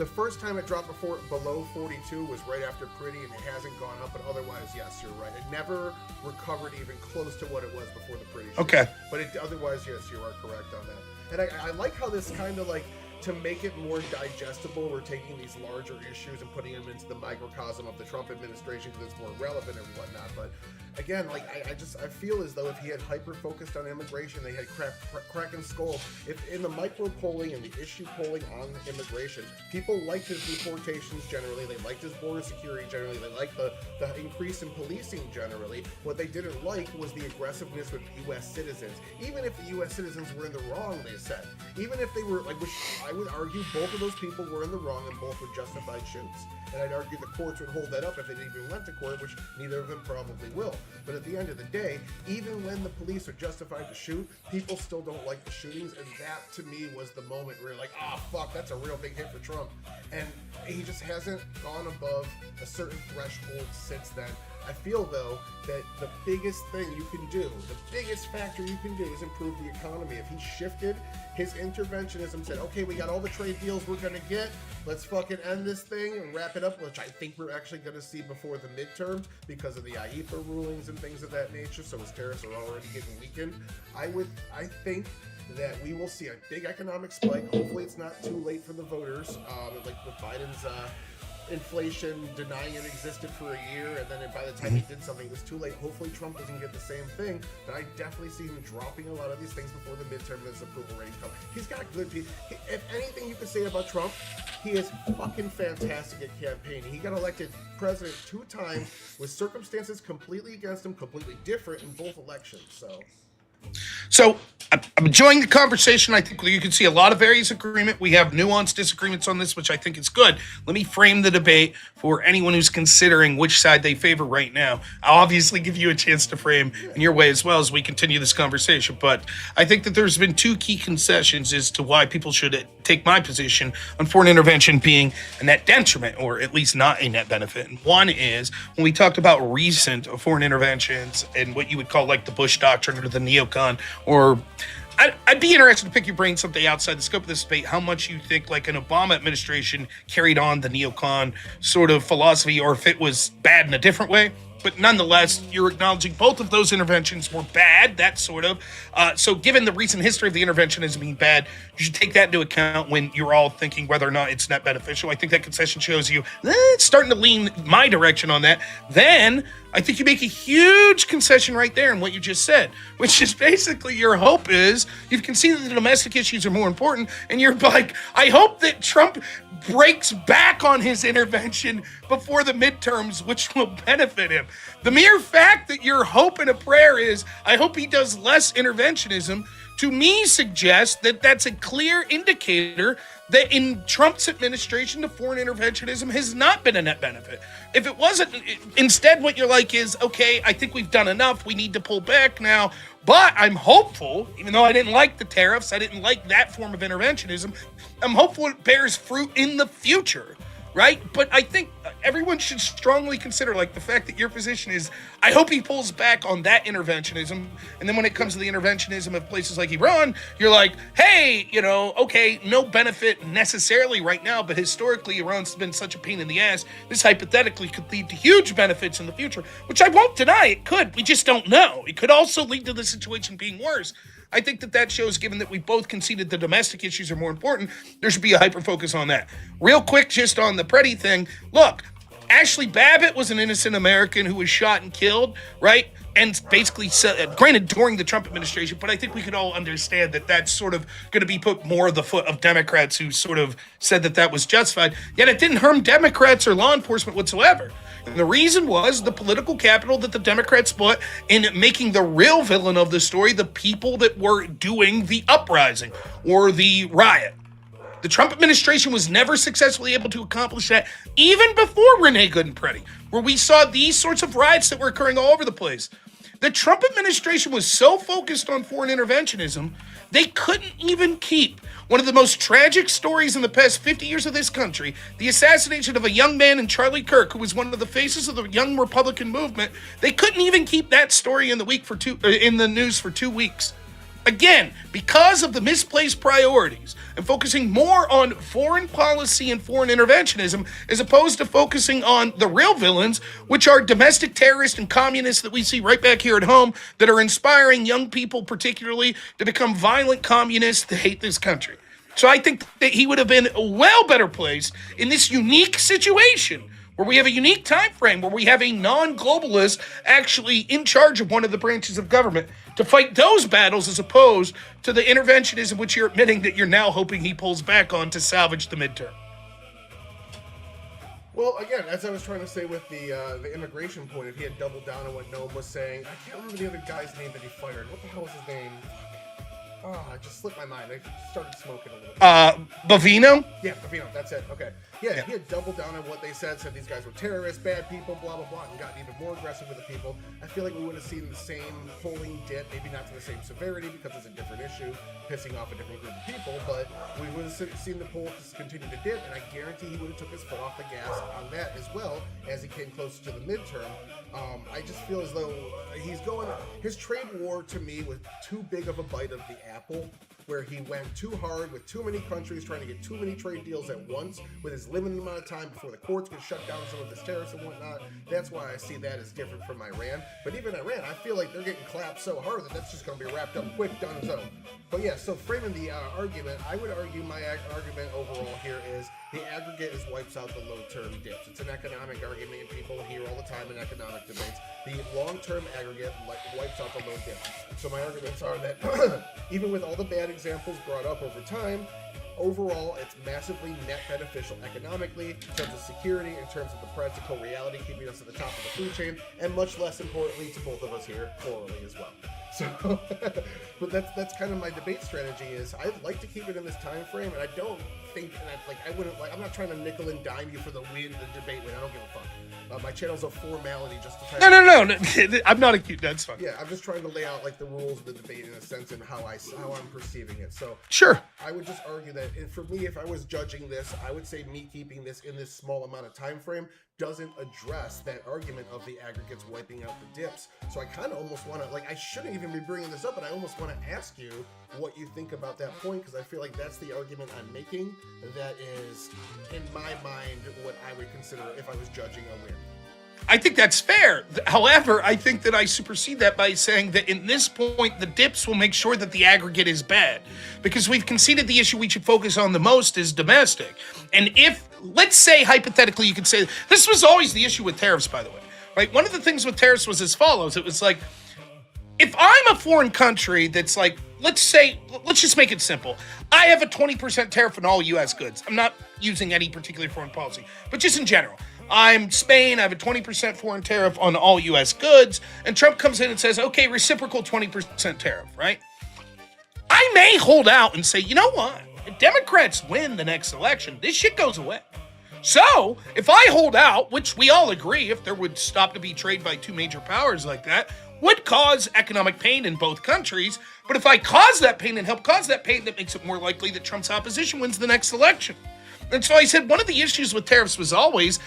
The first time it dropped below 42 was right after Pretty, and it hasn't gone up. But otherwise, yes, you're right. It never recovered even close to what it was before the Pretty shoot. Okay. But otherwise, yes, you are correct on that. And I like how this kind of like, to make it more digestible, we're taking these larger issues and putting them into the microcosm of the Trump administration because it's more relevant and whatnot. But again, like I feel as though if he had hyper focused on immigration, they had cracking skull. If in the micro polling and the issue polling on immigration, people liked his deportations generally, they liked his border security generally, they liked the increase in policing generally. What they didn't like was the aggressiveness with U.S. citizens. Even if the U.S. citizens were in the wrong, they said. Even if they were like, which I would argue both of those people were in the wrong and both were justified shoots. And I'd argue the courts would hold that up if they even went to court, which neither of them probably will. But at the end of the day, even when the police are justified to shoot, people still don't like the shootings. And that, to me, was the moment where you're like, oh, fuck, that's a real big hit for Trump. And he just hasn't gone above a certain threshold since then. I feel, though, that the biggest thing you can do, the biggest factor you can do is improve the economy. If he shifted his interventionism, said, okay, we got all the trade deals we're going to get, let's fucking end this thing and wrap it up, which I think we're actually going to see before the midterms because of the IEEPA rulings and things of that nature, so his tariffs are already getting weakened. I think that we will see a big economic spike. Hopefully it's not too late for the voters, like with Biden's inflation denying it existed for a year, and then by the time he did something, it was too late. Hopefully Trump doesn't get the same thing, but I definitely see him dropping a lot of these things before the midterm and his approval rating comes. He's got good people. If anything you can say about Trump, he is fucking fantastic at campaigning. He got elected president 2 times with circumstances completely against him, completely different in both elections. So I'm enjoying the conversation. I think you can see a lot of various agreement. We have nuanced disagreements on this, which I think is good. Let me frame the debate for anyone who's considering which side they favor right now. I'll obviously give you a chance to frame in your way as well as we continue this conversation. But I think that there's been 2 key concessions as to why people should take my position on foreign intervention being a net detriment, or at least not a net benefit. And one is when we talked about recent foreign interventions and what you would call like the Bush Doctrine or the neocon, or I'd be interested to pick your brain someday outside the scope of this debate, how much you think like an Obama administration carried on the neocon sort of philosophy, or if it was bad in a different way. But nonetheless, you're acknowledging both of those interventions were bad, that sort of. So given the recent history of the intervention as being bad, you should take that into account when you're all thinking whether or not it's net beneficial. I think that concession shows you it's starting to lean my direction on that. Then I think you make a huge concession right there in what you just said, which is basically your hope is you can see that the domestic issues are more important. And you're like, I hope that Trump breaks back on his intervention before the midterms, which will benefit him. The mere fact that your hope and a prayer is, I hope he does less interventionism, to me suggests that that's a clear indicator that in Trump's administration, the foreign interventionism has not been a net benefit. If it wasn't, instead what you're like is, okay, I think we've done enough, we need to pull back now, but I'm hopeful, even though I didn't like the tariffs, I didn't like that form of interventionism, I'm hopeful it bears fruit in the future, right? But I think everyone should strongly consider, like, the fact that your position is, I hope he pulls back on that interventionism, and then when it comes to the interventionism of places like Iran, you're like, hey, okay, no benefit necessarily right now, but historically Iran's been such a pain in the ass, this hypothetically could lead to huge benefits in the future, which I won't deny it could, we just don't know. It could also lead to the situation being worse. I think that shows, given that we both conceded the domestic issues are more important, there should be a hyper-focus on that. Real quick, just on the Preddy thing, look, Ashley Babbitt was an innocent American who was shot and killed, right? And basically, granted, during the Trump administration, but I think we could all understand that that's sort of going to be put more of the foot of Democrats who sort of said that was justified. Yet it didn't harm Democrats or law enforcement whatsoever. And the reason was the political capital that the Democrats put in making the real villain of the story the people that were doing the uprising or the riot. The Trump administration was never successfully able to accomplish that, even before Renee Good and Preddy, where we saw these sorts of riots that were occurring all over the place. The Trump administration was so focused on foreign interventionism, they couldn't even keep one of the most tragic stories in the past 50 years of this country, the assassination of a young man in Charlie Kirk, who was one of the faces of the young Republican movement. They couldn't even keep that story in the news for 2 weeks. Again, because of the misplaced priorities and focusing more on foreign policy and foreign interventionism as opposed to focusing on the real villains, which are domestic terrorists and communists that we see right back here at home that are inspiring young people particularly to become violent communists to hate this country. So I think that he would have been well better placed in this unique situation where we have a unique time frame, where we have a non-globalist actually in charge of one of the branches of government to fight those battles as opposed to the interventionism which you're admitting that you're now hoping he pulls back on to salvage the midterm. Well, again, as I was trying to say with the immigration point, if he had doubled down on what Noam was saying, I can't remember the other guy's name that he fired. What the hell was his name? Oh, I just slipped my mind. I started smoking a little bit. Bavino? Yeah, Bavino, that's it. Okay. Yeah, he had doubled down on what they said these guys were terrorists, bad people, blah, blah, blah, and gotten even more aggressive with the people. I feel like we would have seen the same polling dip, maybe not to the same severity because it's a different issue, pissing off a different group of people, but we would have seen the polls continue to dip, and I guarantee he would have took his foot off the gas on that as well as he came closer to the midterm. I just feel as though his trade war to me was too big of a bite of the apple, where he went too hard with too many countries trying to get too many trade deals at once with his limited amount of time before the courts could shut down some of his tariffs and whatnot. That's why I see that as different from Iran. But even Iran, I feel like they're getting clapped so hard that that's just going to be wrapped up quick, done and so. But yeah, so framing the argument, I would argue my argument overall here is the aggregate wipes out the low-term dips. It's an economic argument people hear all the time in economic debates. The long-term aggregate wipes out the low dips. So my arguments are that even with all the bad examples brought up over time, overall, it's massively net beneficial economically, in terms of security, in terms of the practical reality, keeping us at the top of the food chain, and much less importantly to both of us here, morally as well. So, but that's kind of my debate strategy is I'd like to keep it in this time frame, and I don't think, I'm not trying to nickel and dime you for the debate win. I don't give a fuck. My channel's a formality just to try No. I'm not acute. That's fine. Yeah, I'm just trying to lay out like the rules of the debate in a sense and how I'm perceiving it. So sure, I would just argue that for me, if I was judging this, I would say me keeping this in this small amount of time frame doesn't address that argument of the aggregates wiping out the dips. So I kind of almost want to, I shouldn't even be bringing this up, but I almost want to ask you what you think about that point, because I feel like that's the argument I'm making that is, in my mind, what I would consider if I was judging a win. I think that's fair. However, I think that I supersede that by saying that in this point, the dips will make sure that the aggregate is bad, because we've conceded the issue we should focus on the most is domestic. And if, let's say, hypothetically, you could say, this was always the issue with tariffs, by the way, right? One of the things with tariffs was as follows. It was like, if I'm a foreign country that's like, let's just make it simple. I have a 20% tariff on all U.S. goods. I'm not using any particular foreign policy, but just in general. I'm Spain, I have a 20% foreign tariff on all U.S. goods, and Trump comes in and says, okay, reciprocal 20% tariff, right? I may hold out and say, you know what? If Democrats win the next election, this shit goes away. So, if I hold out, which we all agree, if there would stop to be trade by two major powers like that, would cause economic pain in both countries. But if I cause that pain and help cause that pain, that makes it more likely that Trump's opposition wins the next election. And so I said one of the issues with tariffs was always,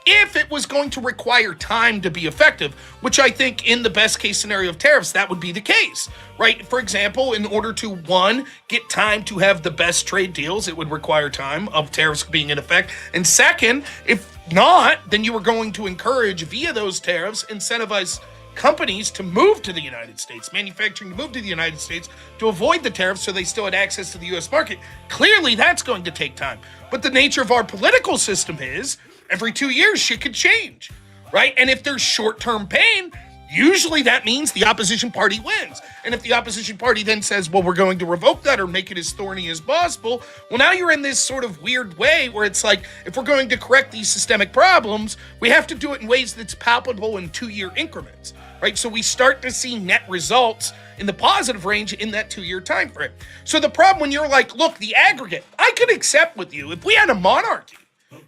if it was going to require time to be effective, which I think in the best case scenario of tariffs, that would be the case, right? For example, in order to, one, get time to have the best trade deals, it would require time of tariffs being in effect. And second, if not, then you were going to encourage, via those tariffs, incentivize companies to move to the United States, manufacturing to move to the United States to avoid the tariffs so they still had access to the U.S. market. Clearly, that's going to take time. But the nature of our political system is every 2 years, shit could change, right? And if there's short-term pain, usually that means the opposition party wins. And if the opposition party then says, well, we're going to revoke that or make it as thorny as possible, well, now you're in this sort of weird way where it's like, if we're going to correct these systemic problems, we have to do it in ways that's palpable in 2-year increments, right? So we start to see net results in the positive range in that 2-year time frame. So the problem when you're like, look, the aggregate, I could accept with you if we had a monarchy,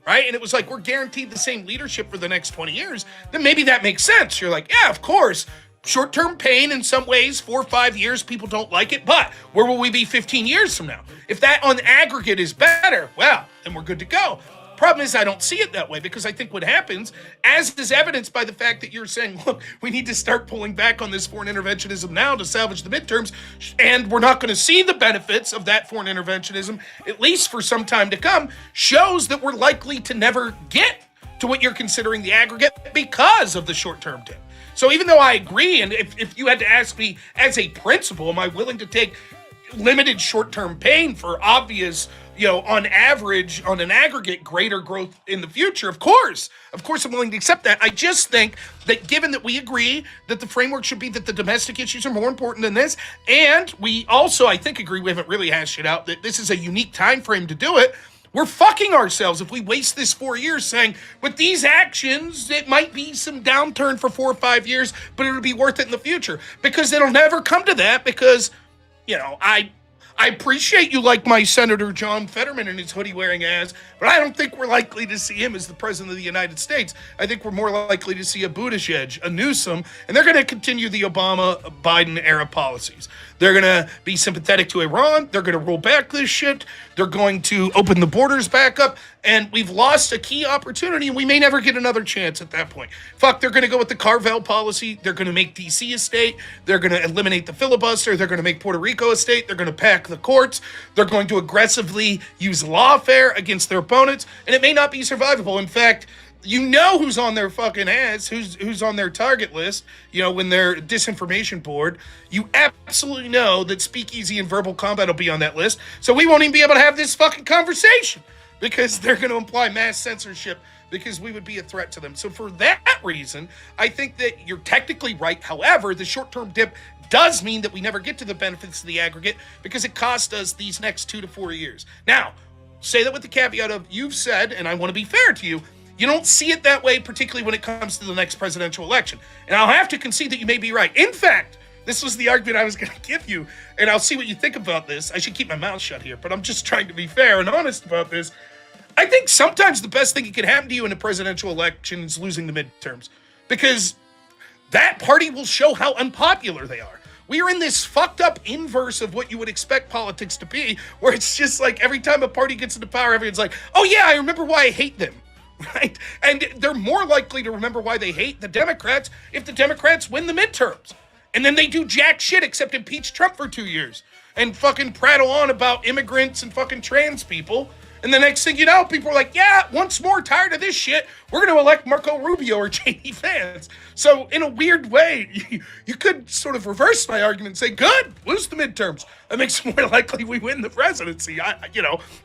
right? And it was like, we're guaranteed the same leadership for the next 20 years, then maybe that makes sense. You're like, yeah, of course, short-term pain in some ways, 4 or 5 years, people don't like it, but where will we be 15 years from now? If that on aggregate is better, well, then we're good to go. Problem is, I don't see it that way because I think what happens, as is evidenced by the fact that you're saying, look, we need to start pulling back on this foreign interventionism now to salvage the midterms, and we're not going to see the benefits of that foreign interventionism, at least for some time to come, shows that we're likely to never get to what you're considering the aggregate because of the short-term dip. So even though I agree, and if you had to ask me as a principle, am I willing to take limited short-term pain for obvious, on average, on an aggregate, greater growth in the future? Of course I'm willing to accept that. I just think that given that we agree that the framework should be that the domestic issues are more important than this, and we also, I think, agree, we haven't really hashed it out, that this is a unique time frame to do it, we're fucking ourselves if we waste this 4 years saying, with these actions, it might be some downturn for 4 or 5 years, but it'll be worth it in the future. Because it'll never come to that because, I appreciate you like my Senator John Fetterman and his hoodie-wearing ass, but I don't think we're likely to see him as the President of the United States. I think we're more likely to see a Buttigieg, a Newsom, and they're going to continue the Obama-Biden-era policies. They're going to be sympathetic to Iran. They're going to roll back this shit. They're going to open the borders back up, and we've lost a key opportunity, and we may never get another chance at that point. Fuck, they're going to go with the Carvel policy. They're going to make D.C. a state. They're going to eliminate the filibuster. They're going to make Puerto Rico a state. They're going to pack the courts. They're going to aggressively use lawfare against their opponents, and it may not be survivable. In fact, who's on their fucking ass, who's on their target list, when they're disinformation board. You absolutely know that speakeasy and verbal combat will be on that list, so we won't even be able to have this fucking conversation because they're going to imply mass censorship because we would be a threat to them. So for that reason, I think that you're technically right. However, the short-term dip does mean that we never get to the benefits of the aggregate because it cost us these next 2 to 4 years. Now, say that with the caveat of, you've said, and I want to be fair to you, you don't see it that way, particularly when it comes to the next presidential election. And I'll have to concede that you may be right. In fact, this was the argument I was going to give you, and I'll see what you think about this. I should keep my mouth shut here, but I'm just trying to be fair and honest about this. I think sometimes the best thing that could happen to you in a presidential election is losing the midterms, because that party will show how unpopular they are. We are in this fucked up inverse of what you would expect politics to be, where it's just like every time a party gets into power, everyone's like, oh yeah, I remember why I hate them. Right? And they're more likely to remember why they hate the Democrats if the Democrats win the midterms. And then they do jack shit except impeach Trump for 2 years and fucking prattle on about immigrants and fucking trans people. And the next thing you know, people are like, yeah, once more, tired of this shit. We're going to elect Marco Rubio or J.D. Vance. So in a weird way, you could sort of reverse my argument and say, good, lose the midterms. That makes it more likely we win the presidency. I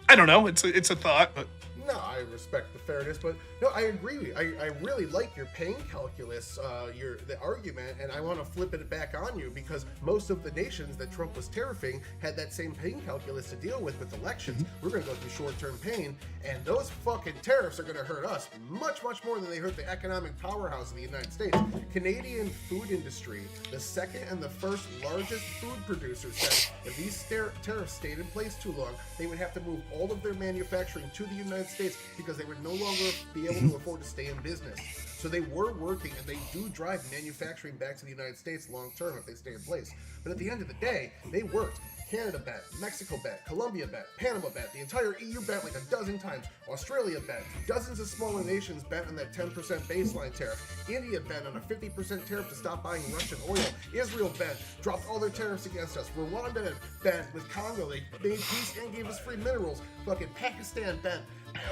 don't know. It's a thought, but. No, I respect the fairness, but no, I agree. I really like your pain calculus, the argument, and I want to flip it back on you because most of the nations that Trump was tariffing had that same pain calculus to deal with elections. We're going to go through short-term pain, and those fucking tariffs are going to hurt us much, much more than they hurt the economic powerhouse of the United States. Canadian food industry, the second and the first largest food producer, said if these tariffs stayed in place too long, they would have to move all of their manufacturing to the United States because they would no longer be able to afford to stay in business. So they were working, and they do drive manufacturing back to the United States long term if they stay in place. But at the end of the day, they worked. Canada bet, Mexico bet, Colombia bet, Panama bet, the entire EU bet like a dozen times, Australia bet, dozens of smaller nations bet on that 10% baseline tariff, India bet on a 50% tariff to stop buying Russian oil, Israel bet, dropped all their tariffs against us, Rwanda bet with Congo, they made peace and gave us free minerals, fucking Pakistan bet,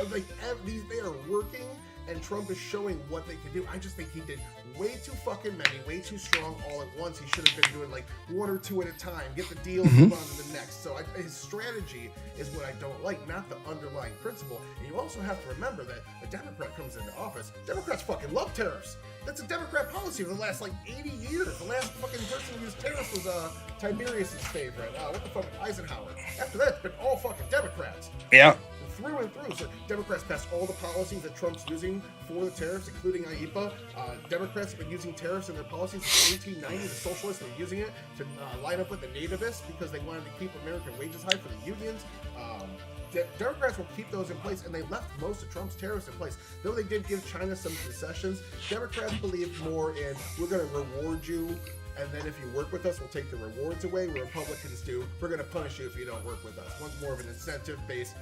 like they are working, and Trump is showing what they can do. I just think he did way too fucking many, way too strong all at once. He should have been doing like 1 or 2 at a time, get the deal and move on to the next. So his strategy is what I don't like, not the underlying principle. And you also have to remember that a Democrat comes into office, Democrats fucking love tariffs. That's a Democrat policy for the last like 80 years. The last fucking person who used tariffs was Tiberius' favorite. What the fuck, Eisenhower. After that, it's been all fucking Democrats. Yeah. Through and through. So Democrats passed all the policies that Trump's using for the tariffs, including IEPA. Democrats have been using tariffs in their policies since 1890. The socialists were using it to line up with the nativists because they wanted to keep American wages high for the unions. Democrats will keep those in place, and they left most of Trump's tariffs in place. Though they did give China some concessions, Democrats believe more in, we're going to reward you, and then if you work with us, we'll take the rewards away, where Republicans do, we're going to punish you if you don't work with us. One's more of an incentive-based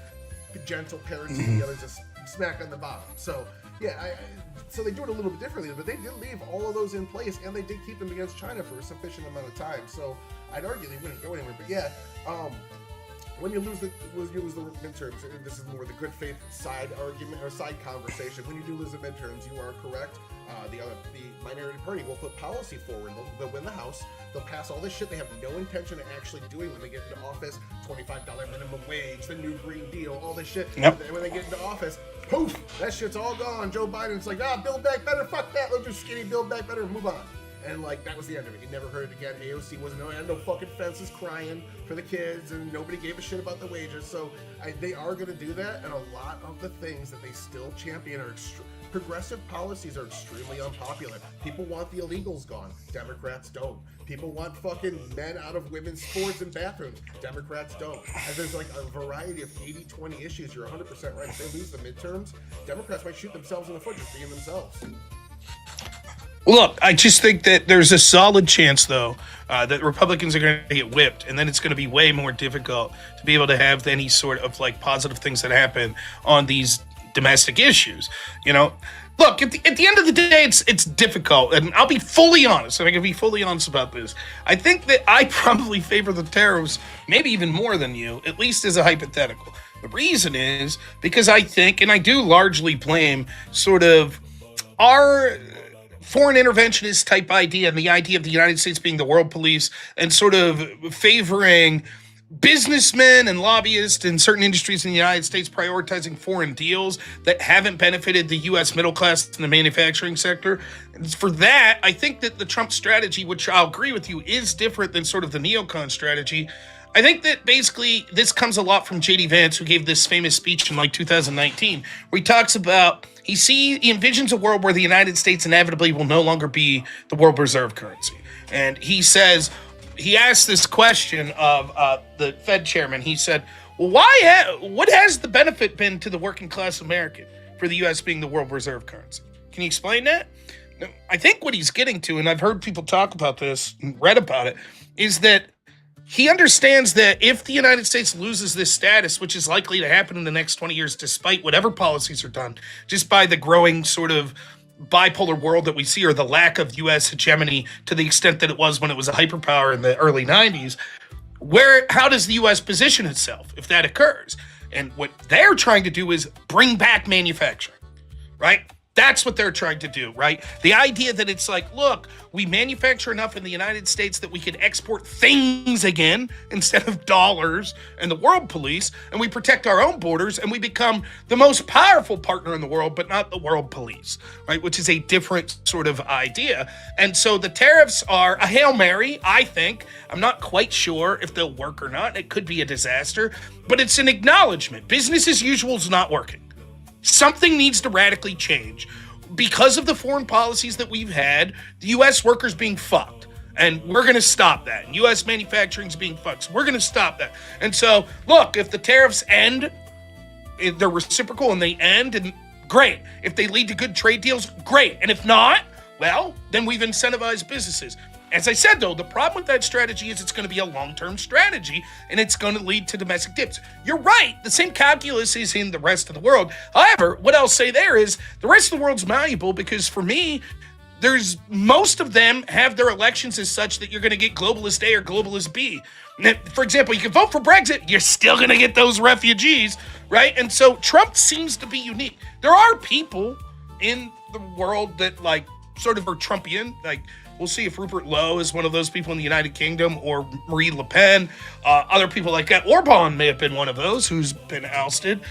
gentle parents, and the other's a smack on the bottom. So yeah, so they do it a little bit differently, but they did leave all of those in place, and they did keep them against China for a sufficient amount of time. So I'd argue they wouldn't go anywhere. But yeah, when you lose the midterms, and this is more the good faith side argument or side conversation. When you do lose the midterms, you are correct. The minority party will put policy forward. They'll win the House. They'll pass all this shit they have no intention of actually doing when they get into office. $25 minimum wage, the new Green Deal, all this shit. Yep. And when they get into office, poof, that shit's all gone. Joe Biden's like, Build Back Better, fuck that. Let's just skinny Build Back Better and move on. And like that was the end of it. You never heard it again. AOC wasn't no fucking fences crying for the kids, and nobody gave a shit about the wages. So they are going to do that, and a lot of the things that they still champion are progressive policies are extremely unpopular. People want the illegals gone. Democrats don't. People want fucking men out of women's sports and bathrooms. Democrats don't. And there's like a variety of 80-20 issues. You're 100% right. If they lose the midterms, Democrats might shoot themselves in the foot just being themselves. Look, I just think that there's a solid chance, though, that Republicans are going to get whipped, and then it's going to be way more difficult to be able to have any sort of like positive things that happen on these domestic issues. You know, look, at the end of the day, it's difficult, and I'll be fully honest, and I can be fully honest about this. I think that I probably favor the tariffs, maybe even more than you, at least as a hypothetical. The reason is because I think, and I do largely blame sort of our foreign interventionist type idea and the idea of the United States being the world police and sort of favoring businessmen and lobbyists in certain industries in the United States prioritizing foreign deals that haven't benefited the U.S. middle class in the manufacturing sector. And for that, I think that the Trump strategy, which I'll agree with you, is different than sort of the neocon strategy. I think that basically this comes a lot from J.D. Vance, who gave this famous speech in like 2019, where he talks about he envisions a world where the United States inevitably will no longer be the world reserve currency. And he says, he asked this question of the Fed chairman. He said, well, what has the benefit been to the working class American for the U.S. being the world reserve currency? Can you explain that? I think what he's getting to, and I've heard people talk about this and read about it, is that he understands that if the United States loses this status, which is likely to happen in the next 20 years, despite whatever policies are done, just by the growing sort of bipolar world that we see, or the lack of U.S. hegemony to the extent that it was when it was a hyperpower in the early 90s, how does the U.S. position itself if that occurs? And what they're trying to do is bring back manufacturing, right? That's what they're trying to do, right? The idea that it's like, look, we manufacture enough in the United States that we can export things again instead of dollars and the world police, and we protect our own borders, and we become the most powerful partner in the world, but not the world police, right? Which is a different sort of idea. And so the tariffs are a Hail Mary, I think. I'm not quite sure if they'll work or not. It could be a disaster, but it's an acknowledgement. Business as usual is not working. Something needs to radically change. Because of the foreign policies that we've had, the U.S. workers being fucked. And we're going to stop that. And U.S. manufacturing's being fucked. So we're going to stop that. And so, look, if the tariffs end, if they're reciprocal and they end, and great. If they lead to good trade deals, great. And if not, well, then we've incentivized businesses. As I said, though, the problem with that strategy is it's going to be a long-term strategy, and it's going to lead to domestic dips. You're right. The same calculus is in the rest of the world. However, what I'll say there is the rest of the world's malleable because, for me, most of them have their elections as such that you're going to get globalist A or globalist B. For example, you can vote for Brexit, you're still going to get those refugees, right? And so Trump seems to be unique. There are people in the world that, like, sort of are Trumpian, like, we'll see if Rupert Lowe is one of those people in the United Kingdom or Marine Le Pen. Other people like that. Orban may have been one of those who's been ousted.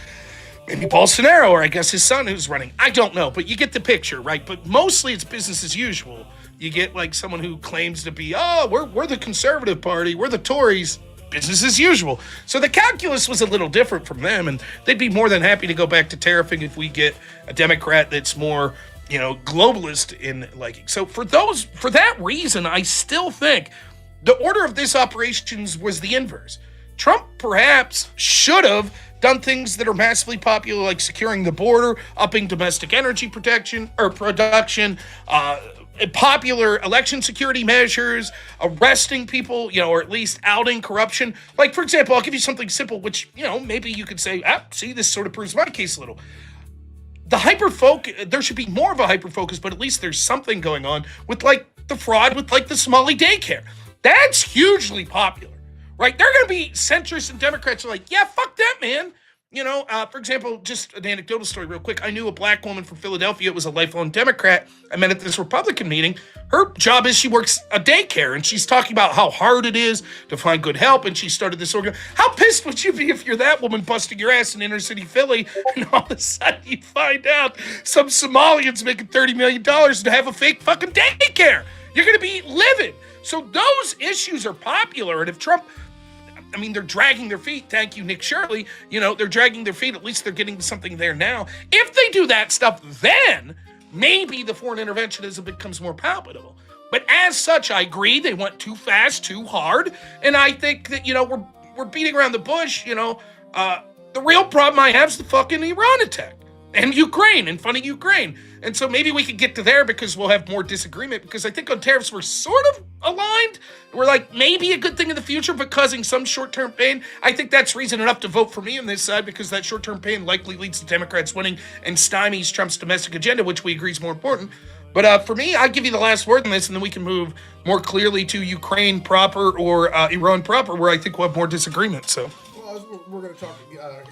Maybe Bolsonaro, or I guess his son who's running. I don't know, but you get the picture, right? But mostly it's business as usual. You get like someone who claims to be, we're the Conservative Party, we're the Tories. Business as usual. So the calculus was a little different from them, and they'd be more than happy to go back to tariffing if we get a Democrat that's more, globalist in liking. So for that reason, I still think the order of this operations was the inverse. Trump perhaps should have done things that are massively popular, like securing the border, upping domestic energy protection or production, popular election security measures, arresting people, or at least outing corruption. Like, for example, I'll give you something simple, which, maybe you could say, see, this sort of proves my case a little. The hyper-focus, there should be more of a hyper-focus, but at least there's something going on with, like, the fraud with, like, the Somali daycare. That's hugely popular, right? They're going to be centrists and Democrats are like, yeah, fuck that, man. For example, just an anecdotal story real quick. I knew a black woman from Philadelphia. It was a lifelong Democrat. I met at this Republican meeting. Her job is she works a daycare, and she's talking about how hard it is to find good help, and she started this organ. How pissed would you be if you're that woman busting your ass in inner city Philly, and all of a sudden you find out some Somalians making $30 million to have a fake fucking daycare? You're going to be livid. So those issues are popular, and if Trump... they're dragging their feet. Thank you, Nick Shirley. They're dragging their feet. At least they're getting something there now. If they do that stuff, then maybe the foreign interventionism becomes more palatable. But as such, I agree they went too fast, too hard. And I think that, we're beating around the bush. The real problem I have is the fucking Iran attack. And Ukraine, and funding Ukraine. And so maybe we could get to there because we'll have more disagreement. Because I think on tariffs we're sort of aligned. We're like, maybe a good thing in the future, but causing some short-term pain. I think that's reason enough to vote for me on this side because that short-term pain likely leads to Democrats winning and stymies Trump's domestic agenda, which we agree is more important. But for me, I give you the last word on this, and then we can move more clearly to Ukraine proper or Iran proper, where I think we'll have more disagreement. So. We're going to talk,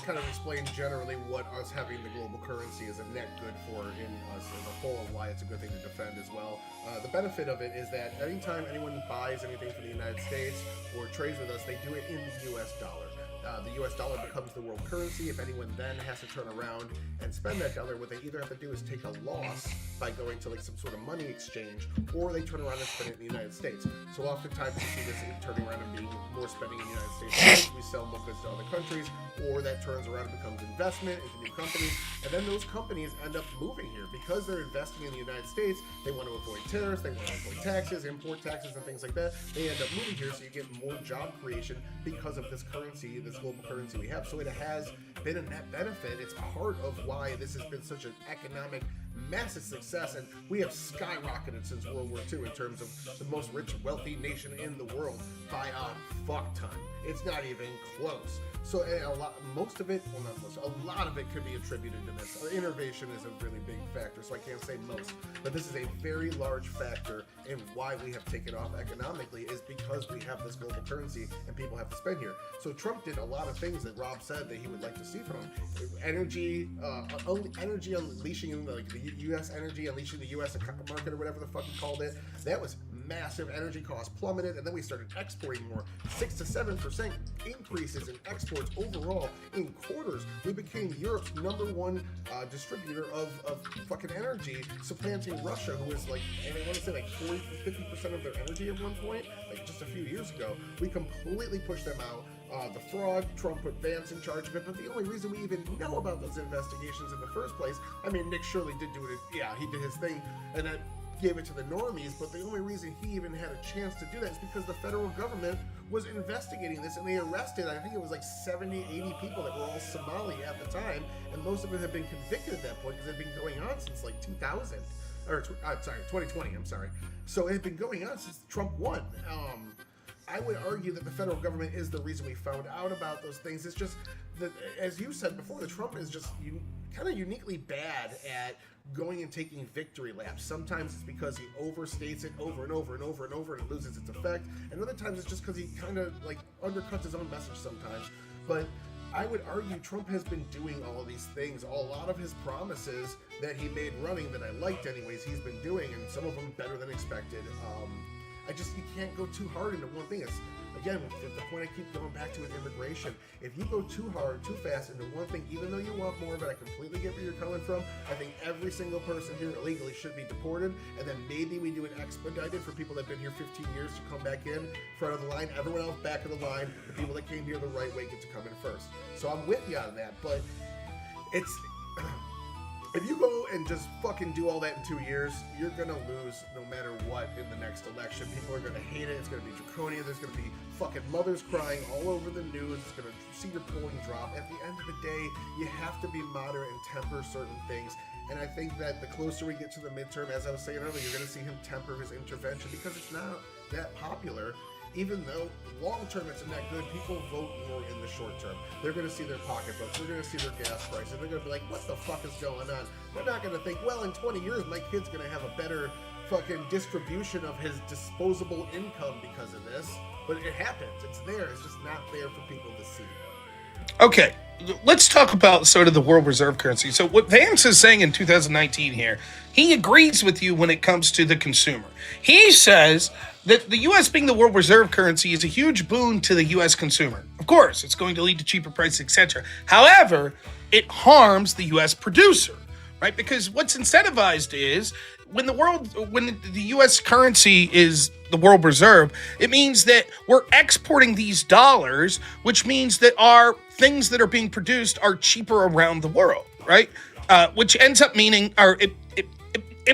kind of explain generally what us having the global currency is a net good for in us as a whole and why it's a good thing to defend as well. The benefit of it is that anytime anyone buys anything from the United States or trades with us, they do it in the U.S. dollar. The U.S. dollar becomes the world currency. If anyone then has to turn around and spend that dollar, what they either have to do is take a loss by going to like some sort of money exchange, or they turn around and spend it in the United States. So oftentimes you see this turning around and being more spending in the United States. We sell more goods to other countries, or that turns around and becomes investment into new companies. And then those companies end up moving here because they're investing in the United States. They want to avoid tariffs, they want to avoid taxes, import taxes, and things like that. They end up moving here, so you get more job creation because of this currency, this global currency we have. So it has been a net benefit. It's part of why this has been such an economic massive success, and we have skyrocketed since World War II in terms of the most rich, wealthy nation in the world by a fuck ton. It's not even close. So a lot of it could be attributed to this. Innovation is a really big factor, so I can't say most, but this is a very large factor in why we have taken off economically is because we have this global currency and people have to spend here. So Trump did a lot of things that Rob said that he would like to see from him. Energy unleashing, like the U.S. energy unleashing the U.S. market or whatever the fuck he called it. That was massive. Energy costs plummeted, and then we started exporting more. 6 to 7% increases in exports overall in quarters. We became Europe's #1 distributor of fucking energy, supplanting Russia, who is like, and I want to say like 40 to 50% of their energy at one point, like just a few years ago. We completely pushed them out. The fraud, Trump put Vance in charge of it, but the only reason we even know about those investigations in the first place, I mean, Nick Shirley did do it, he did his thing, and that gave it to the normies, but the only reason he even had a chance to do that is because the federal government was investigating this, and they arrested, I think it was like 70, 80 people that were all Somali at the time, and most of them had been convicted at that point because it had been going on since like 2000, or 2020, I'm sorry. So it had been going on since Trump won. I would argue that the federal government is the reason we found out about those things. It's just that, as you said before, the Trump is just kind of uniquely bad at going and taking victory laps. Sometimes it's because he overstates it over and over and over and over and it loses its effect. And other times it's just because he kind of like undercuts his own message sometimes. But I would argue Trump has been doing all of these things. A lot of his promises that he made running that I liked anyways, he's been doing, and some of them better than expected. You can't go too hard into one thing. It's, again, the point I keep going back to with immigration. If you go too hard, too fast into one thing, even though you want more of it, I completely get where you're coming from. I think every single person here illegally should be deported, and then maybe we do an expedited for people that have been here 15 years to come back in front of the line. Everyone else back of the line. The people that came here the right way get to come in first. So I'm with you on that, but it's... If you go and just fucking do all that in 2 years, you're gonna lose no matter what in the next election. People are gonna hate it. It's gonna be draconian. There's gonna be fucking mothers crying all over the news. It's gonna see your polling drop. At the end of the day, you have to be moderate and temper certain things. And I think that the closer we get to the midterm, as I was saying earlier, you're gonna see him temper his intervention because it's not that popular. Even though long-term it's not good, people vote more in the short term. They're going to see their pocketbooks. They're going to see their gas prices. They're going to be like, what the fuck is going on? They're not going to think, well, in 20 years, my kid's going to have a better fucking distribution of his disposable income because of this. But it happens. It's there. It's just not there for people to see. Okay, let's talk about sort of the world reserve currency. So what Vance is saying in 2019 here, he agrees with you when it comes to the consumer. He says that the U.S. being the world reserve currency is a huge boon to the U.S. consumer. Of course, it's going to lead to cheaper prices, etc. However, it harms the U.S. producer, right? Because what's incentivized is when the U.S. currency is the world reserve, it means that we're exporting these dollars, which means that our things that are being produced are cheaper around the world, right? Which ends up meaning,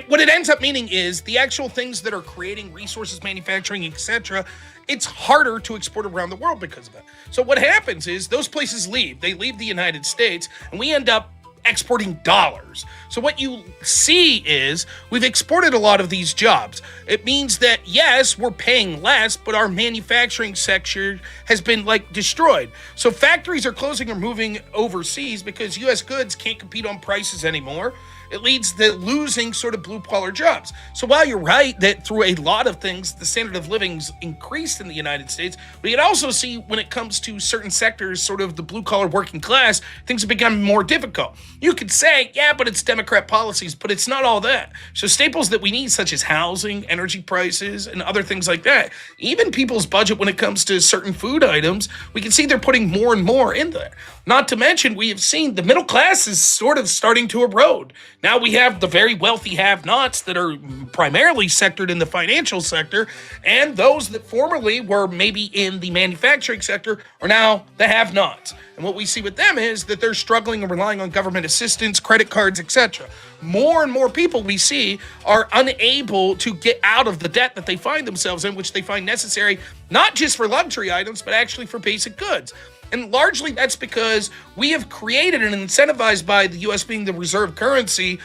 what it ends up meaning is the actual things that are creating resources, manufacturing, etc., it's harder to export around the world because of it. So what happens is those places leave. They leave the United States, and we end up exporting dollars. So what you see is we've exported a lot of these jobs. It means that, yes, we're paying less, but our manufacturing sector has been destroyed. So factories are closing or moving overseas because U.S. goods can't compete on prices anymore. It leads to losing sort of blue-collar jobs. So while you're right that through a lot of things, the standard of living's increased in the United States, we can also see when it comes to certain sectors, sort of the blue-collar working class, things have become more difficult. You could say, yeah, but it's Democrat policies, but it's not all that. So staples that we need, such as housing, energy prices, and other things like that, even people's budget when it comes to certain food items, we can see they're putting more and more in there. Not to mention, we have seen the middle class is sort of starting to erode. Now we have the very wealthy have-nots that are primarily sectored in the financial sector, and those that formerly were maybe in the manufacturing sector are now the have-nots. And what we see with them is that they're struggling and relying on government assistance, credit cards, etc. More and more people we see are unable to get out of the debt that they find themselves in, which they find necessary, not just for luxury items, but actually for basic goods. And largely that's because we have created and incentivized by the U.S. being the reserve currency,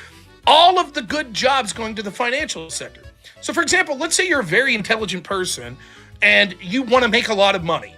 all of the good jobs going to the financial sector. So for example, let's say you're a very intelligent person and you want to make a lot of money.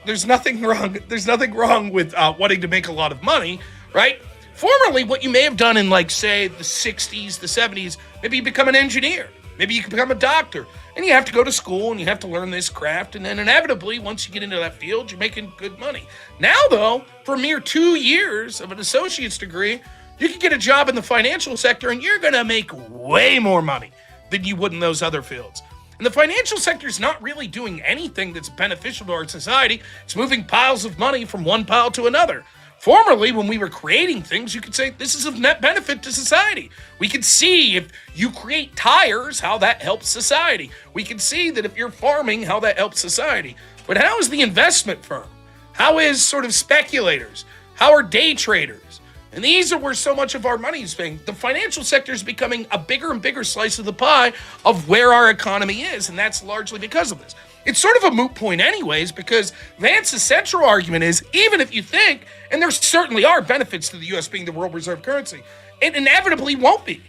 There's nothing wrong with wanting to make a lot of money, right? Formerly, what you may have done in say the 60s, the 70s, maybe you become an engineer. Maybe you can become a doctor. And you have to go to school and you have to learn this craft. And then inevitably, once you get into that field, you're making good money. Now, though, for a mere 2 years of an associate's degree, you can get a job in the financial sector and you're going to make way more money than you would in those other fields. And the financial sector is not really doing anything that's beneficial to our society. It's moving piles of money from one pile to another. Formerly, when we were creating things, you could say this is of net benefit to society. We could see if you create tires, how that helps society. We can see that if you're farming, how that helps society. But how is the investment firm? How is sort of speculators? How are day traders? And these are where so much of our money is being. The financial sector is becoming a bigger and bigger slice of the pie of where our economy is, and that's largely because of this. It's sort of a moot point anyways, because Vance's central argument is, even if you think, and there certainly are benefits to the U.S. being the world reserve currency, it inevitably won't be.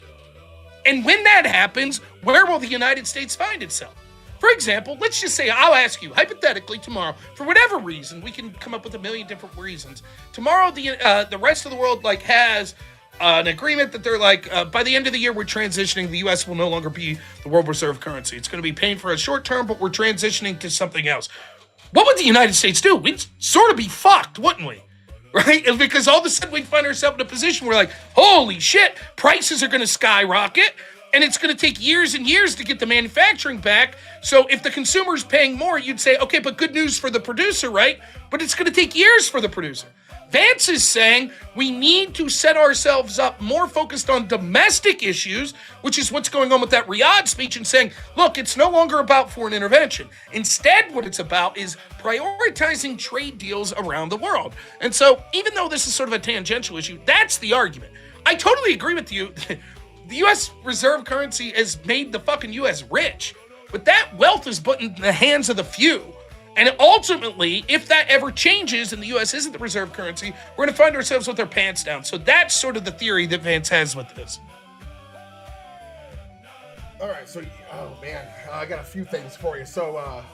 And when that happens, where will the United States find itself? For example, let's just say, I'll ask you, hypothetically tomorrow, for whatever reason, we can come up with a million different reasons. Tomorrow, the rest of the world has an agreement that they're by the end of the year, we're transitioning. The U.S. will no longer be the world reserve currency. It's going to be paying for a short term, but we're transitioning to something else. What would the United States do? We'd sort of be fucked, wouldn't we? Right? Because all of a sudden we'd find ourselves in a position where holy shit, prices are going to skyrocket. And it's going to take years and years to get the manufacturing back. So if the consumer's paying more, you'd say, okay, but good news for the producer, right? But it's going to take years for the producer. Vance is saying we need to set ourselves up more focused on domestic issues, which is what's going on with that Riyadh speech, and saying, look, it's no longer about foreign intervention. Instead, what it's about is prioritizing trade deals around the world. And so, even though this is sort of a tangential issue, that's the argument. I totally agree with you. The U.S. reserve currency has made the fucking U.S. rich, but that wealth is put in the hands of the few. And ultimately, if that ever changes and the U.S. isn't the reserve currency, we're going to find ourselves with our pants down. So that's sort of the theory that Vance has with this. All right, so, oh man, I got a few things for you. So,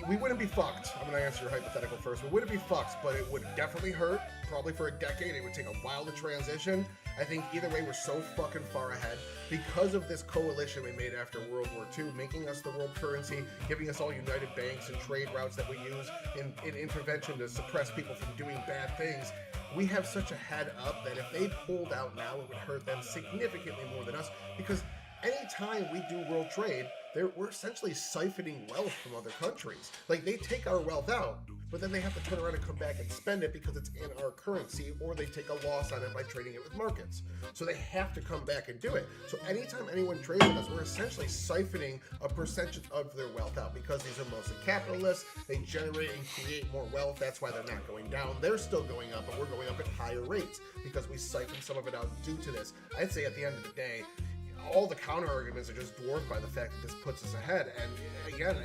we wouldn't be fucked. I'm going to answer your hypothetical first. We wouldn't be fucked, but it would definitely hurt. Probably for a decade. It would take a while to transition. I think either way, we're so fucking far ahead because of this coalition we made after World War II, making us the world currency, giving us all united banks and trade routes that we use in intervention to suppress people from doing bad things. We have such a head up that if they pulled out now, it would hurt them significantly more than us, because anytime we do world trade, we're essentially siphoning wealth from other countries. Like, they take our wealth out, but then they have to turn around and come back and spend it because it's in our currency, or they take a loss on it by trading it with markets. So they have to come back and do it. So anytime anyone trades with us, we're essentially siphoning a percentage of their wealth out, because these are mostly capitalists. They generate and create more wealth. That's why they're not going down. They're still going up, but we're going up at higher rates because we siphon some of it out due to this. I'd say at the end of the day, all the counter arguments are just dwarfed by the fact that this puts us ahead. And again,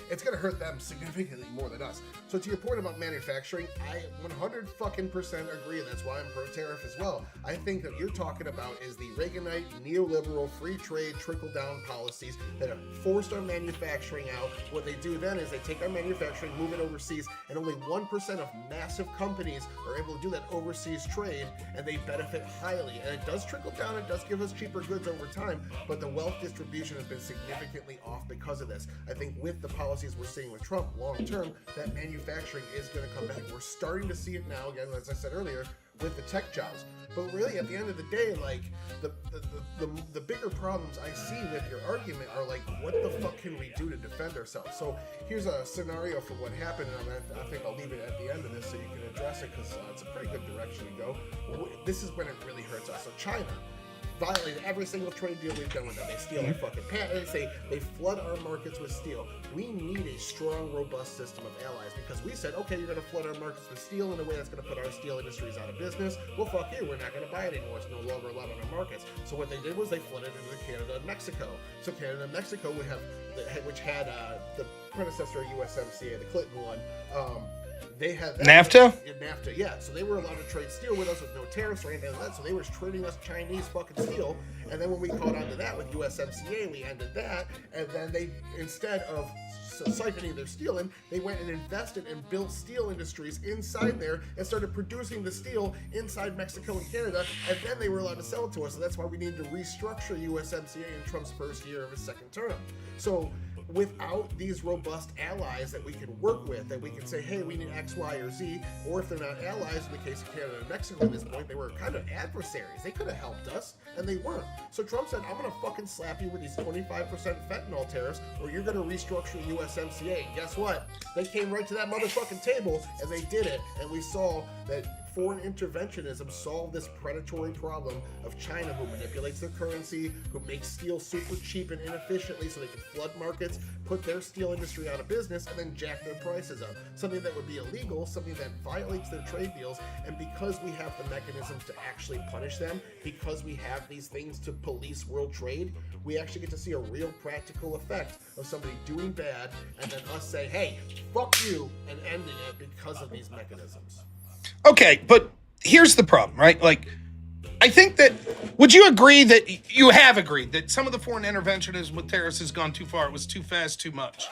it's going to hurt them significantly more than us. So to your point about manufacturing, I 100% agree. That's why I'm pro-tariff as well. I think that you're talking about is the Reaganite, neoliberal, free trade, trickle-down policies that have forced our manufacturing out. What they do then is they take our manufacturing, move it overseas, and only 1% of massive companies are able to do that overseas trade, and they benefit highly. And it does trickle down. It does give us cheaper goods over time, but the wealth distribution has been significantly off because of this. I think with the policies we're seeing with Trump, long term, that manufacturing is going to come back. We're starting to see it now, again, as I said earlier, with the tech jobs. But really, at the end of the day, like, the bigger problems I see with your argument are like, what the fuck can we do to defend ourselves? So here's a scenario for what happened, and I think I'll leave it at the end of this so you can address it, because it's a pretty good direction to go. This is when it really hurts us. So China violated every single trade deal we've done with them. They steal our fucking patents. They flood our markets with steel. We need a strong, robust system of allies, because we said, okay, you're going to flood our markets with steel in a way that's going to put our steel industries out of business. Well, fuck you. We're not going to buy it anymore. It's no longer allowed on our markets. So what they did was they flooded into Canada and Mexico. So Canada and Mexico would have, which had the predecessor of USMCA, the Clinton one. They had that NAFTA? NAFTA, yeah. So they were allowed to trade steel with us with no tariffs or anything like that. So they were trading us Chinese fucking steel. And then when we caught on to that with USMCA, we ended that. And then they, instead of siphoning their steel in, they went and invested and built steel industries inside there and started producing the steel inside Mexico and Canada. And then they were allowed to sell it to us. So that's why we needed to restructure USMCA in Trump's first year of his second term. So without these robust allies that we can work with, that we can say, hey, we need X, Y, or Z, or if they're not allies, in the case of Canada and Mexico at this point, they were kind of adversaries. They could have helped us, and they weren't. So Trump said, I'm going to fucking slap you with these 25% fentanyl tariffs, or you're going to restructure USMCA. And guess what? They came right to that motherfucking table, and they did it, and we saw that foreign interventionism solved this predatory problem of China, who manipulates their currency, who makes steel super cheap and inefficiently so they can flood markets, put their steel industry out of business, and then jack their prices up. Something that would be illegal, something that violates their trade deals, and because we have the mechanisms to actually punish them, because we have these things to police world trade, we actually get to see a real practical effect of somebody doing bad, and then us say, hey, fuck you, and ending it because of these mechanisms. Okay, but here's the problem, right? Like, I think that, would you agree that you have agreed that some of the foreign interventionism with tariffs has gone too far? It was too fast, too much.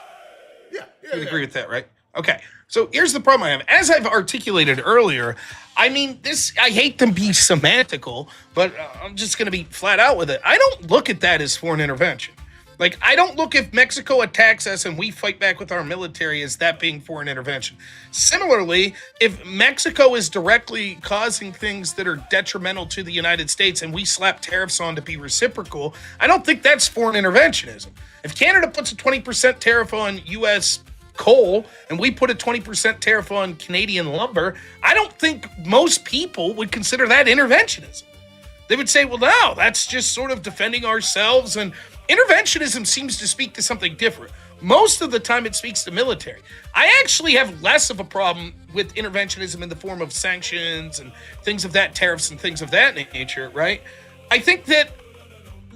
Yeah. You agree with that, right? Okay, so here's the problem I have. As I've articulated earlier, I mean, I hate to be semantical, but I'm just going to be flat out with it. I don't look at that as foreign intervention. Like, I don't look if Mexico attacks us and we fight back with our military as that being foreign intervention. Similarly, if Mexico is directly causing things that are detrimental to the United States and we slap tariffs on to be reciprocal, I don't think that's foreign interventionism. If Canada puts a 20% tariff on U.S. coal and we put a 20% tariff on Canadian lumber, I don't think most people would consider that interventionism. They would say, well, no, that's just sort of defending ourselves. And interventionism seems to speak to something different. Most of the time it speaks to military. I actually have less of a problem with interventionism in the form of sanctions and things of that, tariffs and things of that nature, right? I think that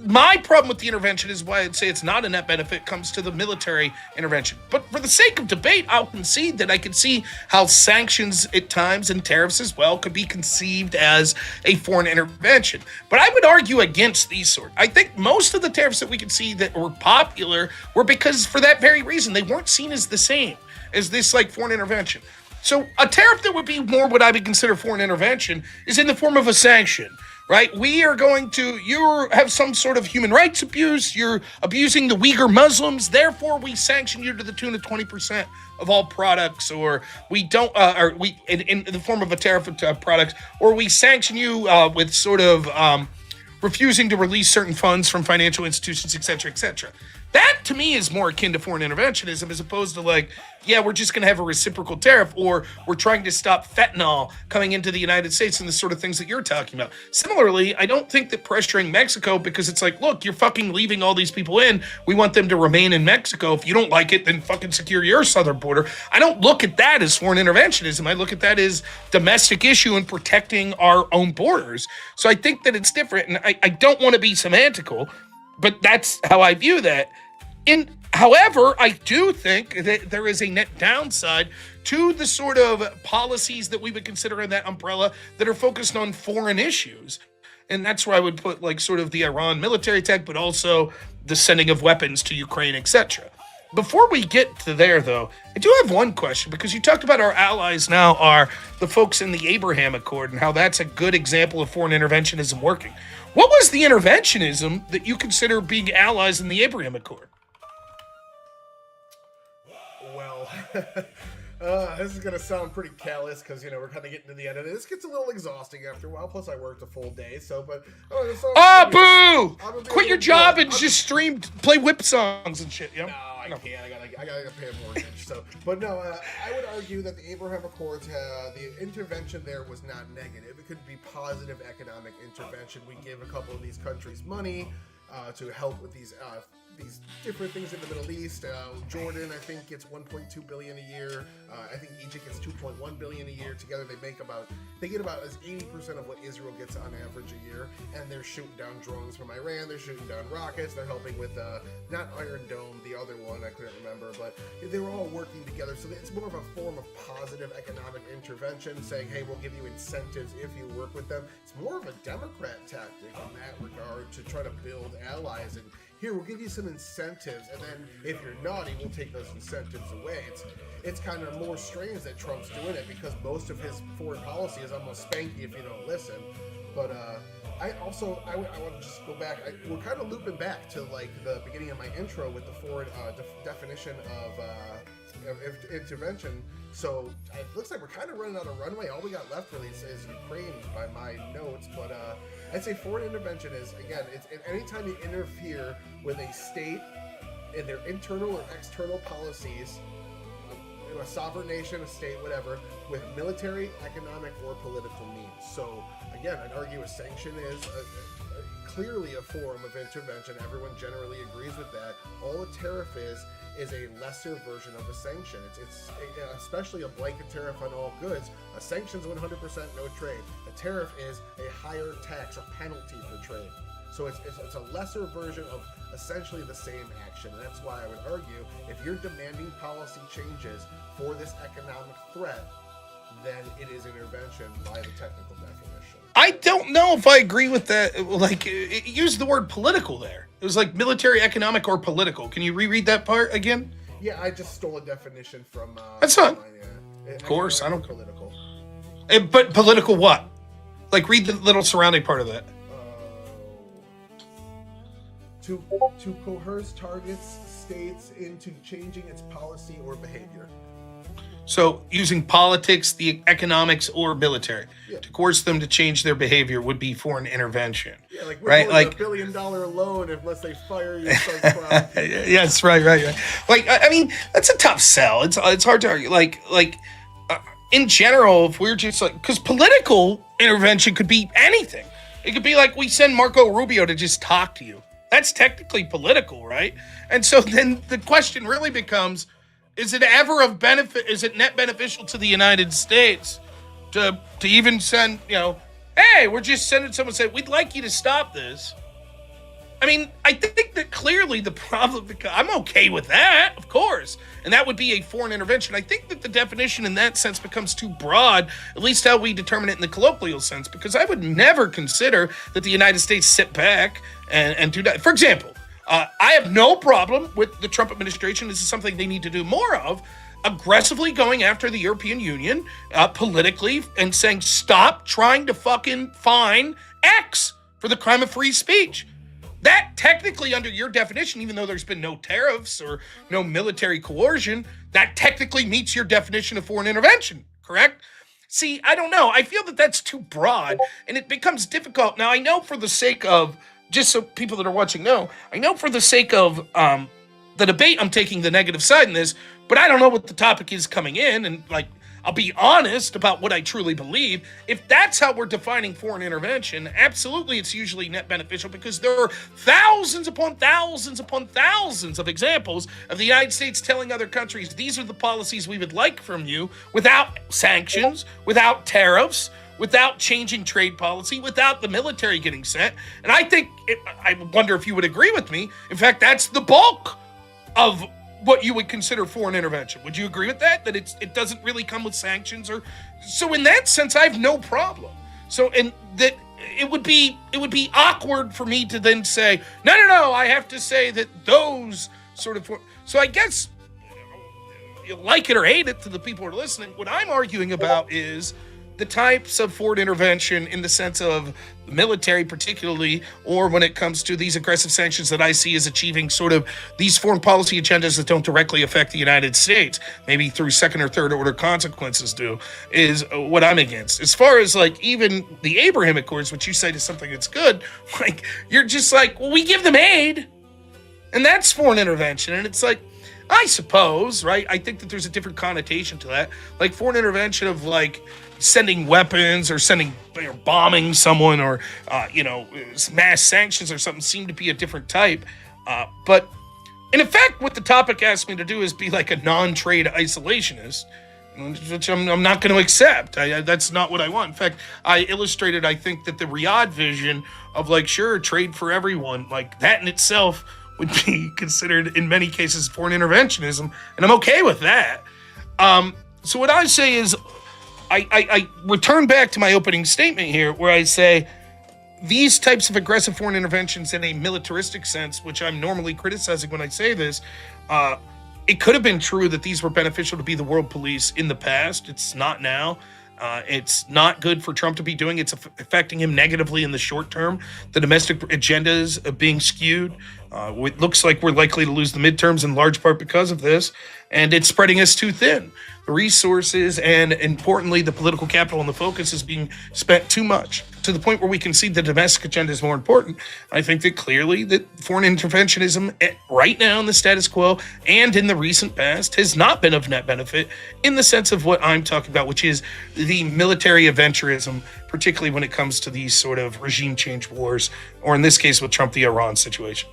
my problem with the intervention is why I'd say it's not a net benefit comes to the military intervention. But for the sake of debate, I'll concede that I can see how sanctions at times and tariffs as well could be conceived as a foreign intervention. But I would argue against these sort. I think most of the tariffs that we could see that were popular were because for that very reason, they weren't seen as the same as this like foreign intervention. So a tariff that would be more what I would consider foreign intervention is in the form of a sanction. Right? We are going to, you have some sort of human rights abuse, you're abusing the Uyghur Muslims, therefore we sanction you to the tune of 20% of all products, or we don't, or we, in the form of a tariff of products, or we sanction you with sort of refusing to release certain funds from financial institutions, et cetera, et cetera. That, to me, is more akin to foreign interventionism as opposed to like, yeah, we're just going to have a reciprocal tariff, or we're trying to stop fentanyl coming into the United States and the sort of things that you're talking about. Similarly, I don't think that pressuring Mexico because it's like, look, you're fucking leaving all these people in. We want them to remain in Mexico. If you don't like it, then fucking secure your southern border. I don't look at that as foreign interventionism. I look at that as domestic issue and protecting our own borders. So I think that it's different, and I don't want to be semantical, but that's how I view that. However, I do think that there is a net downside to the sort of policies that we would consider in that umbrella that are focused on foreign issues. And that's where I would put like sort of the Iran military attack, but also the sending of weapons to Ukraine, etc. Before we get to there, though, I do have one question, because you talked about our allies now are the folks in the Abraham Accord and how that's a good example of foreign interventionism working. What was the interventionism that you consider being allies in the Abraham Accord? This is going to sound pretty callous because, we're kind of getting to the end of it. This gets a little exhausting after a while. Plus, I worked a full day, so, but... boo! Quit your job and just play whip songs and shit, No, I can't. I gotta pay a mortgage, so... But no, I would argue that the Abraham Accords, the intervention there was not negative. It could be positive economic intervention. We give a couple of these countries money to help with these different things in the Middle East. Jordan, I think, gets $1.2 billion a year. I think Egypt gets $2.1 billion a year. Together, they get about as 80% of what Israel gets on average a year. And they're shooting down drones from Iran. They're shooting down rockets. They're helping with not Iron Dome, the other one I couldn't remember, but they were all working together. So it's more of a form of positive economic intervention, saying, hey, we'll give you incentives if you work with them. It's more of a Democrat tactic in that regard to try to build allies and here, we'll give you some incentives, and then if you're naughty, we'll take those incentives away. It's kind of more strange that Trump's doing it because most of his foreign policy is almost spank you if you don't listen. But I want to just go back. We're kind of looping back to like the beginning of my intro with the foreign definition of intervention. So it looks like we're kind of running out of runway. All we got left really is Ukraine by my notes, but I'd say foreign intervention is, again, it's anytime you interfere with a state in their internal or external policies, a sovereign nation, a state, whatever, with military, economic, or political means. So again, I'd argue a sanction is clearly a form of intervention. Everyone generally agrees with that. All a tariff is a lesser version of a sanction. It's especially a blanket tariff on all goods. A sanction is 100% no trade. A tariff is a higher tax, a penalty for trade. So it's a lesser version of essentially the same action. And that's why I would argue if you're demanding policy changes for this economic threat, then it is intervention by the technical definition. I don't know if I agree with that. Like, it used the word political there. It was like military, economic, or political. Can you reread that part again? Yeah, I just stole a definition from... That's fine. Of course, I don't... Political. But political what? Like, read the little surrounding part of that. To coerce targets states into changing its policy or behavior. So using politics, the economics, or military to coerce them to change their behavior would be foreign intervention. Yeah, like right? Like $1 billion loan unless they fire you. Yes, right. Like, I mean, that's a tough sell. It's hard to argue. In general, if we're just like, because political intervention could be anything. It could be like we send Marco Rubio to just talk to you. That's technically political, right? And so then the question really becomes, is it ever of benefit? Is it net beneficial to the United States to even send, hey, we're just sending someone say, we'd like you to stop this. I mean, I think that clearly the problem, I'm okay with that, of course. And that would be a foreign intervention. I think that the definition in that sense becomes too broad, at least how we determine it in the colloquial sense, because I would never consider that the United States sit back and do that. For example, I have no problem with the Trump administration. This is something they need to do more of, aggressively going after the European Union politically and saying, stop trying to fucking fine X for the crime of free speech. That technically, under your definition, even though there's been no tariffs or no military coercion, that technically meets your definition of foreign intervention, correct? See, I don't know. I feel that that's too broad, and it becomes difficult. Now, I know for the sake of, just so people that are watching know, I know for the sake of the debate, I'm taking the negative side in this, but I don't know what the topic is coming in, and I'll be honest about what I truly believe. If that's how we're defining foreign intervention, absolutely it's usually net beneficial, because there are thousands upon thousands upon thousands of examples of the United States telling other countries, these are the policies we would like from you, without sanctions, without tariffs, without changing trade policy, without the military getting sent. And I wonder if you would agree with me. In fact, that's the bulk of what you would consider foreign intervention. Would you agree with that? That it doesn't really come with sanctions? Or so in that sense, I have no problem. So, and that it would be awkward for me to then say, no, I have to say that those sort of, so I guess, you like it or hate it to the people who are listening, what I'm arguing about is the types of foreign intervention in the sense of the military particularly, or when it comes to these aggressive sanctions that I see as achieving sort of these foreign policy agendas that don't directly affect the United States, maybe through second or third order consequences is what I'm against. As far as even the Abraham Accords, which you cite is something that's good, you're just well, we give them aid, and that's foreign intervention. And it's I suppose, right? I think that there's a different connotation to that. Foreign intervention of sending weapons or bombing someone or, mass sanctions or something seem to be a different type. But in effect, what the topic asks me to do is be a non-trade isolationist, which I'm not going to accept. That's not what I want. In fact, I illustrated, I think, that the Riyadh vision of sure, trade for everyone, that in itself would be considered in many cases foreign interventionism. And I'm okay with that. So what I say is, I return back to my opening statement here where I say these types of aggressive foreign interventions in a militaristic sense, which I'm normally criticizing when I say this, it could have been true that these were beneficial to be the world police in the past. It's not now. It's not good for Trump to be doing. It's affecting him negatively in the short term. The domestic agendas are being skewed. It looks like we're likely to lose the midterms in large part because of this, and it's spreading us too thin. The resources and, importantly, the political capital and the focus is being spent too much to the point where we can see the domestic agenda is more important. I think that clearly that foreign interventionism right now in the status quo and in the recent past has not been of net benefit in the sense of what I'm talking about, which is the military aventurism, particularly when it comes to these sort of regime change wars, or in this case with Trump, the Iran situation.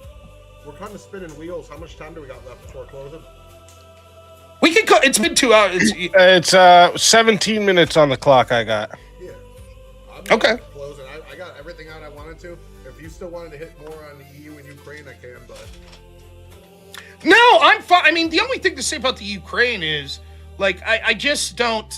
We're kind of spinning wheels. How much time do we got left before closing? We can go. It's been 2 hours. It's 17 minutes on the clock. I got. Yeah. Okay. Closing. I got everything out I wanted to. If you still wanted to hit more on the EU and Ukraine, I can. But no, I'm fine. I mean, the only thing to say about the Ukraine is, I just don't.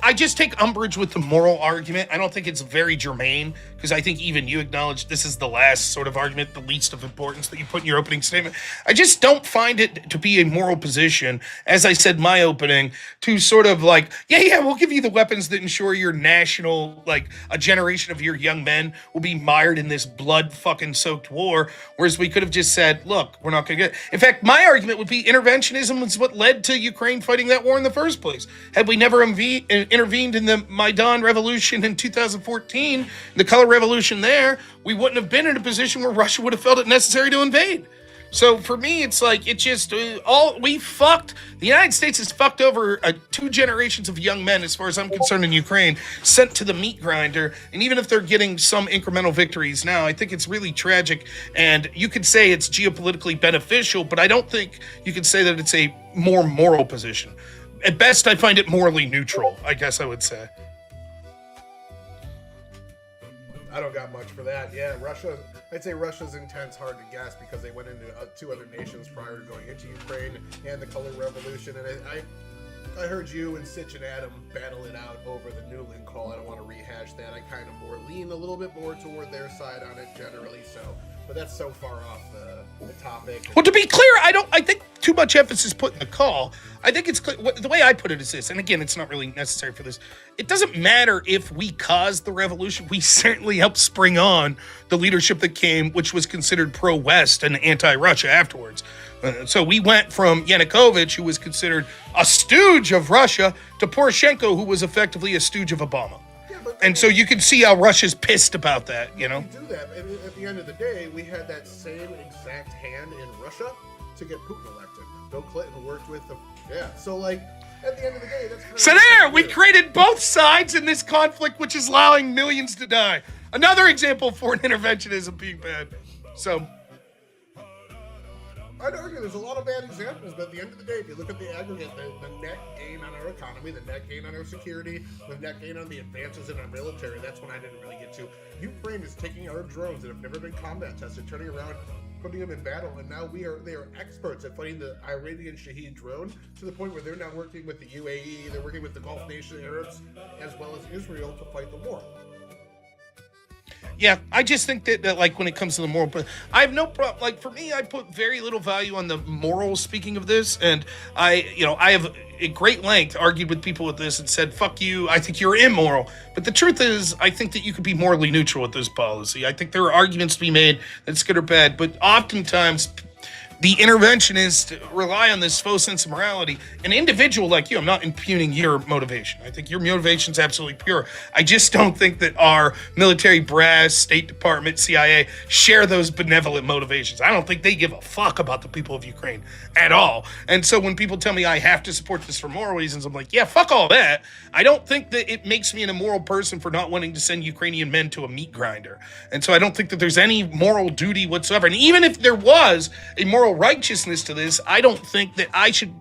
I just take umbrage with the moral argument. I don't think it's very germane, because I think even you acknowledge this is the last sort of argument, the least of importance that you put in your opening statement. I just don't find it to be a moral position, as I said in my opening, to sort of like, yeah, we'll give you the weapons that ensure your national, like a generation of your young men will be mired in this blood fucking soaked war, whereas we could have just said, look, we're not going to get. In fact, my argument would be interventionism is what led to Ukraine fighting that war in the first place. Had we never intervened in the Maidan revolution in 2014, the color revolution there, we wouldn't have been in a position where Russia would have felt it necessary to invade. So for me, it's like, it just, the United States has fucked over 2 generations of young men, as far as I'm concerned, in Ukraine, sent to the meat grinder. And even if they're getting some incremental victories now, I think it's really tragic. And you could say it's geopolitically beneficial, but I don't think you could say that it's a more moral position. At best, I find it morally neutral, I guess I would say. I don't got much for that. Yeah, I'd say Russia's intent's hard to guess, because they went into 2 other nations prior to going into Ukraine and the color revolution. And I heard you and Sitch and Adam battle it out over the Newland call. I don't want to rehash that. I kind of lean a little bit more toward their side on it generally, but that's so far off the topic. Well, to be clear, I think too much emphasis put in the call. I think it's clear. The way I put it is this, and again, it's not really necessary for this. It doesn't matter if we caused the revolution. We certainly helped spring on the leadership that came, which was considered pro-West and anti-Russia afterwards. So we went from Yanukovych, who was considered a stooge of Russia, to Poroshenko, who was effectively a stooge of Obama. And so you can see how Russia's pissed about that, you know? Do that. And at the end of the day, we had that same exact hand in Russia to get Putin elected. Bill Clinton worked with them. Yeah. So, like, at the end of the day, that's kind of... So there, we created both sides in this conflict, which is allowing millions to die. Another example of foreign interventionism being bad. So... I'd argue there's a lot of bad examples, but at the end of the day, if you look at the aggregate, the net gain on our economy, the net gain on our security, the net gain on the advances in our military, that's when I didn't really get to. Ukraine is taking our drones that have never been combat tested, turning around, putting them in battle, and now they are experts at fighting the Iranian Shahed drone, to the point where they're now working with the UAE, they're working with the Gulf nation Arabs, as well as Israel, to fight the war. Yeah, I just think that like, when it comes to the moral, I have no problem. Like, for me, I put very little value on the moral, speaking of this, and I have at great length argued with people with this and said, fuck you, I think you're immoral. But the truth is, I think that you could be morally neutral with this policy. I think there are arguments to be made that's good or bad, but oftentimes the interventionists rely on this faux sense of morality. An individual like you, I'm not impugning your motivation. I think your motivation is absolutely pure. I just don't think that our military brass, State Department, CIA share those benevolent motivations. I don't think they give a fuck about the people of Ukraine at all. And so when people tell me I have to support this for moral reasons, I'm like, yeah, fuck all that. I don't think that it makes me an immoral person for not wanting to send Ukrainian men to a meat grinder. And so I don't think that there's any moral duty whatsoever. And even if there was a moral righteousness to this, I don't think that I should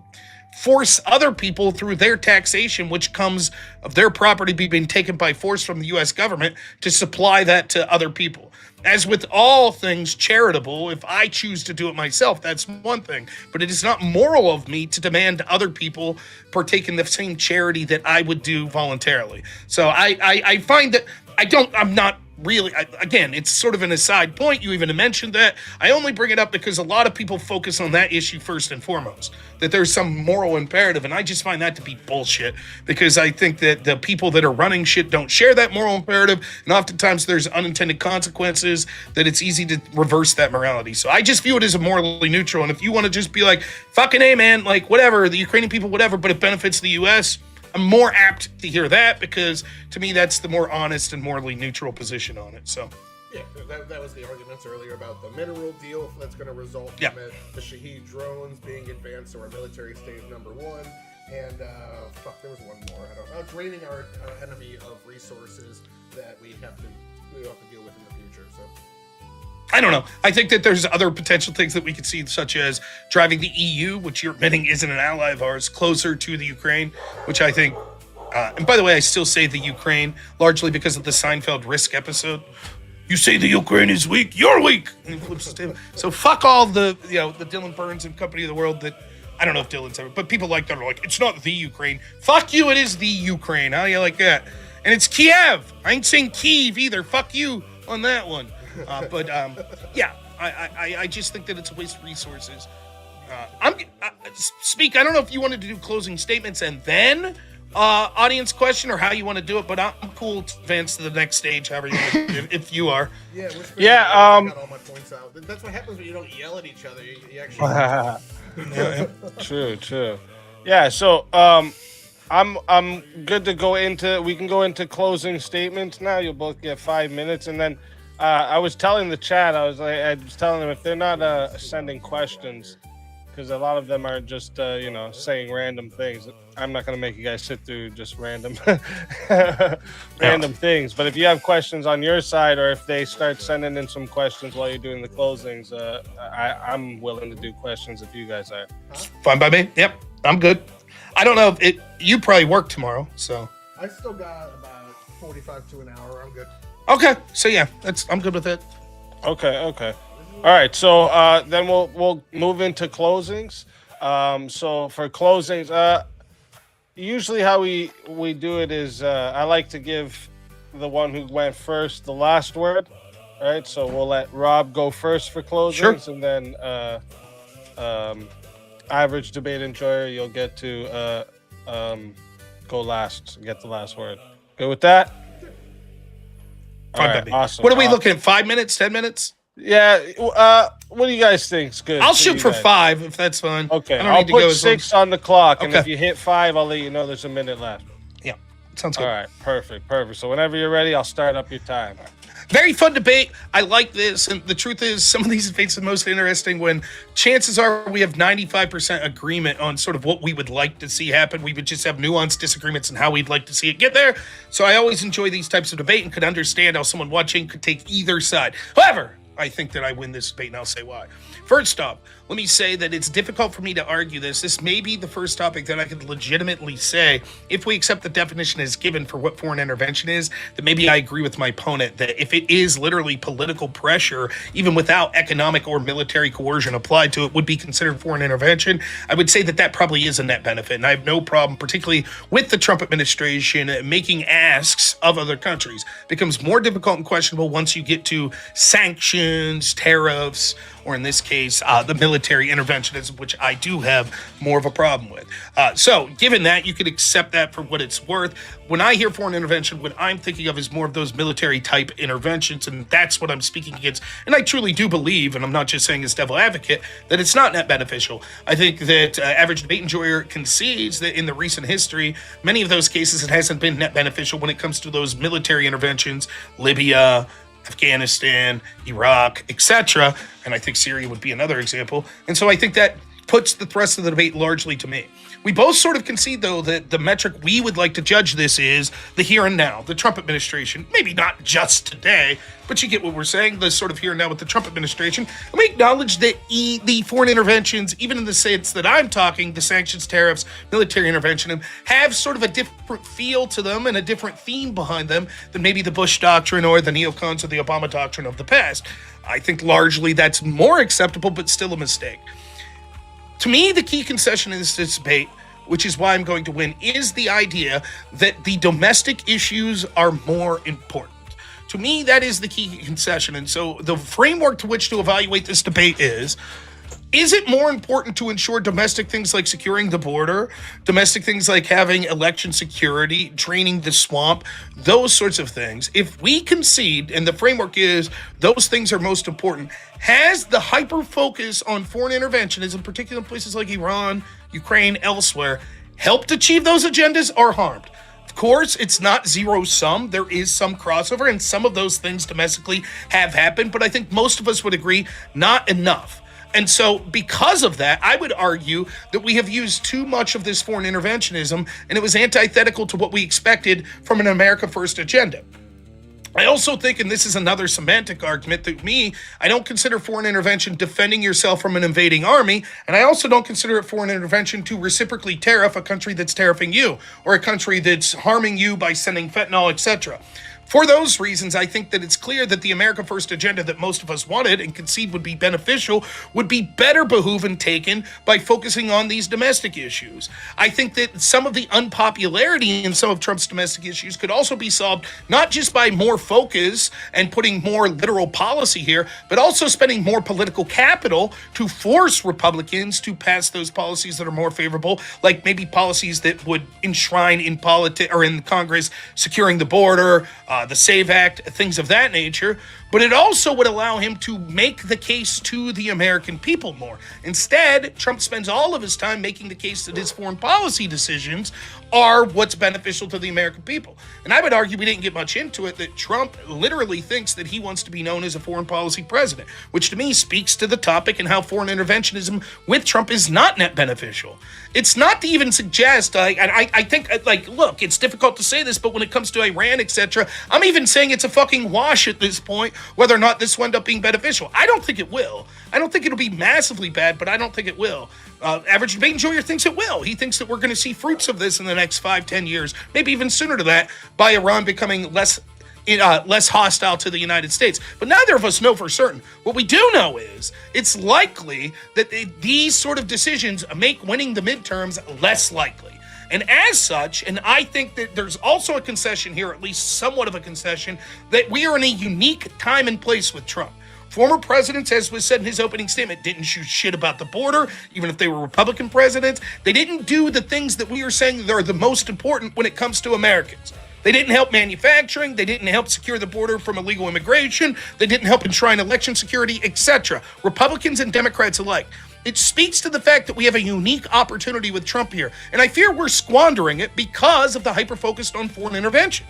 force other people through their taxation, which comes of their property being taken by force from the U.S. government, to supply that to other people. As with all things charitable, if I choose to do it myself, that's one thing. But it is not moral of me to demand other people partake in the same charity that I would do voluntarily. So I find that I'm not really, again, it's sort of an aside point. You even mentioned that. I only bring it up because a lot of people focus on that issue first and foremost, that there's some moral imperative, and I just find that to be bullshit, because I think that the people that are running shit don't share that moral imperative, and oftentimes there's unintended consequences that it's easy to reverse that morality. So I just view it as a morally neutral, and if you want to just be like, fucking A, man, like, whatever, the Ukrainian people, whatever, but it benefits the U.S., I'm more apt to hear that, because to me that's the more honest and morally neutral position on it. So yeah, that was the arguments earlier about the mineral deal that's going to result from it, the Shahed drones being advanced to our military stage number 1, and there was one more. I don't know, draining our enemy of resources that we have to deal with in the future. So I don't know. I think that there's other potential things that we could see, such as driving the EU, which you're admitting isn't an ally of ours, closer to the Ukraine, which I think, and by the way, I still say the Ukraine, largely because of the Seinfeld Risk episode. You say the Ukraine is weak, you're weak! And he flips his table. So fuck all the Dylan Burns and company of the world that I don't know if Dylan's ever, but people like that are like, it's not the Ukraine. Fuck you, it is the Ukraine. How do you like that? And it's Kiev. I ain't saying Kyiv either. Fuck you on that one. Yeah, I just think that it's a waste of resources. Speak, I don't know if you wanted to do closing statements and then audience question or how you want to do it, but I'm cool to advance to the next stage, however you want to do it, if you are. Yeah, Yeah, I got all my points out. That's what happens when you don't yell at each other. You actually. True. Yeah, so I'm good to go into. We can go into closing statements now. You'll both get 5 minutes, and then I was telling the chat. I was telling them if they're not sending questions, because a lot of them are just saying random things. I'm not gonna make you guys sit through just random things. But if you have questions on your side, or if they start sending in some questions while you're doing the closings, I'm willing to do questions if you guys are. Fine by me. Yep, I'm good. I don't know if you probably work tomorrow, so. I still got about 45 to an hour. I'm good. Okay, so yeah, I'm good with it. Okay. All right, so then we'll move into closings. So for closings, usually how we do it is I like to give the one who went first the last word, right? So we'll let Rob go first for closings, Sure. And then average debate enjoyer, you'll get to go last, get the last word. Good with that? All right, awesome. What are we looking at? 5 minutes? 10 minutes? Yeah. What do you guys think is good? I'll shoot for 5 if that's fine. Okay. I don't I'll need to go put as long 6 on the clock, and Okay. if you hit 5, I'll let you know there's a minute left. Yeah, sounds good. All right. Perfect. So whenever you're ready, I'll start up your time. Very fun debate. I like this. And the truth is, some of these debates are most interesting when chances are we have 95% agreement on sort of what we would like to see happen. We would just have nuanced disagreements on how we'd like to see it get there. So I always enjoy these types of debate and could understand how someone watching could take either side. However, I think that I win this debate, and I'll say why. First off, let me say that it's difficult for me to argue this. This may be the first topic that I could legitimately say, if we accept the definition as given for what foreign intervention is, that maybe I agree with my opponent that if it is literally political pressure, even without economic or military coercion applied to it, would be considered foreign intervention. I would say that that probably is a net benefit, and I have no problem, particularly with the Trump administration, making asks of other countries. It becomes more difficult and questionable once you get to sanctions, tariffs, or in this case, the military interventionism, which I do have more of a problem with. So given that, you could accept that for what it's worth. When I hear foreign intervention, what I'm thinking of is more of those military type interventions, and that's what I'm speaking against. And I truly do believe, and I'm not just saying as devil advocate, that it's not net beneficial. I think that average debate enjoyer concedes that in the recent history, many of those cases, it hasn't been net beneficial when it comes to those military interventions, Libya, Afghanistan, Iraq, etc. And I think Syria would be another example. And so I think that puts the thrust of the debate largely to me. We both sort of concede, though, that the metric we would like to judge this is the here and now, the Trump administration. Maybe not just today, but you get what we're saying, the sort of here and now with the Trump administration. And we acknowledge that the foreign interventions, even in the sense that I'm talking, the sanctions, tariffs, military intervention, have sort of a different feel to them and a different theme behind them than maybe the Bush doctrine or the neocons or the Obama doctrine of the past. I think largely that's more acceptable, but still a mistake. To me, the key concession in this debate, which is why I'm going to win, is the idea that the domestic issues are more important. To me, that is the key concession. And so the framework to which to evaluate this debate is it more important to ensure domestic things like securing the border, domestic things like having election security, draining the swamp, those sorts of things? If we concede, and the framework is those things are most important, has the hyper-focus on foreign interventionism, particularly in places like Iran, Ukraine, elsewhere, helped achieve those agendas or harmed? Of course, it's not zero-sum. There is some crossover, and some of those things domestically have happened, but I think most of us would agree not enough. And so because of that, I would argue that we have used too much of this foreign interventionism, and it was antithetical to what we expected from an America First agenda. I also think, and this is another semantic argument, that I don't consider foreign intervention defending yourself from an invading army, and I also don't consider it foreign intervention to reciprocally tariff a country that's tariffing you, or a country that's harming you by sending fentanyl, etc. For those reasons, I think that it's clear that the America First agenda that most of us wanted and concede would be beneficial would be better behooved and taken by focusing on these domestic issues. I think that some of the unpopularity in some of Trump's domestic issues could also be solved not just by more focus and putting more literal policy here, but also spending more political capital to force Republicans to pass those policies that are more favorable, like maybe policies that would enshrine in politics or in Congress securing the border, the SAVE Act, things of that nature, but it also would allow him to make the case to the American people more. Instead, Trump spends all of his time making the case that his foreign policy decisions are what's beneficial to the American people. And I would argue, we didn't get much into it, that Trump literally thinks that he wants to be known as a foreign policy president, which to me speaks to the topic and how foreign interventionism with Trump is not net beneficial. It's not to even suggest, I think, look, it's difficult to say this, but when it comes to Iran, etc., I'm even saying it's a fucking wash at this point, whether or not this will end up being beneficial. I don't think it will. I don't think it'll be massively bad, but I don't think it will. Average Debate Enjoyer thinks it will. He thinks that we're going to see fruits of this in the next 5-10 years, maybe even sooner to that, by Iran becoming less hostile to the United States. But neither of us know for certain. What we do know is it's likely that these sort of decisions make winning the midterms less likely. And as such, and I think that there's also a concession here, at least somewhat of a concession, that we are in a unique time and place with Trump. Former presidents, as was said in his opening statement, didn't shoot shit about the border, even if they were Republican presidents. They didn't do the things that we are saying that are the most important when it comes to Americans. They didn't help manufacturing. They didn't help secure the border from illegal immigration. They didn't help enshrine election security, etc. Republicans and Democrats alike. It speaks to the fact that we have a unique opportunity with Trump here. And I fear we're squandering it because of the hyper-focused on foreign intervention.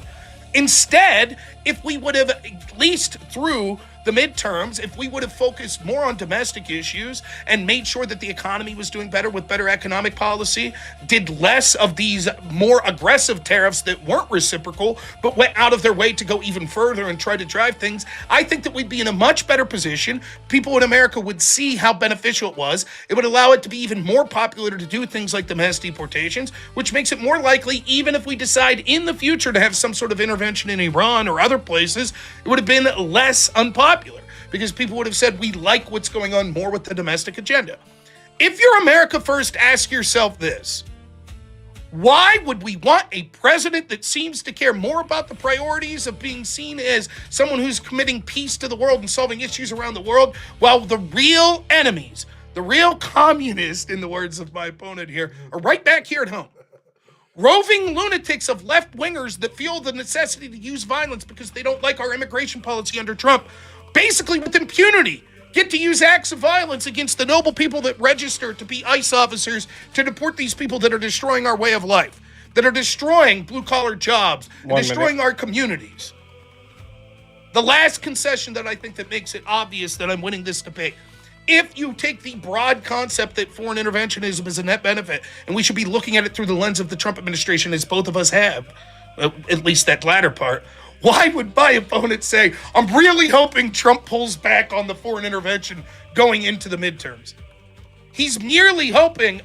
Instead, if we would have, at least through the midterms, if we would have focused more on domestic issues and made sure that the economy was doing better with better economic policy, did less of these more aggressive tariffs that weren't reciprocal, but went out of their way to go even further and try to drive things, I think that we'd be in a much better position. People in America would see how beneficial it was. It would allow it to be even more popular to do things like the mass deportations, which makes it more likely, even if we decide in the future to have some sort of intervention in Iran or other places, it would have been less unpopular. Because people would have said, we like what's going on more with the domestic agenda. If you're America First, ask yourself this. Why would we want a president that seems to care more about the priorities of being seen as someone who's committing peace to the world and solving issues around the world, while the real enemies, the real communists, in the words of my opponent here, are right back here at home? Roving lunatics of left-wingers that feel the necessity to use violence because they don't like our immigration policy under Trump, basically with impunity, get to use acts of violence against the noble people that register to be ICE officers to deport these people that are destroying our way of life, that are destroying blue-collar jobs, and destroying our communities. The last concession that I think that makes it obvious that I'm winning this debate, if you take the broad concept that foreign interventionism is a net benefit, and we should be looking at it through the lens of the Trump administration, as both of us have, at least that latter part, why would my opponent say, I'm really hoping Trump pulls back on the foreign intervention going into the midterms? He's merely hoping,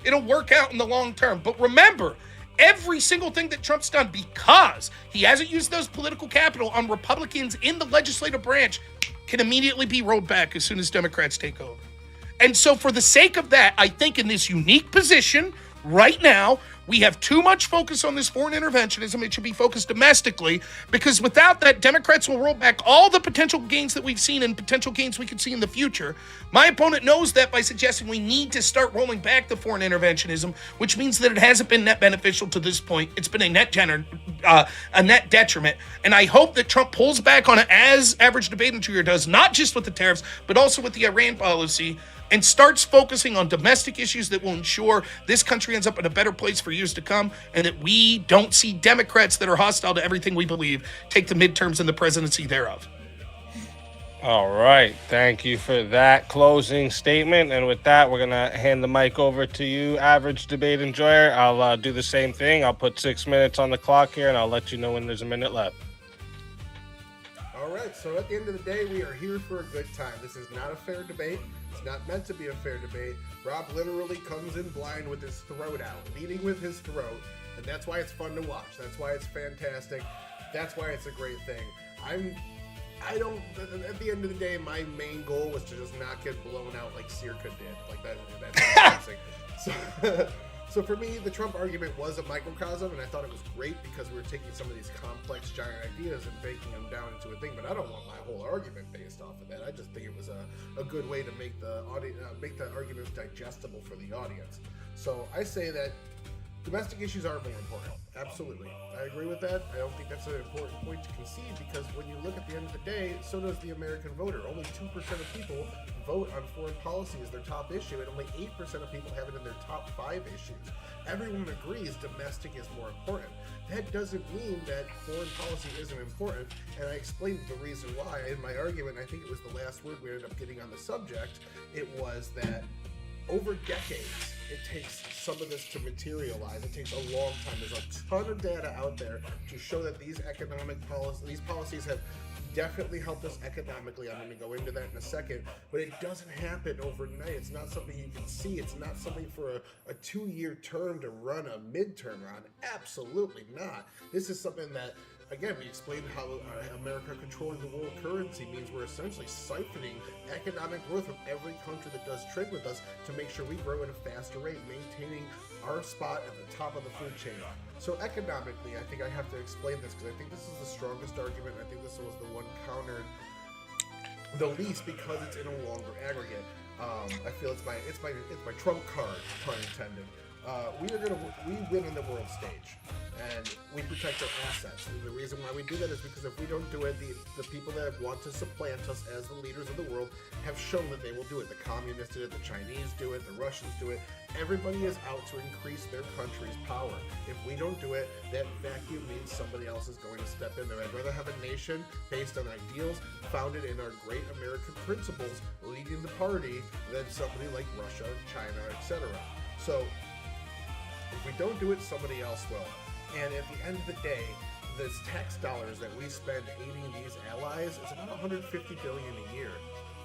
it'll work out in the long term. But remember, every single thing that Trump's done, because he hasn't used those political capital on Republicans in the legislative branch, can immediately be rolled back as soon as Democrats take over. And so for the sake of that, I think in this unique position right now, we have too much focus on this foreign interventionism. It should be focused domestically, because without that, Democrats will roll back all the potential gains that we've seen and potential gains we could see in the future. My opponent knows that by suggesting we need to start rolling back the foreign interventionism, which means that it hasn't been net beneficial to this point. It's been a net detriment. And I hope that Trump pulls back on it, as Average Debate Enjoyer does, not just with the tariffs, but also with the Iran policy, and starts focusing on domestic issues that will ensure this country ends up in a better place for years to come, and that we don't see Democrats that are hostile to everything we believe take the midterms and the presidency thereof. All right. Thank you for that closing statement. And with that, we're going to hand the mic over to you, Average Debate Enjoyer. I'll do the same thing. I'll put 6 minutes on the clock here, and I'll let you know when there's a minute left. All right. So at the end of the day, we are here for a good time. This is not a fair debate. It's not meant to be a fair debate. Rob literally comes in blind with his throat out, leading with his throat, and that's why it's fun to watch. That's why it's fantastic. That's why it's a great thing. I don't. At the end of the day, my main goal was to just not get blown out like Circa did. Like that's embarrassing. So for me, the Trump argument was a microcosm, and I thought it was great because we were taking some of these complex, giant ideas and breaking them down into a thing. But I don't want my whole argument based off of that. I just think it was a good way to make the argument digestible for the audience. So I say that domestic issues are more important. Absolutely. I agree with that. I don't think that's an important point to concede because when you look at the end of the day, so does the American voter. Only 2% of people vote on foreign policy as their top issue, and only 8% of people have it in their top 5 issues. Everyone agrees domestic is more important. That doesn't mean that foreign policy isn't important, and I explained the reason why. In my argument, I think it was the last word we ended up getting on the subject, it was that over decades, it takes some of this to materialize. It takes a long time. There's a ton of data out there to show that these policies have definitely helped us economically. I'm going to go into that in a second, but it doesn't happen overnight. It's not something you can see. It's not something for a 2-year term to run a midterm on. Absolutely not. This is something that, again, we explained how America controlling the world currency means we're essentially siphoning economic growth from every country that does trade with us to make sure we grow at a faster rate, maintaining our spot at the top of the food chain. So economically, I think I have to explain this because I think this is the strongest argument. I think this was the one countered the least because it's in a longer aggregate. I feel it's my trump card, pun intended. We win on the world stage, and we protect our assets. And the reason why we do that is because if we don't do it, the people that want to supplant us as the leaders of the world have shown that they will do it. The communists did it, the Chinese do it, the Russians do it. Everybody is out to increase their country's power. If we don't do it, that vacuum means somebody else is going to step in there. I'd rather have a nation based on ideals founded in our great American principles leading the party than somebody like Russia, China, etc. So if we don't do it, somebody else will. And at the end of the day, the tax dollars that we spend aiding these allies is about $150 billion a year.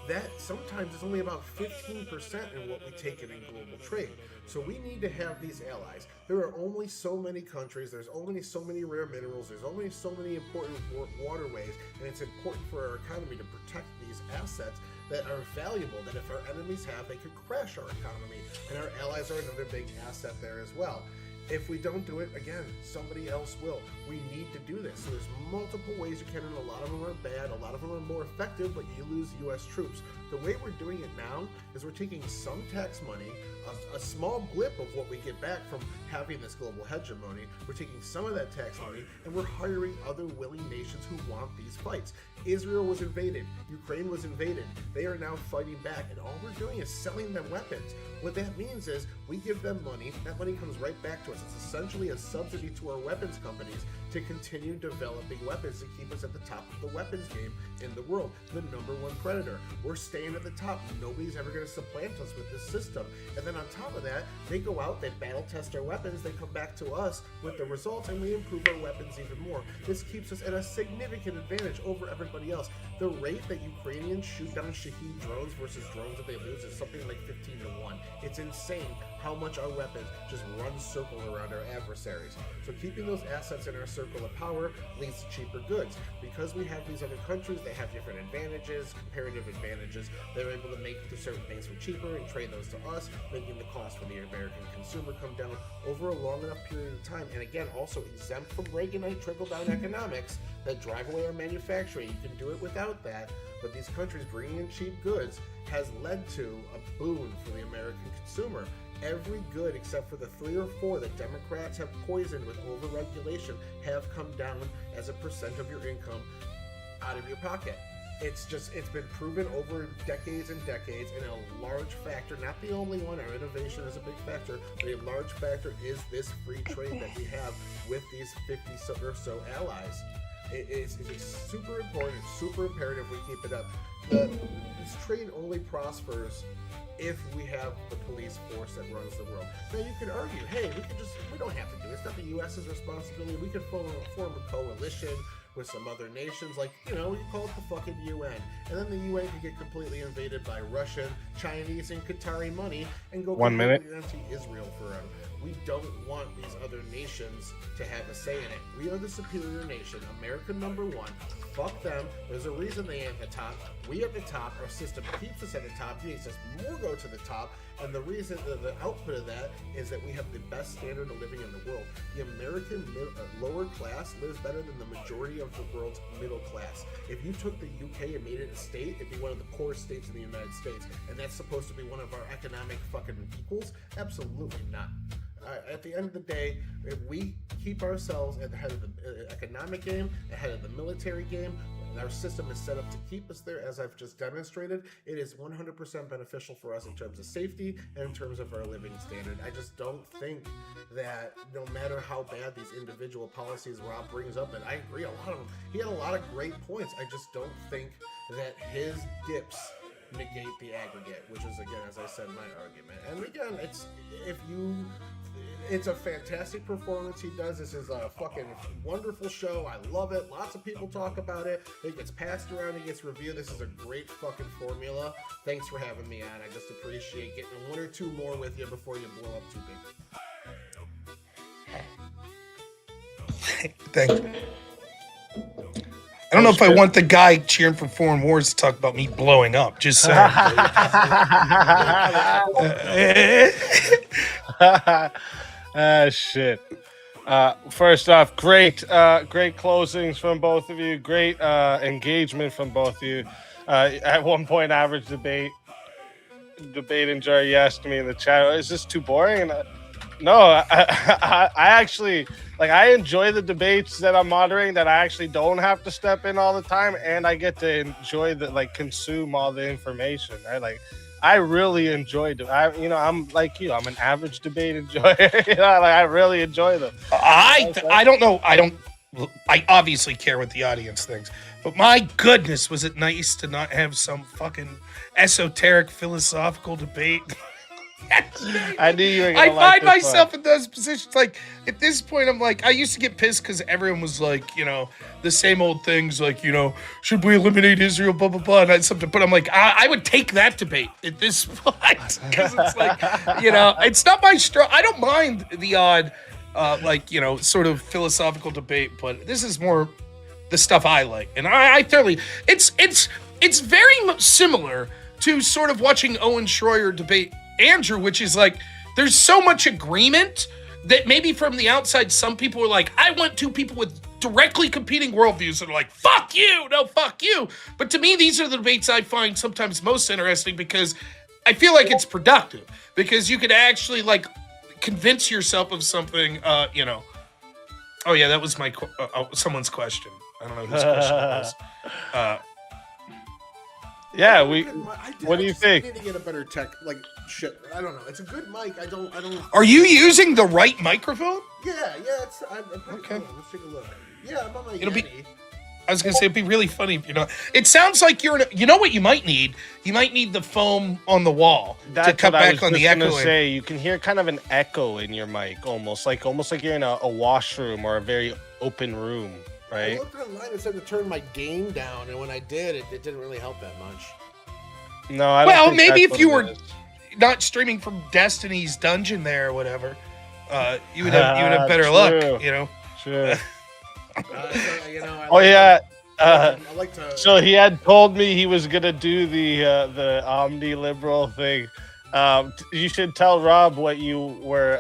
That sometimes is only about 15% in what we take in global trade. So we need to have these allies. There are only so many countries, there's only so many rare minerals, there's only so many important waterways, and it's important for our economy to protect these assets that are valuable, that if our enemies have, they could crash our economy. And our allies are another big asset there as well. If we don't do it, again, somebody else will. We need to do this. So there's multiple ways you can, and a lot of them are bad, a lot of them are more effective, but you lose U.S. troops. The way we're doing it now is we're taking some tax money, a small blip of what we get back from having this global hegemony. We're taking some of that tax money, and we're hiring other willing nations who want these fights. Israel was invaded. Ukraine was invaded. They are now fighting back, and all we're doing is selling them weapons. What that means is we give them money. That money comes right back to us. It's essentially a subsidy to our weapons companies to continue developing weapons to keep us at the top of the weapons game in the world. The number one predator. We're staying at the top. Nobody's ever going to supplant us with this system. And then on top of that, they go out, they battle test our weapons, they come back to us with the results, and we improve our weapons even more. This keeps us at a significant advantage over everybody else. The rate that Ukrainians shoot down Shahed drones versus drones that they lose is something like 15 to 1. It's insane how much our weapons just run circle around our adversaries. So keeping those assets in our circle of power leads to cheaper goods. Because we have these other countries, they have different advantages, comparative advantages. They're able to make certain things for cheaper and trade those to us, making the cost for the American consumer come down over a long enough period of time. And again, also exempt from Reaganite trickle-down economics that drive away our manufacturing. You can do it without that, but these countries bringing in cheap goods has led to a boon for the American consumer. Every good except for the 3 or 4 that Democrats have poisoned with overregulation have come down as a percent of your income out of your pocket. It's been proven over decades and decades, and a large factor, not the only one, our innovation is a big factor, but a large factor is this free trade that we have with these 50 or so allies. It's super important, super imperative we keep it up. This trade only prospers if we have the police force that runs the world. Now you could argue, hey, we don't have to do it. It's not the U.S.'s responsibility. We could form a coalition with some other nations, like, you know, you call it the fucking UN. And then the UN could get completely invaded by Russian, Chinese, and Qatari money and go 1 minute. anti-Israel forever. We don't want these other nations to have a say in it. We are the superior nation. America number one. Fuck them. There's a reason they ain't at the top. We at the top. Our system keeps us at the top. Makes us more go to the top. And the reason, the output of that is that we have the best standard of living in the world. The American lower class lives better than the majority of the world's middle class. If you took the UK and made it a state, it'd be one of the poorest states in the United States. And that's supposed to be one of our economic fucking equals? Absolutely not. At the end of the day, if we keep ourselves at the head of the economic game, ahead of the military game, our system is set up to keep us there, as I've just demonstrated. It is 100% beneficial for us in terms of safety and in terms of our living standard. I just don't think that no matter how bad these individual policies Rob brings up, and I agree, a lot of them, he had a lot of great points. I just don't think that his dips negate the aggregate, which is, again, as I said, my argument. And again, it's a fantastic performance he does. This is a fucking wonderful show. I love it. Lots of people talk about it. It gets passed around. It gets reviewed. This is a great fucking formula. Thanks for having me on. I just appreciate getting one or two more with you before you blow up too big. Thank you. I don't know if I want the guy cheering for foreign wars to talk about me blowing up. Just saying. Shit. First off, great closings from both of you. Great engagement from both of you. At one point, average debate enjoyer, you asked me in the chat, is this too boring? And no, I actually, like, I enjoy the debates that I'm moderating, that I actually don't have to step in all the time, and I get to enjoy consume all the information. I really enjoyed it. I'm like you. I'm an average debate enjoyer. I really enjoy them. I don't know. I obviously care what the audience thinks, but my goodness, was it nice to not have some fucking esoteric philosophical debate. I knew you were gonna find myself in those positions. Like, at this point, I'm like, I used to get pissed because everyone was like, you know, the same old things, like, you know, should we eliminate Israel, blah, blah, blah, and something. But I'm like, I would take that debate at this point, because it's like, you know, it's not my strong. I don't mind the odd, like, you know, sort of philosophical debate, but this is more the stuff I like. And I thoroughly, it's very similar to sort of watching Owen Schroyer debate Andrew, which is like, there's so much agreement that maybe from the outside, some people are like, I want two people with directly competing worldviews that are like, fuck you, no, fuck you. But to me, these are the debates I find sometimes most interesting, because I feel like it's productive, because you could actually like convince yourself of something, you know. Oh yeah, that was my, someone's question. I don't know whose question it was. Yeah, what do you think? I need to get a better tech, like, shit. I don't know. It's a good mic. I don't. Are you using the right microphone? Yeah. I'm okay. Cool. Let's take a look. Yeah, I'm on my It'll Yeti. I was gonna say, it'd be really funny if you know. It sounds like you're. You know what you might need? You might need the foam on the wall to cut back on the echo. Say you can hear kind of an echo in your mic, almost like you're in a washroom or a very open room. Right. I looked online and said to turn my gain down, and when I did, it didn't really help that much. No, I don't think maybe that's if you what were it is. not streaming from Destiny's dungeon there or whatever, you would have better luck. You know. True. You know, I like to. So he had told me he was gonna do the omni-liberal thing. You should tell Rob what you were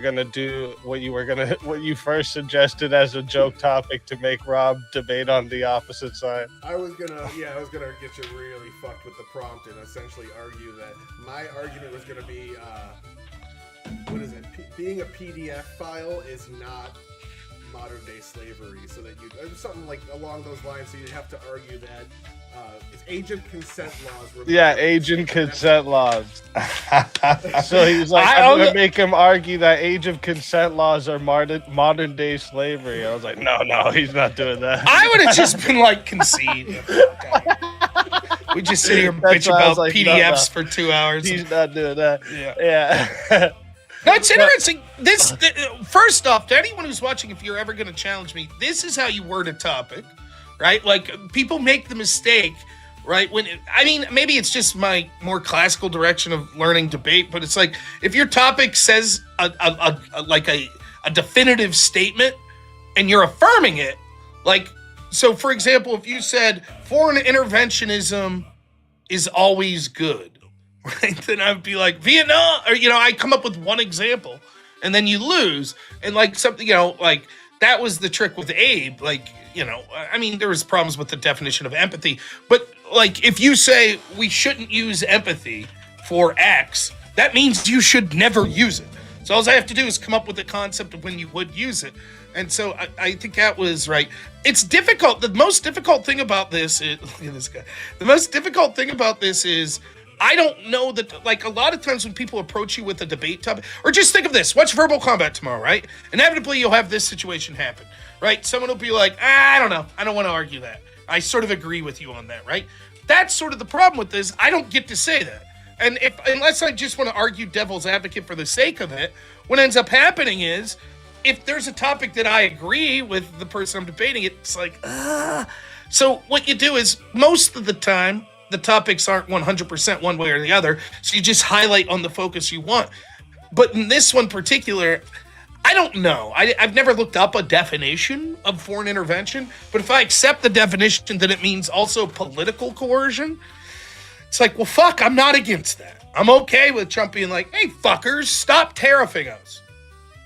gonna do, what you first suggested as a joke topic to make Rob debate on the opposite side. I was gonna get you really fucked with the prompt and essentially argue that my argument was gonna be, what is it? Being a PDF file is not modern day slavery, so that something like along those lines. So you'd have to argue that. It's age of consent laws. Yeah, age and consent laws. So he's like, I'm going to make him argue that age of consent laws are modern day slavery. I was like, no, he's not doing that. I would have just been like, concede. We just sit here and bitch about like, PDFs for 2 hours. He's not doing that. Yeah. That's interesting. First off, to anyone who's watching, if you're ever going to challenge me, this is how you word a topic, right? Like, people make the mistake, right? Maybe it's just my more classical direction of learning debate, but it's like, if your topic says a definitive statement and you're affirming it, like, so for example, if you said foreign interventionism is always good, right? Then I'd be like, Vietnam, or, I come up with one example and then you lose. And like something, like that was the trick with Abe. Like, there was problems with the definition of empathy, but like, if you say we shouldn't use empathy for X, that means you should never use it. So all I have to do is come up with a concept of when you would use it. And so I think that was right. It's difficult. The most difficult thing about this is, look at this guy. The most difficult thing about this is, I don't know that, like, a lot of times when people approach you with a debate topic, or just think of this, watch Verbal Combat tomorrow, right? Inevitably, you'll have this situation happen, right? Someone will be like, I don't know. I don't want to argue that. I sort of agree with you on that, right? That's sort of the problem with this. I don't get to say that. And unless I just want to argue devil's advocate for the sake of it, what ends up happening is, if there's a topic that I agree with the person I'm debating, it's like, So what you do is, most of the time, the topics aren't 100% one way or the other, so you just highlight on the focus you want. But in this one particular, I don't know. I've never looked up a definition of foreign intervention, but if I accept the definition that it means also political coercion, it's like, well, fuck, I'm not against that. I'm okay with Trump being like, hey, fuckers, stop tariffing us.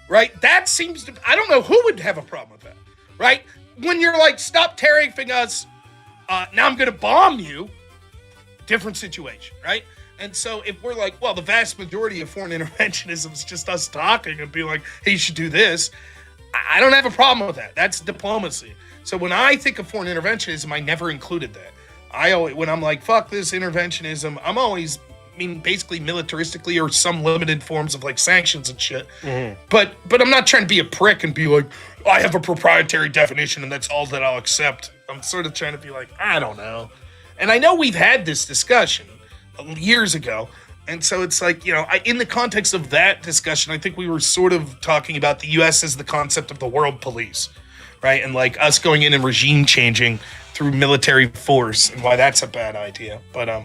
Right? That seems to, I don't know who would have a problem with that. Right? When you're like, stop tariffing us, now I'm going to bomb you. Different situation, right? And so if we're like, well, the vast majority of foreign interventionism is just us talking and being like, hey, you should do this, I don't have a problem with that. That's diplomacy. So when I think of foreign interventionism, I never included that. When I'm like, fuck this interventionism, I'm always basically militaristically or some limited forms of like sanctions and shit. Mm-hmm. But I'm not trying to be a prick and be like, I have a proprietary definition and that's all that I'll accept. I'm sort of trying to be like, I don't know. And I know we've had this discussion years ago. And so it's like, in the context of that discussion, I think we were sort of talking about the U.S. as the concept of the world police, right? And like us going in and regime changing through military force and why that's a bad idea. But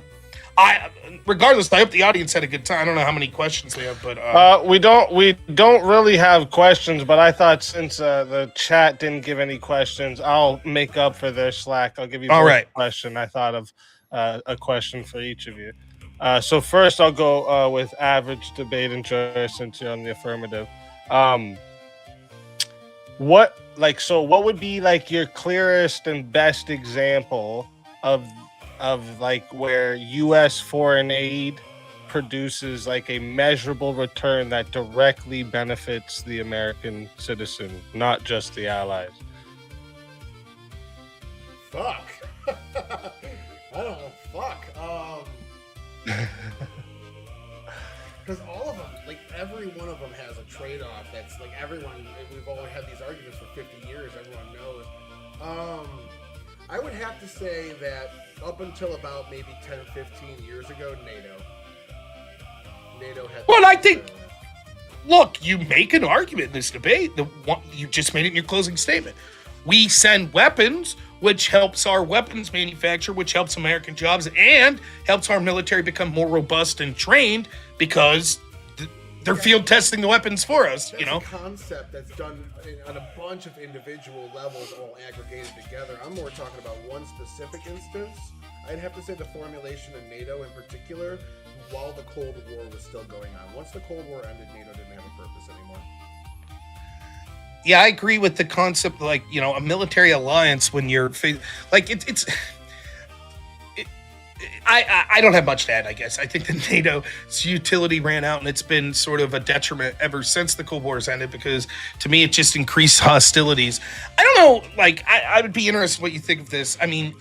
regardless, I hope the audience had a good time. I don't know how many questions we have, but we don't really have questions. But I thought since the chat didn't give any questions, I'll make up for their slack. I'll give you a question. I thought of a question for each of you. So first, I'll go with average debate enjoyer since you're on the affirmative. What would be like your clearest and best example of like where U.S. foreign aid produces like a measurable return that directly benefits the American citizen, not just the allies? Fuck. I don't know. Fuck. Because all of them, like every one of them has a trade-off that's like everyone, we've all had these arguments for 50 years, everyone knows. I would have to say that up until about maybe 10, 15 years ago, NATO had... Well, I think... Look, you make an argument in this debate. You just made it in your closing statement. We send weapons, which helps our weapons manufacturer, which helps American jobs, and helps our military become more robust and trained because they're field testing the weapons for us. That's a concept that's done on a bunch of individual levels, all aggregated together. I'm more talking about one specific instance. I'd have to say the formulation of NATO in particular, while the Cold War was still going on. Once the Cold War ended, NATO didn't have a purpose anymore. Yeah, I agree with the concept, like, a military alliance when you're like I don't have much to add, I guess. I think that NATO's utility ran out, and it's been sort of a detriment ever since the Cold War has ended, because to me it just increased hostilities. I don't know, like, I would be interested in what you think of this. I mean,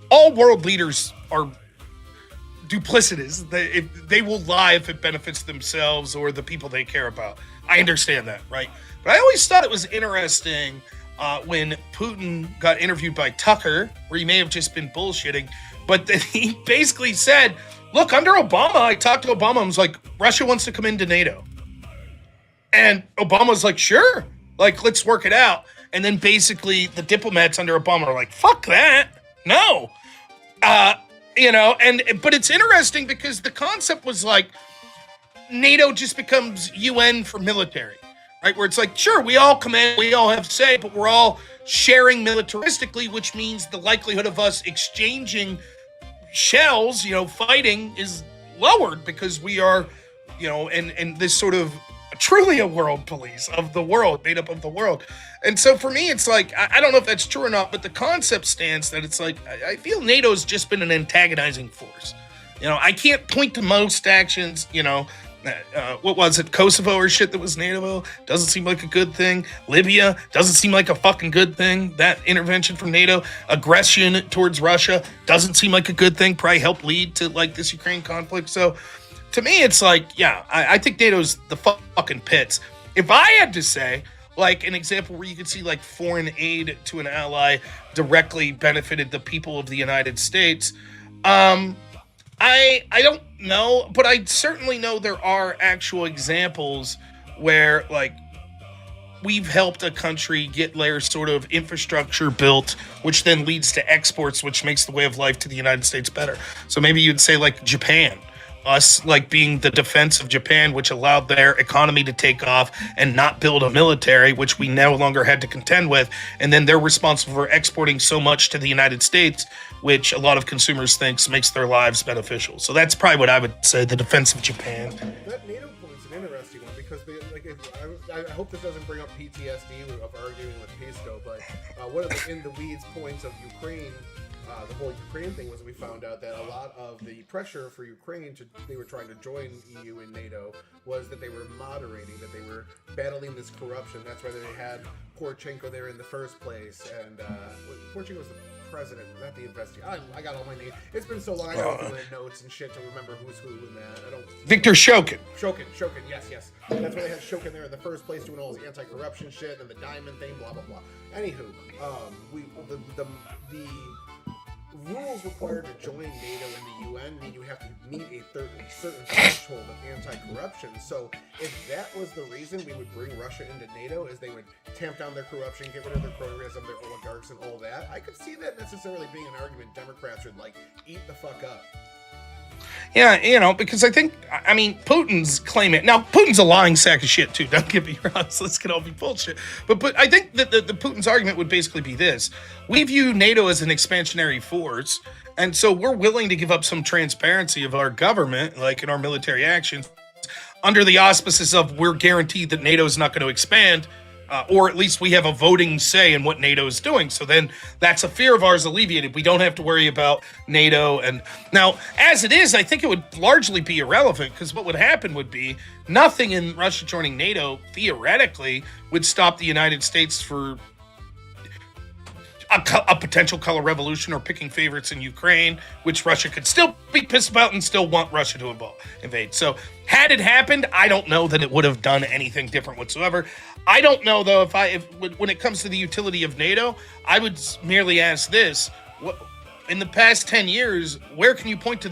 all world leaders are duplicitous. They will lie if it benefits themselves or the people they care about. I understand that, right? But I always thought it was interesting when Putin got interviewed by Tucker, where he may have just been bullshitting, but then he basically said, look, under Obama, I talked to Obama, I was like, Russia wants to come into NATO. And Obama's like, sure, like, let's work it out. And then basically the diplomats under Obama are like, fuck that. No. But it's interesting because the concept was like NATO just becomes UN for military, right? Where it's like, sure, we all command, we all have say, but we're all sharing militaristically, which means the likelihood of us exchanging shells, fighting is lowered because we are, and this sort of truly a world police of the world, made up of the world. And so for me, it's like, I don't know if that's true or not, but the concept stands that it's like, I feel NATO's just been an antagonizing force. I can't point to most actions, what was it, Kosovo or shit that was NATO? Doesn't seem like a good thing. Libya doesn't seem like a fucking good thing. That intervention from NATO, aggression towards Russia doesn't seem like a good thing. Probably helped lead to like this Ukraine conflict. So to me, it's like, yeah, I think NATO's the fucking pits. If I had to say, like, an example where you could see like foreign aid to an ally directly benefited the people of the United States, I don't know, but I certainly know there are actual examples where, like, we've helped a country get their sort of infrastructure built, which then leads to exports, which makes the way of life to the United States better. So maybe you'd say, like, Japan. Us, like, being the defense of Japan, which allowed their economy to take off and not build a military, which we no longer had to contend with. And then they're responsible for exporting so much to the United States, which a lot of consumers think makes their lives beneficial. So that's probably what I would say, the defense of Japan. That NATO point's an interesting one because I hope this doesn't bring up PTSD of arguing with Pisco, but one of the in the weeds points of Ukraine, the whole Ukraine thing, was we found out that a lot of the pressure for Ukraine they were trying to join EU and NATO was that they were moderating, that they were battling this corruption. That's why they had Poroshenko there in the first place, and Poroshenko was the president, not the investigator. I got all my names. It's been so long. I got doing notes and shit to remember who's who in that. I don't. Victor Shokin. Shokin. Yes. That's why they had Shokin there in the first place, doing all his anti-corruption shit and the diamond thing, blah blah blah. Anywho, the rules required to join NATO and the UN mean you have to meet a certain threshold of anti-corruption. So if that was the reason we would bring Russia into NATO, is they would tamp down their corruption, get rid of their progressivism, their oligarchs and all that, I could see that necessarily being an argument Democrats would like eat the fuck up. Yeah, because I think, Putin's claiming, now Putin's a lying sack of shit too, don't get me wrong, so this could all be bullshit. But I think that the Putin's argument would basically be this: we view NATO as an expansionary force, and so we're willing to give up some transparency of our government, like in our military actions, under the auspices of we're guaranteed that NATO is not going to expand, or at least we have a voting say in what NATO is doing. So then that's a fear of ours alleviated. We don't have to worry about NATO. And now, as it is, I think it would largely be irrelevant, because what would happen would be nothing in Russia joining NATO theoretically would stop the United States for a potential color revolution or picking favorites in Ukraine, which Russia could still be pissed about and still want Russia to invade. So had it happened, I don't know that it would have done anything different whatsoever. I don't know, though, if when it comes to the utility of NATO, I would merely ask this: in the past 10 years, where can you point to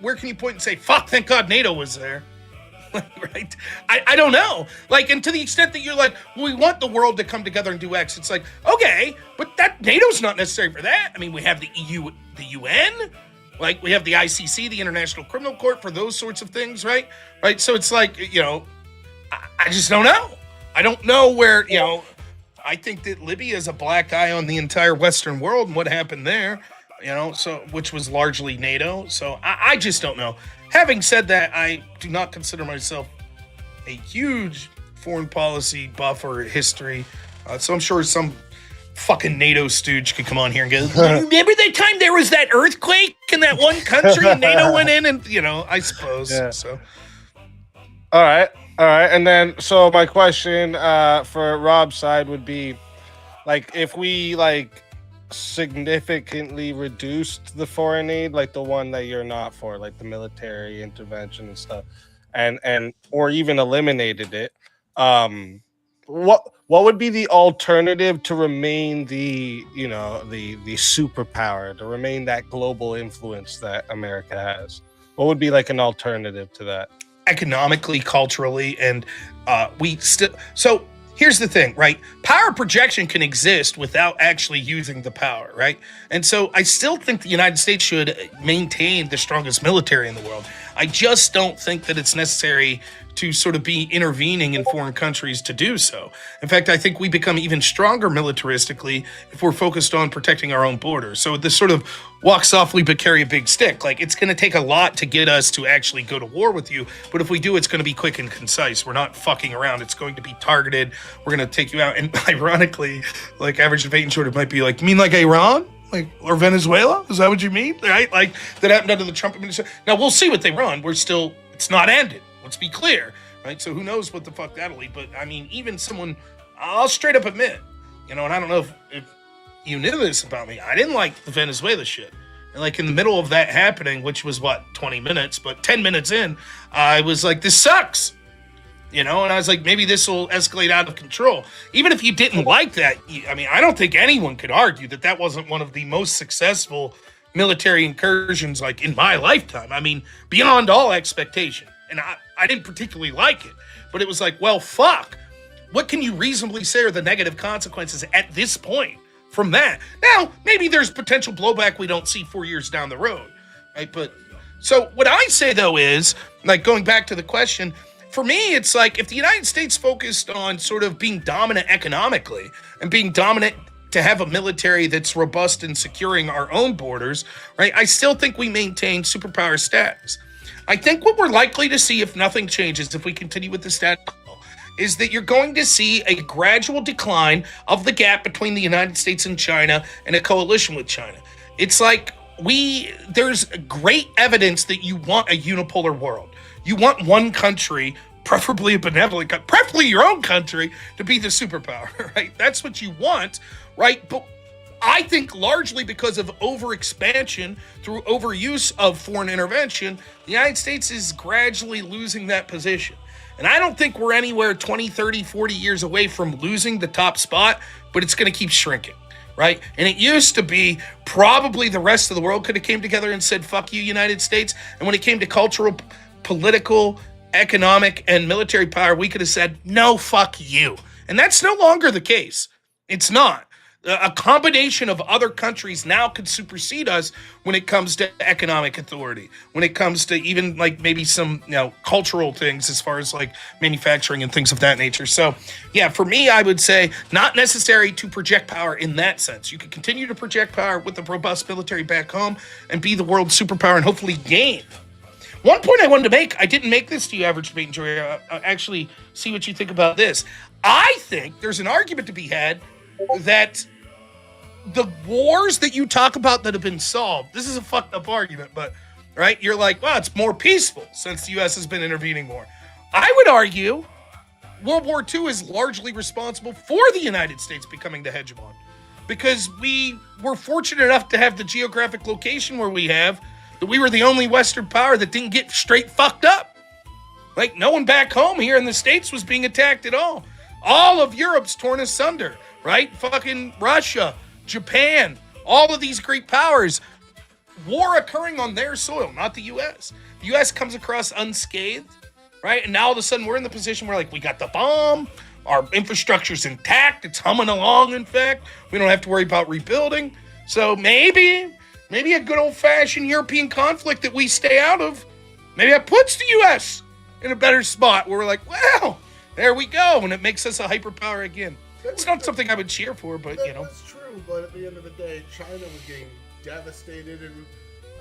where can you point and say, fuck, thank God NATO was there? Right? I don't know. Like, and to the extent that you're like, we want the world to come together and do X, it's like, okay, but that NATO's not necessary for that. I mean, we have the EU, the UN, like we have the ICC, the International Criminal Court, for those sorts of things, right? Right. So it's like, I just don't know. I don't know where, I think that Libya is a black eye on the entire Western world and what happened there, so which was largely NATO. So I just don't know. Having said that, I do not consider myself a huge foreign policy buff or history. So I'm sure some fucking NATO stooge could come on here and go, remember that time there was that earthquake in that one country and NATO went in and, I suppose. Yeah. So. All right. And then, so my question for Rob's side would be, like, if we, like, significantly reduced the foreign aid, like the one that you're not for, like the military intervention and stuff, and or even eliminated it, what would be the alternative to remain the superpower, to remain that global influence that America has? What would be like an alternative to that? economically, culturally, and we still. So here's the thing, right? Power projection can exist without actually using the power, right? And so I still think the United States should maintain the strongest military in the world. I just don't think that it's necessary to sort of be intervening in foreign countries to do so. In fact, I think we become even stronger militaristically if we're focused on protecting our own borders. So this sort of walk softly but carry a big stick. Like, it's going to take a lot to get us to actually go to war with you, but if we do, it's going to be quick and concise. We're not fucking around. It's going to be targeted. We're going to take you out. And ironically, like, average debate and short, it might be like, you mean like Iran? Like, or Venezuela? Is that what you mean? Right? Like, that happened under the Trump administration. Now, we'll see what they run. It's not ended. Let's be clear, right? So who knows what the fuck that'll be. But, I mean, even someone, I'll straight up admit, and I don't know if you knew this about me, I didn't like the Venezuela shit. And, like, in the middle of that happening, which was, 20 minutes, but 10 minutes in, I was like, this sucks. And I was like, maybe this will escalate out of control. Even if you didn't like that, I don't think anyone could argue that that wasn't one of the most successful military incursions, like, in my lifetime. I mean, beyond all expectation. And I didn't particularly like it. But it was like, well, fuck. What can you reasonably say are the negative consequences at this point from that? Now, maybe there's potential blowback we don't see 4 years down the road. Right? But, so what I say, though, is, like, going back to the question, for me, it's like, if the United States focused on sort of being dominant economically and being dominant to have a military that's robust in securing our own borders, right, I still think we maintain superpower status. I think what we're likely to see, if nothing changes, if we continue with the status quo, is that you're going to see a gradual decline of the gap between the United States and China and a coalition with China. It's like there's great evidence that you want a unipolar world. You want one country, preferably a benevolent country, preferably your own country, to be the superpower, right? That's what you want, right? But I think largely because of overexpansion through overuse of foreign intervention, the United States is gradually losing that position. And I don't think we're anywhere 20, 30, 40 years away from losing the top spot, but it's going to keep shrinking, right? And it used to be probably the rest of the world could have came together and said, fuck you, United States. And when it came to cultural, political, economic, and military power, we could have said, no, fuck you. And that's no longer the case. It's not. A combination of other countries now could supersede us when it comes to economic authority, when it comes to even like maybe some, cultural things as far as like manufacturing and things of that nature. So yeah, for me, I would say not necessary to project power in that sense. You could continue to project power with a robust military back home and be the world superpower and hopefully gain. One point I wanted to make, I didn't make this to you, average debate enjoyer. Actually see what you think about this. I think there's an argument to be had that the wars that you talk about that have been solved, this is a fucked up argument, but, right, you're like, well, it's more peaceful since the U.S. has been intervening more. I would argue World War II is largely responsible for the United States becoming the hegemon because we were fortunate enough to have the geographic location where we have, that we were the only Western power that didn't get straight fucked up. Like, no one back home here in the States was being attacked at all. All of Europe's torn asunder, right? Fucking Russia, Japan, all of these great powers, war occurring on their soil, not the U.S. The U.S. comes across unscathed, right? And now all of a sudden we're in the position where, like, we got the bomb, our infrastructure's intact, it's humming along, in fact. We don't have to worry about rebuilding. So maybe a good old-fashioned European conflict that we stay out of, maybe that puts the U.S. in a better spot where we're like, well, there we go, and it makes us a hyperpower again. It's not something I would cheer for, but, That's true, but at the end of the day, China was getting devastated in,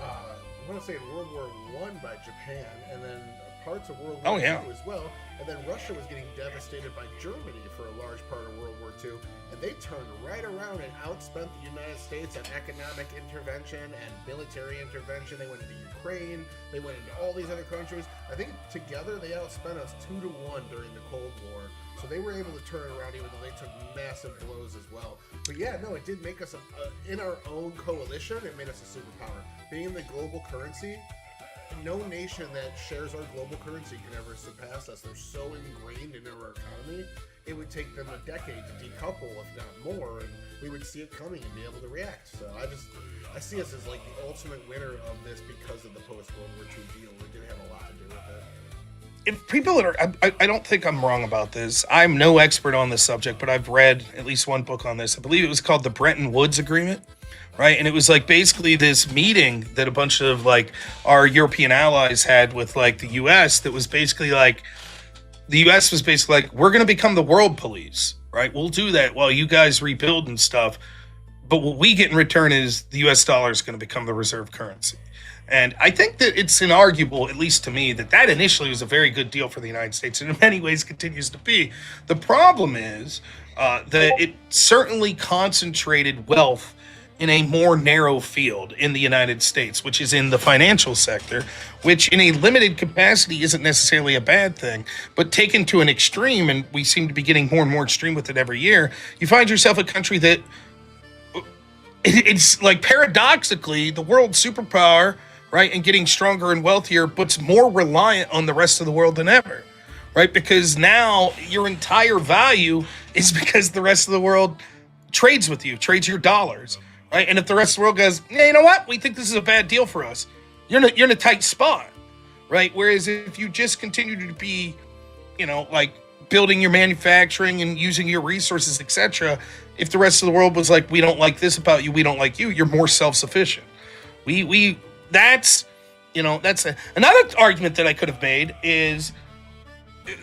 I want to say in World War I by Japan, and then parts of World War II as well, and then Russia was getting devastated by Germany for a large part of World War II, and they turned right around and outspent the United States on economic intervention and military intervention. They went into Ukraine, they went into all these other countries. I think together they outspent us 2-1 during the Cold War. So they were able to turn it around even though they took massive blows as well. But yeah, no, it did make us, in our own coalition, it made us a superpower. Being the global currency, no nation that shares our global currency can ever surpass us. They're so ingrained in our economy, it would take them a decade to decouple, if not more, and we would see it coming and be able to react. So I see us as like the ultimate winner of this because of the post-World War II deal. It did have a lot to do with it. if people are, I don't think I'm wrong about this. I'm no expert on this subject, but I've read at least one book on this. I believe it was called the Bretton Woods Agreement, right? And it was like basically this meeting that a bunch of like our European allies had with like the U.S. that was basically like, the U.S. was basically like, we're going to become the world police, right? We'll do that while you guys rebuild and stuff. But what we get in return is the U.S. dollar is going to become the reserve currency. And I think that it's inarguable, at least to me, that initially was a very good deal for the United States, and in many ways continues to be. The problem is that it certainly concentrated wealth in a more narrow field in the United States, which is in the financial sector, which in a limited capacity isn't necessarily a bad thing, but taken to an extreme, and we seem to be getting more and more extreme with it every year, you find yourself a country that it's like paradoxically the world superpower, right, and getting stronger and wealthier, but it's more reliant on the rest of the world than ever, right? Because now your entire value is because the rest of the world trades with you, trades your dollars, right? And if the rest of the world goes, yeah, you know what? We think this is a bad deal for us. You're in a tight spot, right? Whereas if you just continue to be, like building your manufacturing and using your resources, etc., if the rest of the world was like, we don't like this about you, we don't like you, you're more self-sufficient. That's another argument that I could have made is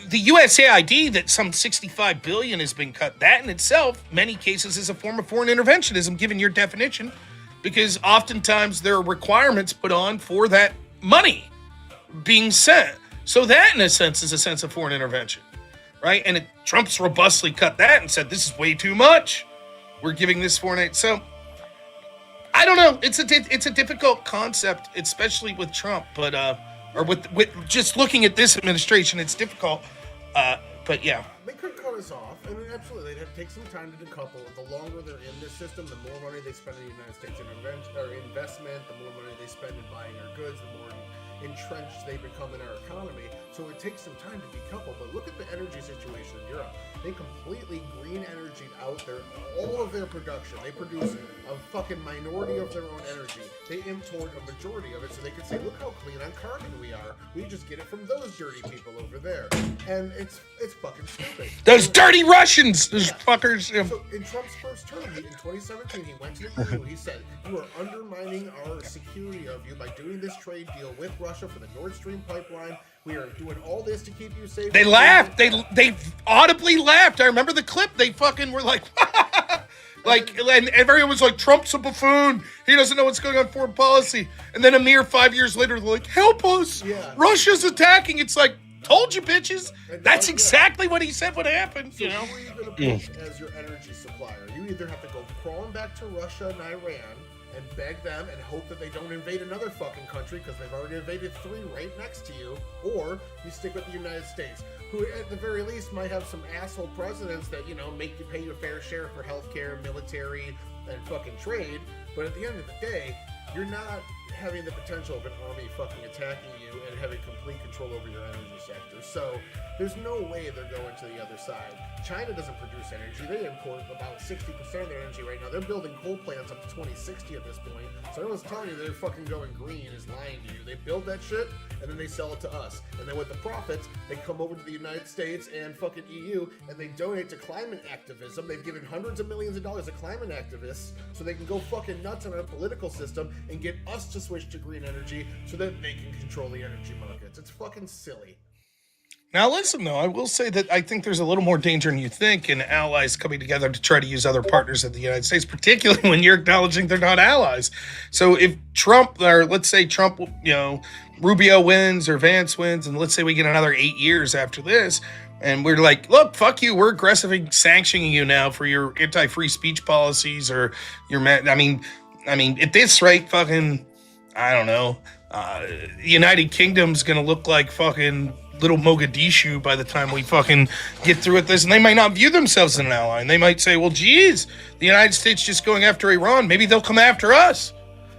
the USAID that some $65 billion has been cut. That in itself, many cases, is a form of foreign interventionism, given your definition, because oftentimes there are requirements put on for that money being sent. So that, in a sense, is a sense of foreign intervention, right? And Trump's robustly cut that and said, this is way too much. We're giving this foreign aid. So I don't know. It's a difficult concept, especially with Trump, but or with just looking at this administration, it's difficult. But yeah, they could cut us off, and absolutely, they'd have to take some time to decouple. The longer they're in this system, the more money they spend in the United States in investment, the more money they spend in buying our goods, the more entrenched they become in our economy. So it takes some time to decouple. But look at the energy situation in Europe. They completely green energied out all of their production. They produce a fucking minority of their own energy. They import a majority of it, so they can say, look how clean on carbon we are. We just get it from those dirty people over there. And it's fucking stupid. Those dirty Russians, those fuckers. Yeah. So in Trump's first term, in 2017, he went to the EU. He said, you are undermining our security of you by doing this trade deal with Russia for the Nord Stream pipeline. We are doing all this to keep you safe. They laughed. They audibly laughed. I remember the clip. They fucking were like, and everyone was like, Trump's a buffoon. He doesn't know what's going on in foreign policy. And then a mere 5 years later, they're like, help us. Yeah. Russia's attacking. It's like, told you, bitches. That's exactly what he said would happen. So who are you going to push as your energy supplier? You either have to go crawling back to Russia and Iran and beg them and hope that they don't invade another fucking country because they've already invaded 3 right next to you, or you stick with the United States, who at the very least might have some asshole presidents that, make you pay your fair share for healthcare, military, and fucking trade, but at the end of the day, you're not having the potential of an army fucking attacking you and having complete control over your energy sector. So there's no way they're going to the other side. China doesn't produce energy. They import about 60% of their energy right now. They're building coal plants up to 2060 at this point. So everyone's telling you they're fucking going green is lying to you. They build that shit and then they sell it to us. And then with the profits, they come over to the United States and fucking EU and they donate to climate activism. They've given hundreds of millions of dollars to climate activists so they can go fucking nuts on our political system and get us to switch to green energy so that they can control the energy markets. It's fucking silly. Now, listen, though, I will say that I think there's a little more danger than you think in allies coming together to try to use other partners of the United States, particularly when you're acknowledging they're not allies. So if Trump, or let's say Trump, Rubio wins or Vance wins, and let's say we get another 8 years after this, and we're like, look, fuck you, we're aggressively sanctioning you now for your anti-free speech policies or your, I mean, at this rate, fucking, I don't know, the United Kingdom's gonna look like fucking little Mogadishu by the time we fucking get through with this, and they might not view themselves as an ally, and they might say, well, geez, the United States just going after Iran, maybe they'll come after us,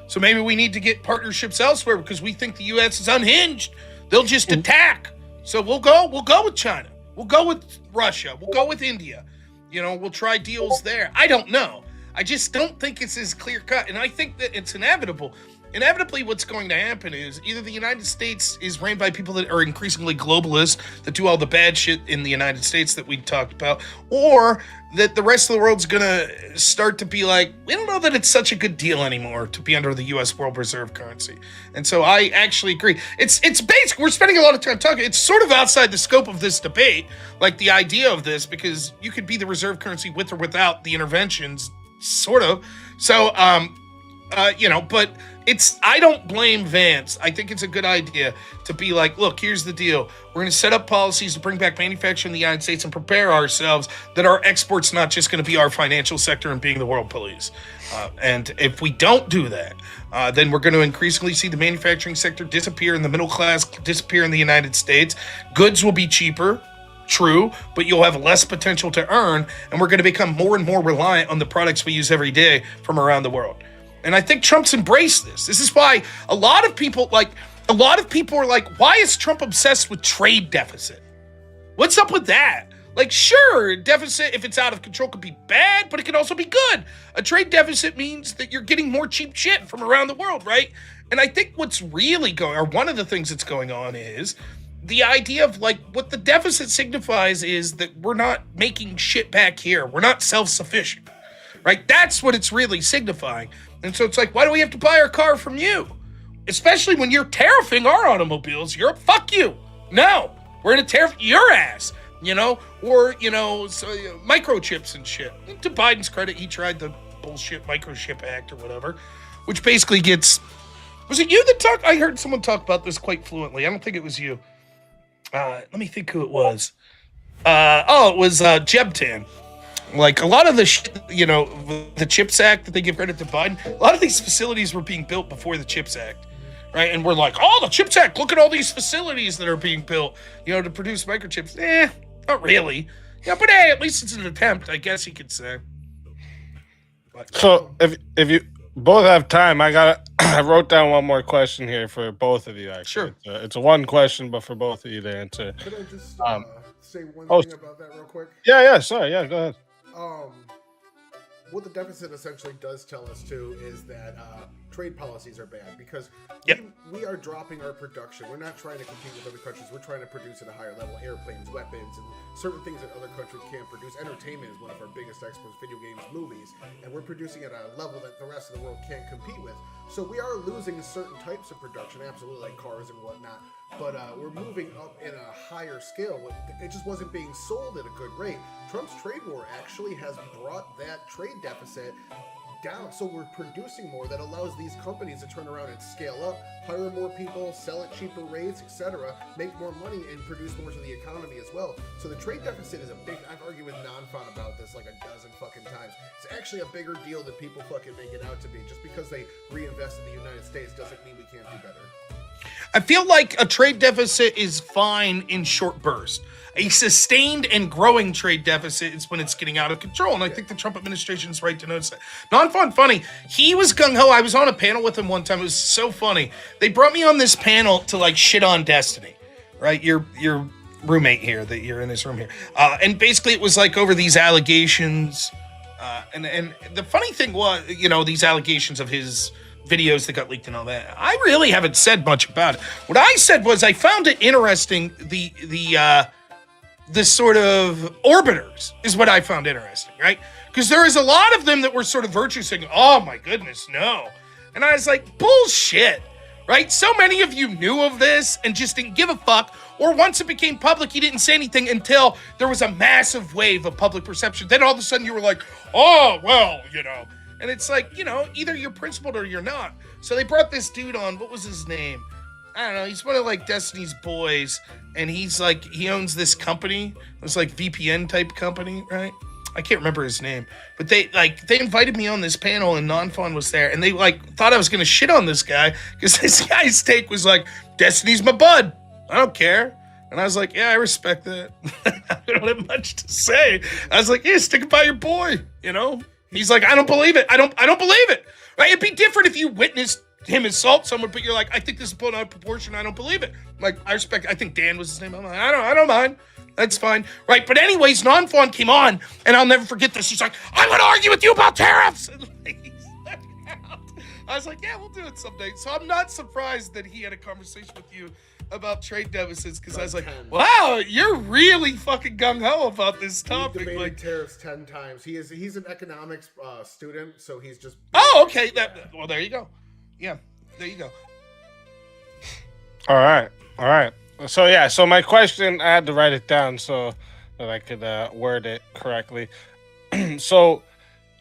so maybe we need to get partnerships elsewhere because we think the U.S. is unhinged. They'll just attack, so we'll go with China, we'll go with Russia, we'll go with India, we'll try deals there. I don't know. I just don't think it's as clear cut. And I think that it's inevitable. Inevitably, what's going to happen is either the United States is ran by people that are increasingly globalist, that do all the bad shit in the United States that we talked about, or that the rest of the world's going to start to be like, we don't know that it's such a good deal anymore to be under the U.S. world reserve currency. And so I actually agree. It's basic. We're spending a lot of time talking. It's sort of outside the scope of this debate, like the idea of this, because you could be the reserve currency with or without the interventions, sort of. So, but I don't blame Vance. I think it's a good idea to be like, look, here's the deal. We're going to set up policies to bring back manufacturing in the United States and prepare ourselves that our export's not just going to be our financial sector and being the world police. And if we don't do that, then we're going to increasingly see the manufacturing sector disappear and the middle class disappear in the United States. Goods will be cheaper. True, but you'll have less potential to earn, and we're going to become more and more reliant on the products we use every day from around the world. And I think Trump's embraced this. This is why a lot of people are like, why is Trump obsessed with trade deficit? What's up with that? Like, sure, deficit, if it's out of control, could be bad, but it can also be good. A trade deficit means that you're getting more cheap shit from around the world, right? And I think what's really one of the things that's going on is the idea of, like, what the deficit signifies is that we're not making shit back here. We're not self-sufficient, right? That's what it's really signifying. And so it's like, why do we have to buy our car from you? Especially when you're tariffing our automobiles. Europe, fuck you. No, we're going to tariff your ass, or, microchips and shit. To Biden's credit, he tried the bullshit Microchip Act or whatever, which basically was it you that talked? I heard someone talk about this quite fluently. I don't think it was you. Let me think who it was. It was Jebtan. Like, a lot of the shit, the CHIPS Act that they give credit to Biden, a lot of these facilities were being built before the CHIPS Act, right? And we're like, the CHIPS Act, look at all these facilities that are being built, to produce microchips. Not really. Yeah, but hey, at least it's an attempt, I guess you could say. But, so, if you both have time, I wrote down one more question here for both of you, actually. Sure. It's a one question, but for both of you to answer. Could I just say one thing about that real quick? Yeah, sorry. Yeah, go ahead. What the deficit essentially does tell us too is that trade policies are bad because we are dropping our production. We're not trying to compete with other countries. We're trying to produce at a higher level airplanes, weapons, and certain things that other countries can't produce. Entertainment is one of our biggest exports, video games, movies, and we're producing at a level that the rest of the world can't compete with. So we are losing certain types of production, absolutely, like cars and whatnot. But we're moving up in a higher scale. It just wasn't being sold at a good rate. Trump's trade war actually has brought that trade deficit down. So we're producing more that allows these companies to turn around and scale up, hire more people, sell at cheaper rates, etc., make more money, and produce more to the economy as well. So the trade deficit is a big... I've argued with Non-Fun about this like a dozen fucking times. It's actually a bigger deal than people fucking make it out to be. Just because they reinvest in the United States doesn't mean we can't do better. I feel like a trade deficit is fine in short bursts. A sustained and growing trade deficit is when it's getting out of control, and I think the Trump administration is right to notice that. Non-Fun funny, he was gung-ho. I was on a panel with him one time. It was so funny. They brought me on this panel to, like, shit on Destiny, right? Your roommate here, that you're in this room here. And basically it was, like, over these allegations. And the funny thing was, these allegations of his videos that got leaked and all that. I really haven't said much about it. What I said was I found it interesting, the sort of orbiters is what I found interesting, right? Because there is a lot of them that were sort of virtue signaling, oh my goodness, no. And I was like, bullshit, right? So many of you knew of this and just didn't give a fuck, or once it became public, you didn't say anything until there was a massive wave of public perception. Then all of a sudden you were like, oh, well, And it's like, either you're principled or you're not. So they brought this dude on. What was his name? I don't know. He's one of, like, Destiny's boys. And he's like, he owns this company. It's like VPN type company, right? I can't remember his name. But they invited me on this panel and Non-Fun was there. And they, thought I was going to shit on this guy. Because this guy's take was like, Destiny's my bud. I don't care. And I was like, yeah, I respect that. I don't have much to say. I was like, yeah, stick it by your boy, He's like, I don't believe it. I don't believe it. Right? It'd be different if you witnessed him assault someone, but you're like, I think this is blown out of proportion. I don't believe it. Like, I think Dan was his name. I'm like, I don't mind. That's fine. Right. But anyways, Non-Fawn came on, and I'll never forget this. She's like, I want to argue with you about tariffs. And like, he stepped out. I was like, yeah, we'll do it someday. So I'm not surprised that he had a conversation with you about trade deficits, because I was like, wow, you're really fucking gung-ho about this topic. Debated like tariffs 10 times. He's an economics student, so he's just... Oh, okay. Well, there you go. Yeah, there you go. All right. So my question, I had to write it down so that I could word it correctly. So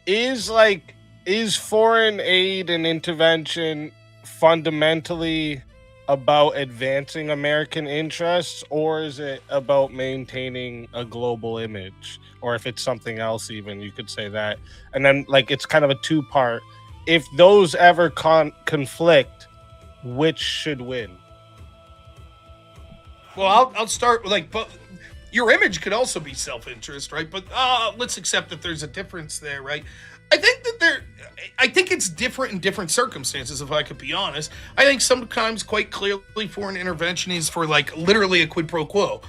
is foreign aid and intervention fundamentally about advancing American interests, or is it about maintaining a global image? Or if it's something else, even, you could say that. And then it's kind of a two-part. If those ever conflict, which should win? Well, I'll start with but your image could also be self-interest, right? But let's accept that there's a difference there, right? I think it's different in different circumstances, if I could be honest. I think sometimes quite clearly foreign intervention is for literally a quid pro quo.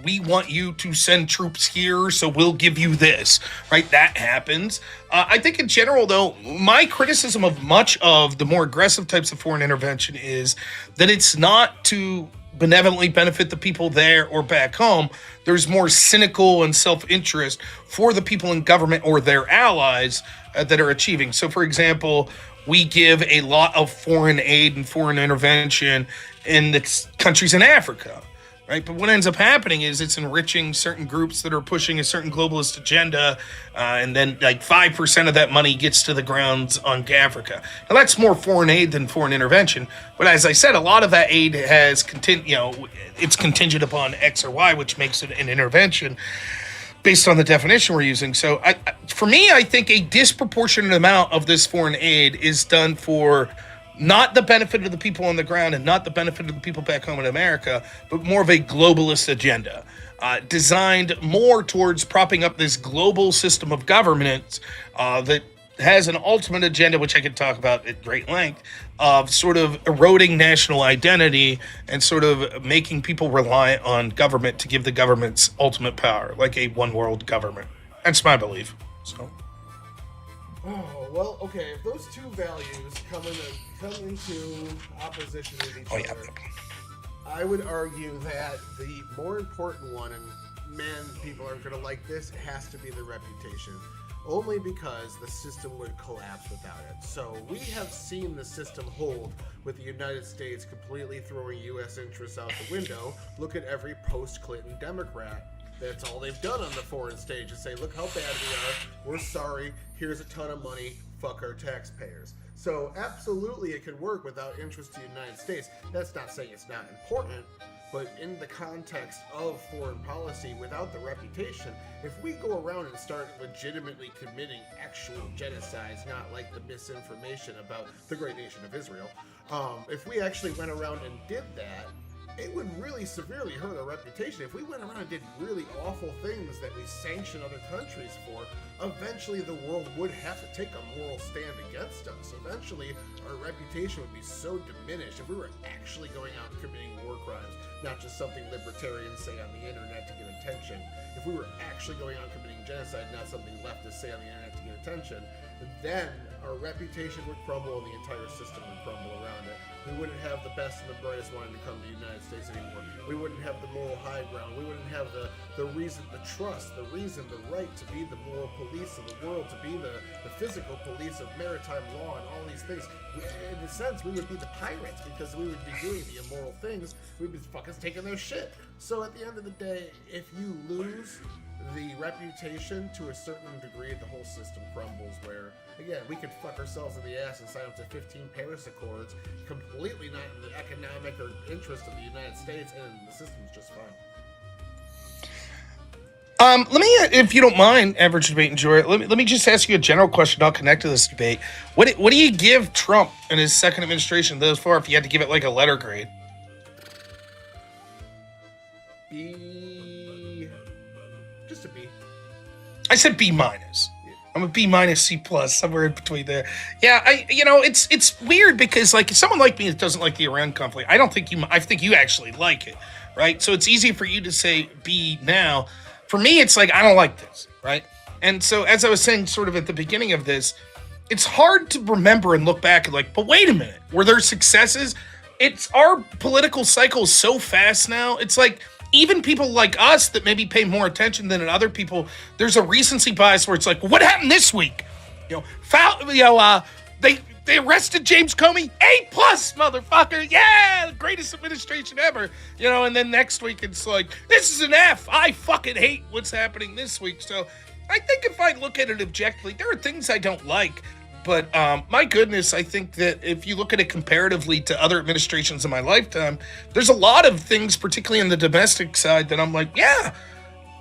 We want you to send troops here, so we'll give you this, right? That happens. I think in general, though, my criticism of much of the more aggressive types of foreign intervention is that it's not to benevolently benefit the people there or back home. There's more cynical and self-interest for the people in government or their allies that are achieving. So, for example, we give a lot of foreign aid and foreign intervention in the countries in Africa, right? But what ends up happening is it's enriching certain groups that are pushing a certain globalist agenda, and then 5% of that money gets to the grounds on Africa. Now that's more foreign aid than foreign intervention, but as I said, a lot of that aid has it's contingent upon X or Y, which makes it an intervention based on the definition we're using. So for me, I think a disproportionate amount of this foreign aid is done for not the benefit of the people on the ground and not the benefit of the people back home in America, but more of a globalist agenda, designed more towards propping up this global system of governance that has an ultimate agenda, which I could talk about at great length, of sort of eroding national identity and sort of making people reliant on government to give the government's ultimate power, like a one world government. That's my belief. So. Oh, well, okay, if those two values come into opposition with each other, I would argue that the more important one, and man, people are going to like this, it has to be the reputation. Only because the system would collapse without it. So we have seen the system hold with the United States completely throwing U.S. interests out the window. Look at every post-Clinton Democrat. That's all they've done on the foreign stage is say, look how bad we are. We're sorry. Here's a ton of money. Fuck our taxpayers. So absolutely it could work without interest to the United States. That's not saying it's not important, but in the context of foreign policy, without the reputation, if we go around and start legitimately committing actual genocides, not like the misinformation about the great nation of Israel, if we actually went around and did that, it would really severely hurt our reputation. If we went around and did really awful things that we sanction other countries for, eventually the world would have to take a moral stand against us. Eventually, our reputation would be so diminished if we were actually going out and committing war crimes, not just something libertarians say on the internet to get attention. If we were actually going out and committing genocide, not something leftists say on the internet to get attention, then our reputation would crumble and the entire system would crumble around it. We wouldn't have the best and the brightest wanting to come to the United States anymore. We wouldn't have the moral high ground. We wouldn't have the reason, the trust, the reason, the right to be the moral police of the world, to be the physical police of maritime law and all these things. In a sense, we would be the pirates because we would be doing the immoral things. We'd be fucking taking their shit. So at the end of the day, if you lose the reputation to a certain degree, the whole system crumbles where, again, we could fuck ourselves in the ass and sign up to 15 Paris Accords, completely not in the economic or interest of the United States, and the system's just fine. Let me, if you don't mind, average debate enjoyer, let me just ask you a general question. I'll connect to this debate. What do you give Trump in his second administration thus far if you had to give it like a letter grade? Just a B. I said B minus. I'm a B minus C plus, somewhere in between there. Yeah, it's weird because like someone like me that doesn't like the Iran conflict, I think you actually like it, right? So it's easy for you to say B now. For me, it's like I don't like this, right? And so as I was saying, sort of at the beginning of this, it's hard to remember and look back and like, but wait a minute, were there successes? It's our political cycle is so fast now. It's like even people like us that maybe pay more attention than other people, there's a recency bias where it's like, what happened this week? They arrested James Comey, A+, motherfucker. Yeah, the greatest administration ever. And then next week it's like, this is an F. I fucking hate what's happening this week. So I think if I look at it objectively, there are things I don't like. But my goodness, I think that if you look at it comparatively to other administrations in my lifetime, there's a lot of things, particularly in the domestic side, that I'm like, yeah.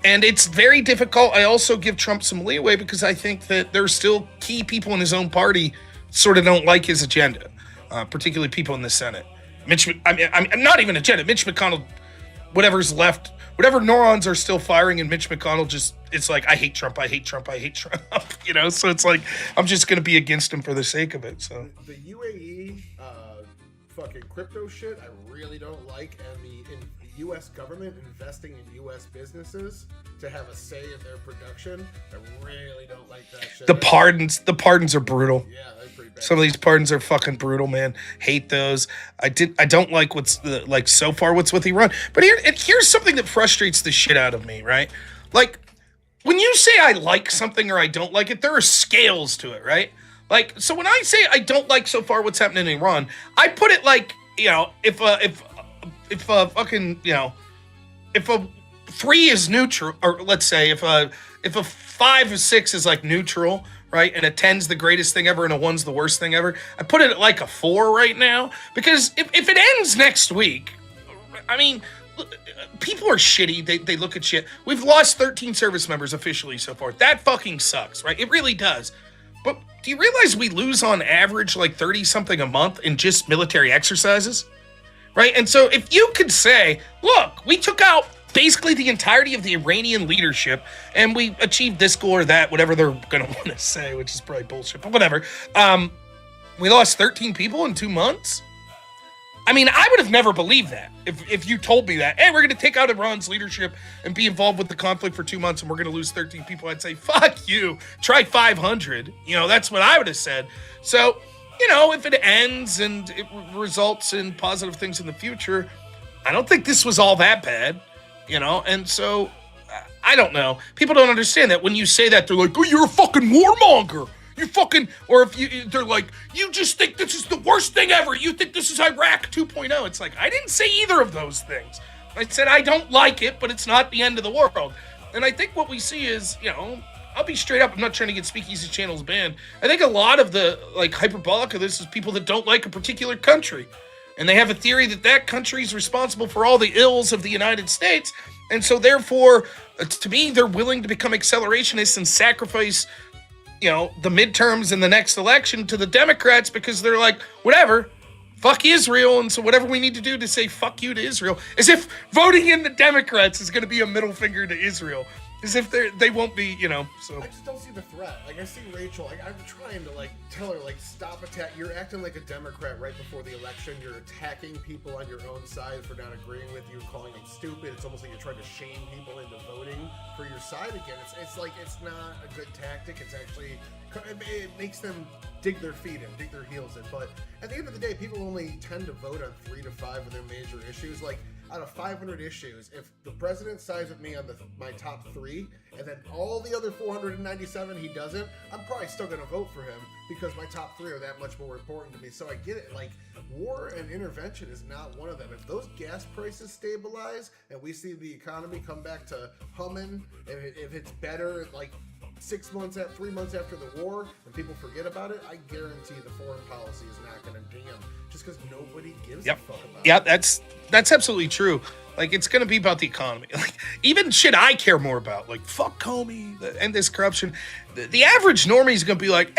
And it's very difficult. I also give Trump some leeway because I think that there's still key people in his own party sort of don't like his agenda, particularly people in the Senate. I'm not even agenda. Mitch McConnell, whatever's left, whatever neurons are still firing in Mitch McConnell, it's like, I hate Trump. So it's like, I'm just going to be against him for the sake of it. So the UAE fucking crypto shit, I really don't like. And the U.S. government investing in U.S. businesses to have a say in their production, I really don't like that shit. The pardons are brutal. Yeah, they're pretty bad. Some of these pardons are fucking brutal, man. Hate those. I don't like what's so far what's with Iran. But here's something that frustrates the shit out of me, right? Like, when you say I like something or I don't like it, there are scales to it, right? Like, so when I say I don't like so far what's happening in Iran, I put it like, if a 3 is neutral, or let's say if a 5 or 6 is like neutral, right, and a 10's the greatest thing ever and a 1's the worst thing ever, I put it at like a 4 right now, because if it ends next week, I mean, people are shitty. They look at shit. We've lost 13 service members officially so far. That fucking sucks, right? It really does. But do you realize we lose on average like 30 something a month in just military exercises? Right? And so if you could say, look, we took out basically the entirety of the Iranian leadership and we achieved this goal or that, whatever they're going to want to say, which is probably bullshit, but whatever. We lost 13 people in 2 months. I mean, I would have never believed that if you told me that, hey, we're going to take out Iran's leadership and be involved with the conflict for 2 months and we're going to lose 13 people. I'd say, fuck you, try 500. That's what I would have said. So, if it ends and it results in positive things in the future, I don't think this was all that bad, and so I don't know. People don't understand that when you say that, they're like, oh, you're a fucking warmonger. You fucking, or they're like, you just think this is the worst thing ever. You think this is Iraq 2.0. It's like, I didn't say either of those things. I said, I don't like it, but it's not the end of the world. And I think what we see is, I'll be straight up. I'm not trying to get Speakeasy Channels banned. I think a lot of the hyperbolic of this is people that don't like a particular country. And they have a theory that country is responsible for all the ills of the United States. And so therefore, to me, they're willing to become accelerationists and sacrifice the midterms and the next election to the Democrats because they're like, whatever, fuck Israel. And so whatever we need to do to say fuck you to Israel, as if voting in the Democrats is going to be a middle finger to Israel. As if they won't be, so. I just don't see the threat. I see Rachel, I'm trying to, tell her, stop attacking. You're acting like a Democrat right before the election. You're attacking people on your own side for not agreeing with you, calling them stupid. It's almost like you're trying to shame people into voting for your side again. It's like, it's not a good tactic. It's actually, it makes them dig their feet in, dig their heels in. But at the end of the day, people only tend to vote on 3 to 5 of their major issues. Out of 500 issues, if the president sides with me on my top 3, and then all the other 497 he doesn't, I'm probably still going to vote for him because my top 3 are that much more important to me. So I get it. War and intervention is not one of them. If those gas prices stabilize and we see the economy come back to humming, if it's better, 3 months after the war, and people forget about it, I guarantee the foreign policy is not going to damn just because nobody gives a fuck about it. Yeah, that's absolutely true. It's going to be about the economy. Even shit I care more about, fuck Comey and this corruption. The average normie is going to be like,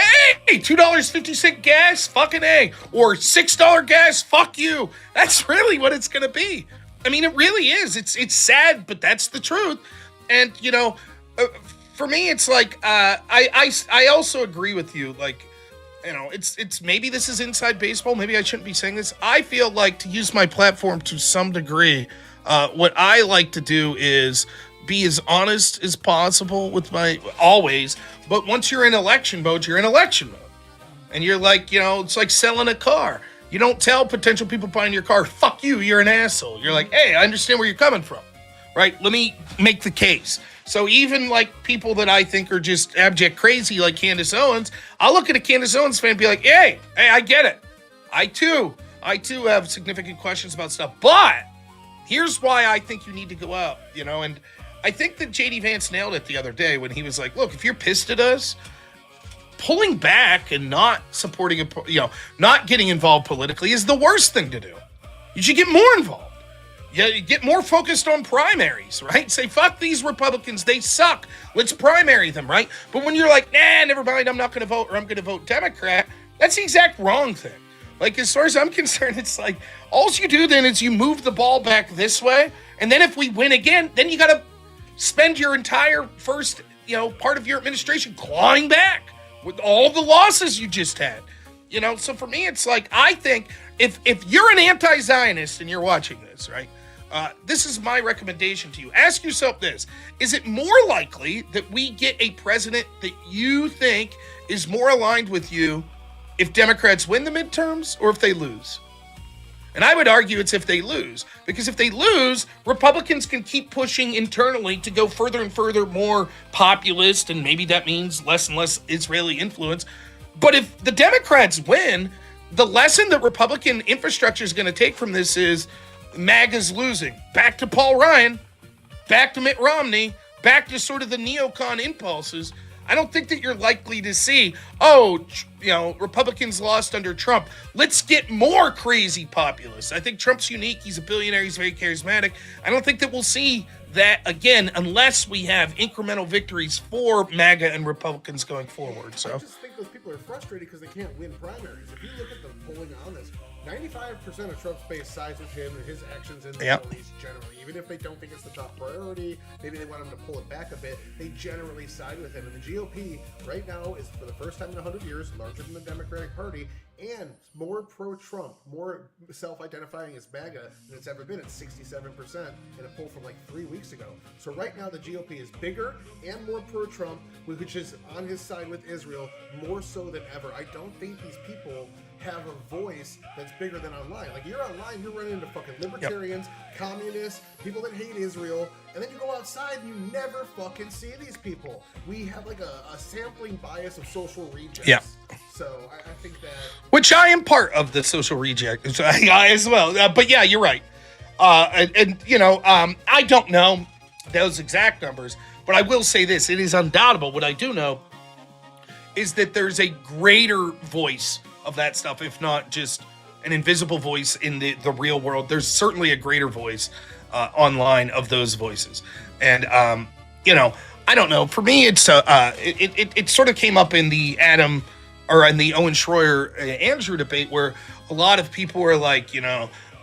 hey, $2.50 gas, fucking A. Or $6 gas, fuck you. That's really what it's going to be. I mean, it really is. It's sad, but that's the truth. And, for me, it's like I also agree with you. Like, you know, it's maybe this is inside baseball. Maybe I shouldn't be saying this. I feel like, to use my platform to some degree, what I like to do is be as honest as possible with my always. But once you're in election mode, you're in election mode, and you're like, you know, it's like selling a car. You don't tell potential people buying your car, "Fuck you, you're an asshole." You're like, "Hey, I understand where you're coming from, right? Let me make the case." So even like people that I think are just abject crazy, like Candace Owens, I'll look at a Candace Owens fan and be like, hey, I get it. I too have significant questions about stuff. But here's why I think you need to go out, you know, and I think that JD Vance nailed it the other day when he was like, look, if you're pissed at us, pulling back and not supporting, not getting involved politically is the worst thing to do. You should get more involved. Yeah, you get more focused on primaries, right? Say, fuck these Republicans, they suck. Let's primary them, right? But when you're like, nah, never mind, I'm not going to vote, or I'm going to vote Democrat, that's the exact wrong thing. Like, as far as I'm concerned, it's like, all you do then is you move the ball back this way, and then if we win again, then you got to spend your entire first, part of your administration clawing back with all the losses you just had. So for me, it's like, I think if you're an anti-Zionist and you're watching this, right? This is my recommendation to you. Ask yourself this. Is it more likely that we get a president that you think is more aligned with you if Democrats win the midterms or if they lose? And I would argue it's if they lose. Because if they lose, Republicans can keep pushing internally to go further and further more populist, and maybe that means less and less Israeli influence. But if the Democrats win, the lesson that Republican infrastructure is going to take from this is MAGA's losing. Back to Paul Ryan, back to Mitt Romney, back to sort of the neocon impulses. I don't think that you're likely to see, Republicans lost under Trump. Let's get more crazy populists. I think Trump's unique. He's a billionaire. He's very charismatic. I don't think that we'll see that again unless we have incremental victories for MAGA and Republicans going forward. So I just think those people are frustrated because they can't win primaries. If you look at the polling on this, 95% of Trump's base sides with him and his actions in the Middle East generally. Even if they don't think it's the top priority, maybe they want him to pull it back a bit, they generally side with him. And the GOP right now is, for the first time in 100 years, larger than the Democratic Party and more pro-Trump, more self-identifying as MAGA than it's ever been at 67% in a poll from like 3 weeks ago. So right now the GOP is bigger and more pro-Trump, which is on his side with Israel more so than ever. I don't think these people have a voice that's bigger than online. Like, you're online, you're running into fucking libertarians, communists, people that hate Israel, and then you go outside and you never fucking see these people. We have like a sampling bias of social rejects. Yeah. So I think that... Which I am part of the social reject as well. But yeah, you're right. I don't know those exact numbers, but I will say this. It is undoubtable. What I do know is that there's a greater voice of that stuff, if not just an invisible voice in the real world. There's certainly a greater voice online of those voices. And, I don't know. For me, it's it sort of came up in the in the Owen Schroyer Andrew debate, where a lot of people were like,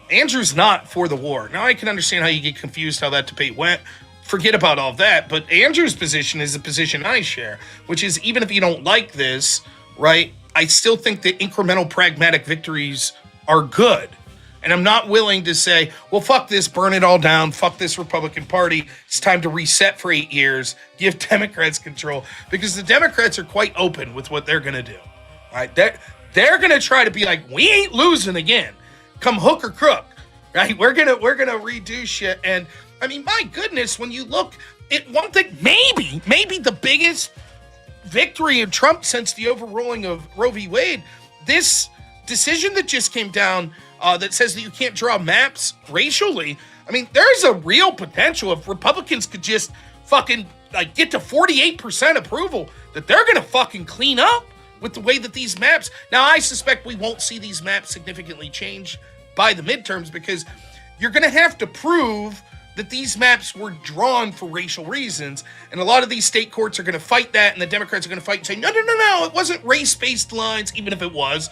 Andrew's not for the war. Now I can understand how you get confused how that debate went. Forget about all that. But Andrew's position is a position I share, which is, even if you don't like this, right, I still think that incremental pragmatic victories are good. And I'm not willing to say, well, fuck this, burn it all down, fuck this Republican Party, it's time to reset for 8 years, give Democrats control, because the Democrats are quite open with what they're going to do. Right? They're going to try to be like, we ain't losing again, come hook or crook, right? We're going to redo shit. And I mean, my goodness, when you look at one thing, maybe the biggest victory of Trump since the overruling of Roe v. Wade, this decision that just came down that says that you can't draw maps racially. I mean, there's a real potential if Republicans could just fucking get to 48% approval that they're going to fucking clean up with the way that these maps. Now, I suspect we won't see these maps significantly change by the midterms, because you're going to have to prove that these maps were drawn for racial reasons. And a lot of these state courts are going to fight that, and the Democrats are going to fight and say, no, it wasn't race-based lines, even if it was.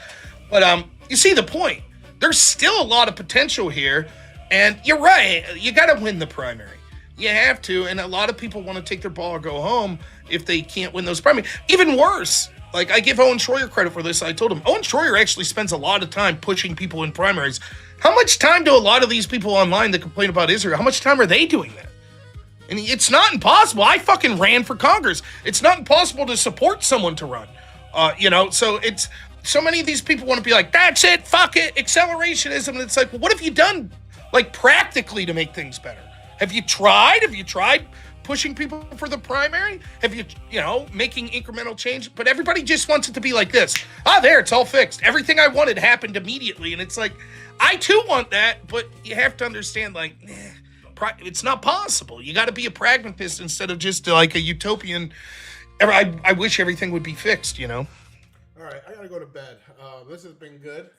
But you see the point. There's still a lot of potential here, and you're right. You got to win the primary. You have to, and a lot of people want to take their ball or go home if they can't win those primaries. Even worse, like I give Owen Schroyer credit for this. I told him, Owen Schroyer actually spends a lot of time pushing people in primaries. How much time do a lot of these people online that complain about Israel, how much time are they doing that? And it's not impossible. I fucking ran for Congress. It's not impossible to support someone to run. So it's so many of these people want to be like, that's it, fuck it, accelerationism. And it's like, well, what have you done, like, practically to make things better? Have you tried? Have you tried pushing people for the primary? Have you, making incremental change? But everybody just wants it to be like this. There, it's all fixed. Everything I wanted happened immediately. And it's like, I too want that, but you have to understand, like, it's not possible. You got to be a pragmatist instead of just like a utopian. I wish everything would be fixed, All right, I got to go to bed. This has been good.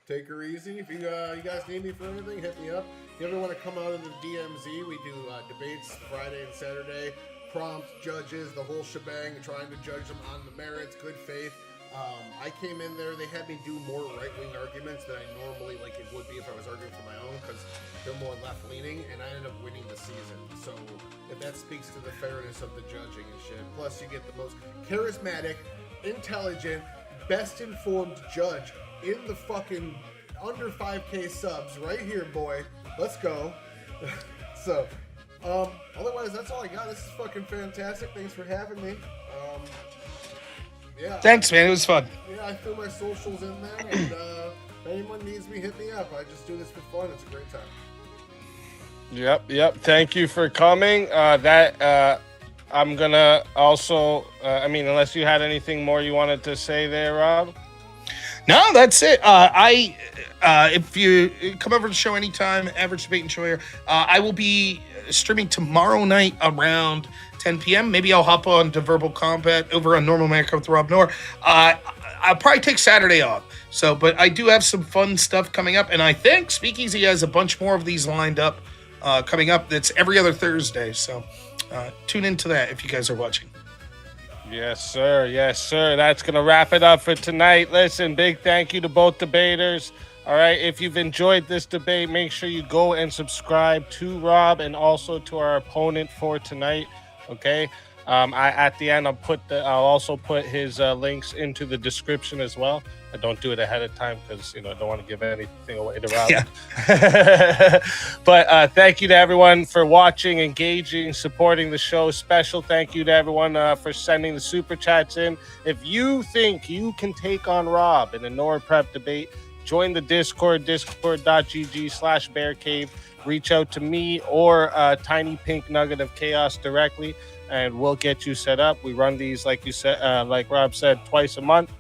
Take her easy. If you guys need me for anything, hit me up. If you ever want to come out of the DMZ, we do debates Friday and Saturday, prompts, judges, the whole shebang, trying to judge them on the merits, good faith. I came in there, they had me do more right-wing arguments than I normally it would be if I was arguing for my own, because they're more left-leaning, and I ended up winning the season. So if that speaks to the fairness of the judging and shit. Plus, you get the most charismatic, intelligent, best-informed judge in the fucking under 5K subs right here, boy. Let's go. So, otherwise, that's all I got. This is fucking fantastic. Thanks for having me. Yeah. Thanks, man. It was fun. Yeah, I threw my socials in there, and if anyone needs me, hit me up. I just do this for fun. It's a great time. Yep. Thank you for coming. I'm gonna also, unless you had anything more you wanted to say there, Rob. No, that's it. If you come over to the show anytime, Average Debate and Shoyer, I will be streaming tomorrow night around 10 p.m. Maybe I'll hop on to Verbal Combat over on Normal America with Rob Noor. I'll probably take Saturday off. But I do have some fun stuff coming up, and I think Speakeasy has a bunch more of these lined up coming up. That's every other Thursday. So tune into that if you guys are watching. Yes, sir. That's going to wrap it up for tonight. Listen, big thank you to both debaters. All right, if you've enjoyed this debate, make sure you go and subscribe to Rob and also to our opponent for tonight. Okay. At the end, I'll also put his links into the description as well. I don't do it ahead of time because I don't want to give anything away to Rob. Yeah. But thank you to everyone for watching, engaging, supporting the show. Special thank you to everyone for sending the super chats in. If you think you can take on Rob in a Noor Prep debate, join the Discord, discord.gg/bearcave. Reach out to me or Tiny Pink Nugget of Chaos directly, and we'll get you set up. We run these, like you said, like Rob said, twice a month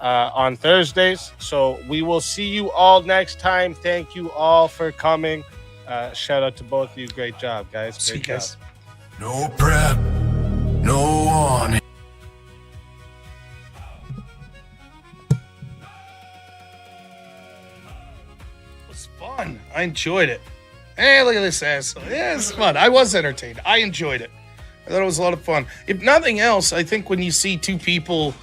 on Thursdays. So we will see you all next time. Thank you all for coming. Shout out to both of you. Great job, guys. Great job. No prep, no on. It was fun. I enjoyed it. Hey, look at this asshole. Yeah, it's fun. I was entertained. I enjoyed it. I thought it was a lot of fun. If nothing else, I think when you see two people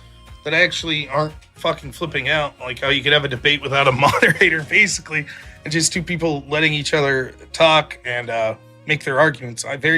that actually aren't fucking flipping out, like how you could have a debate without a moderator, basically, and just two people letting each other talk and make their arguments,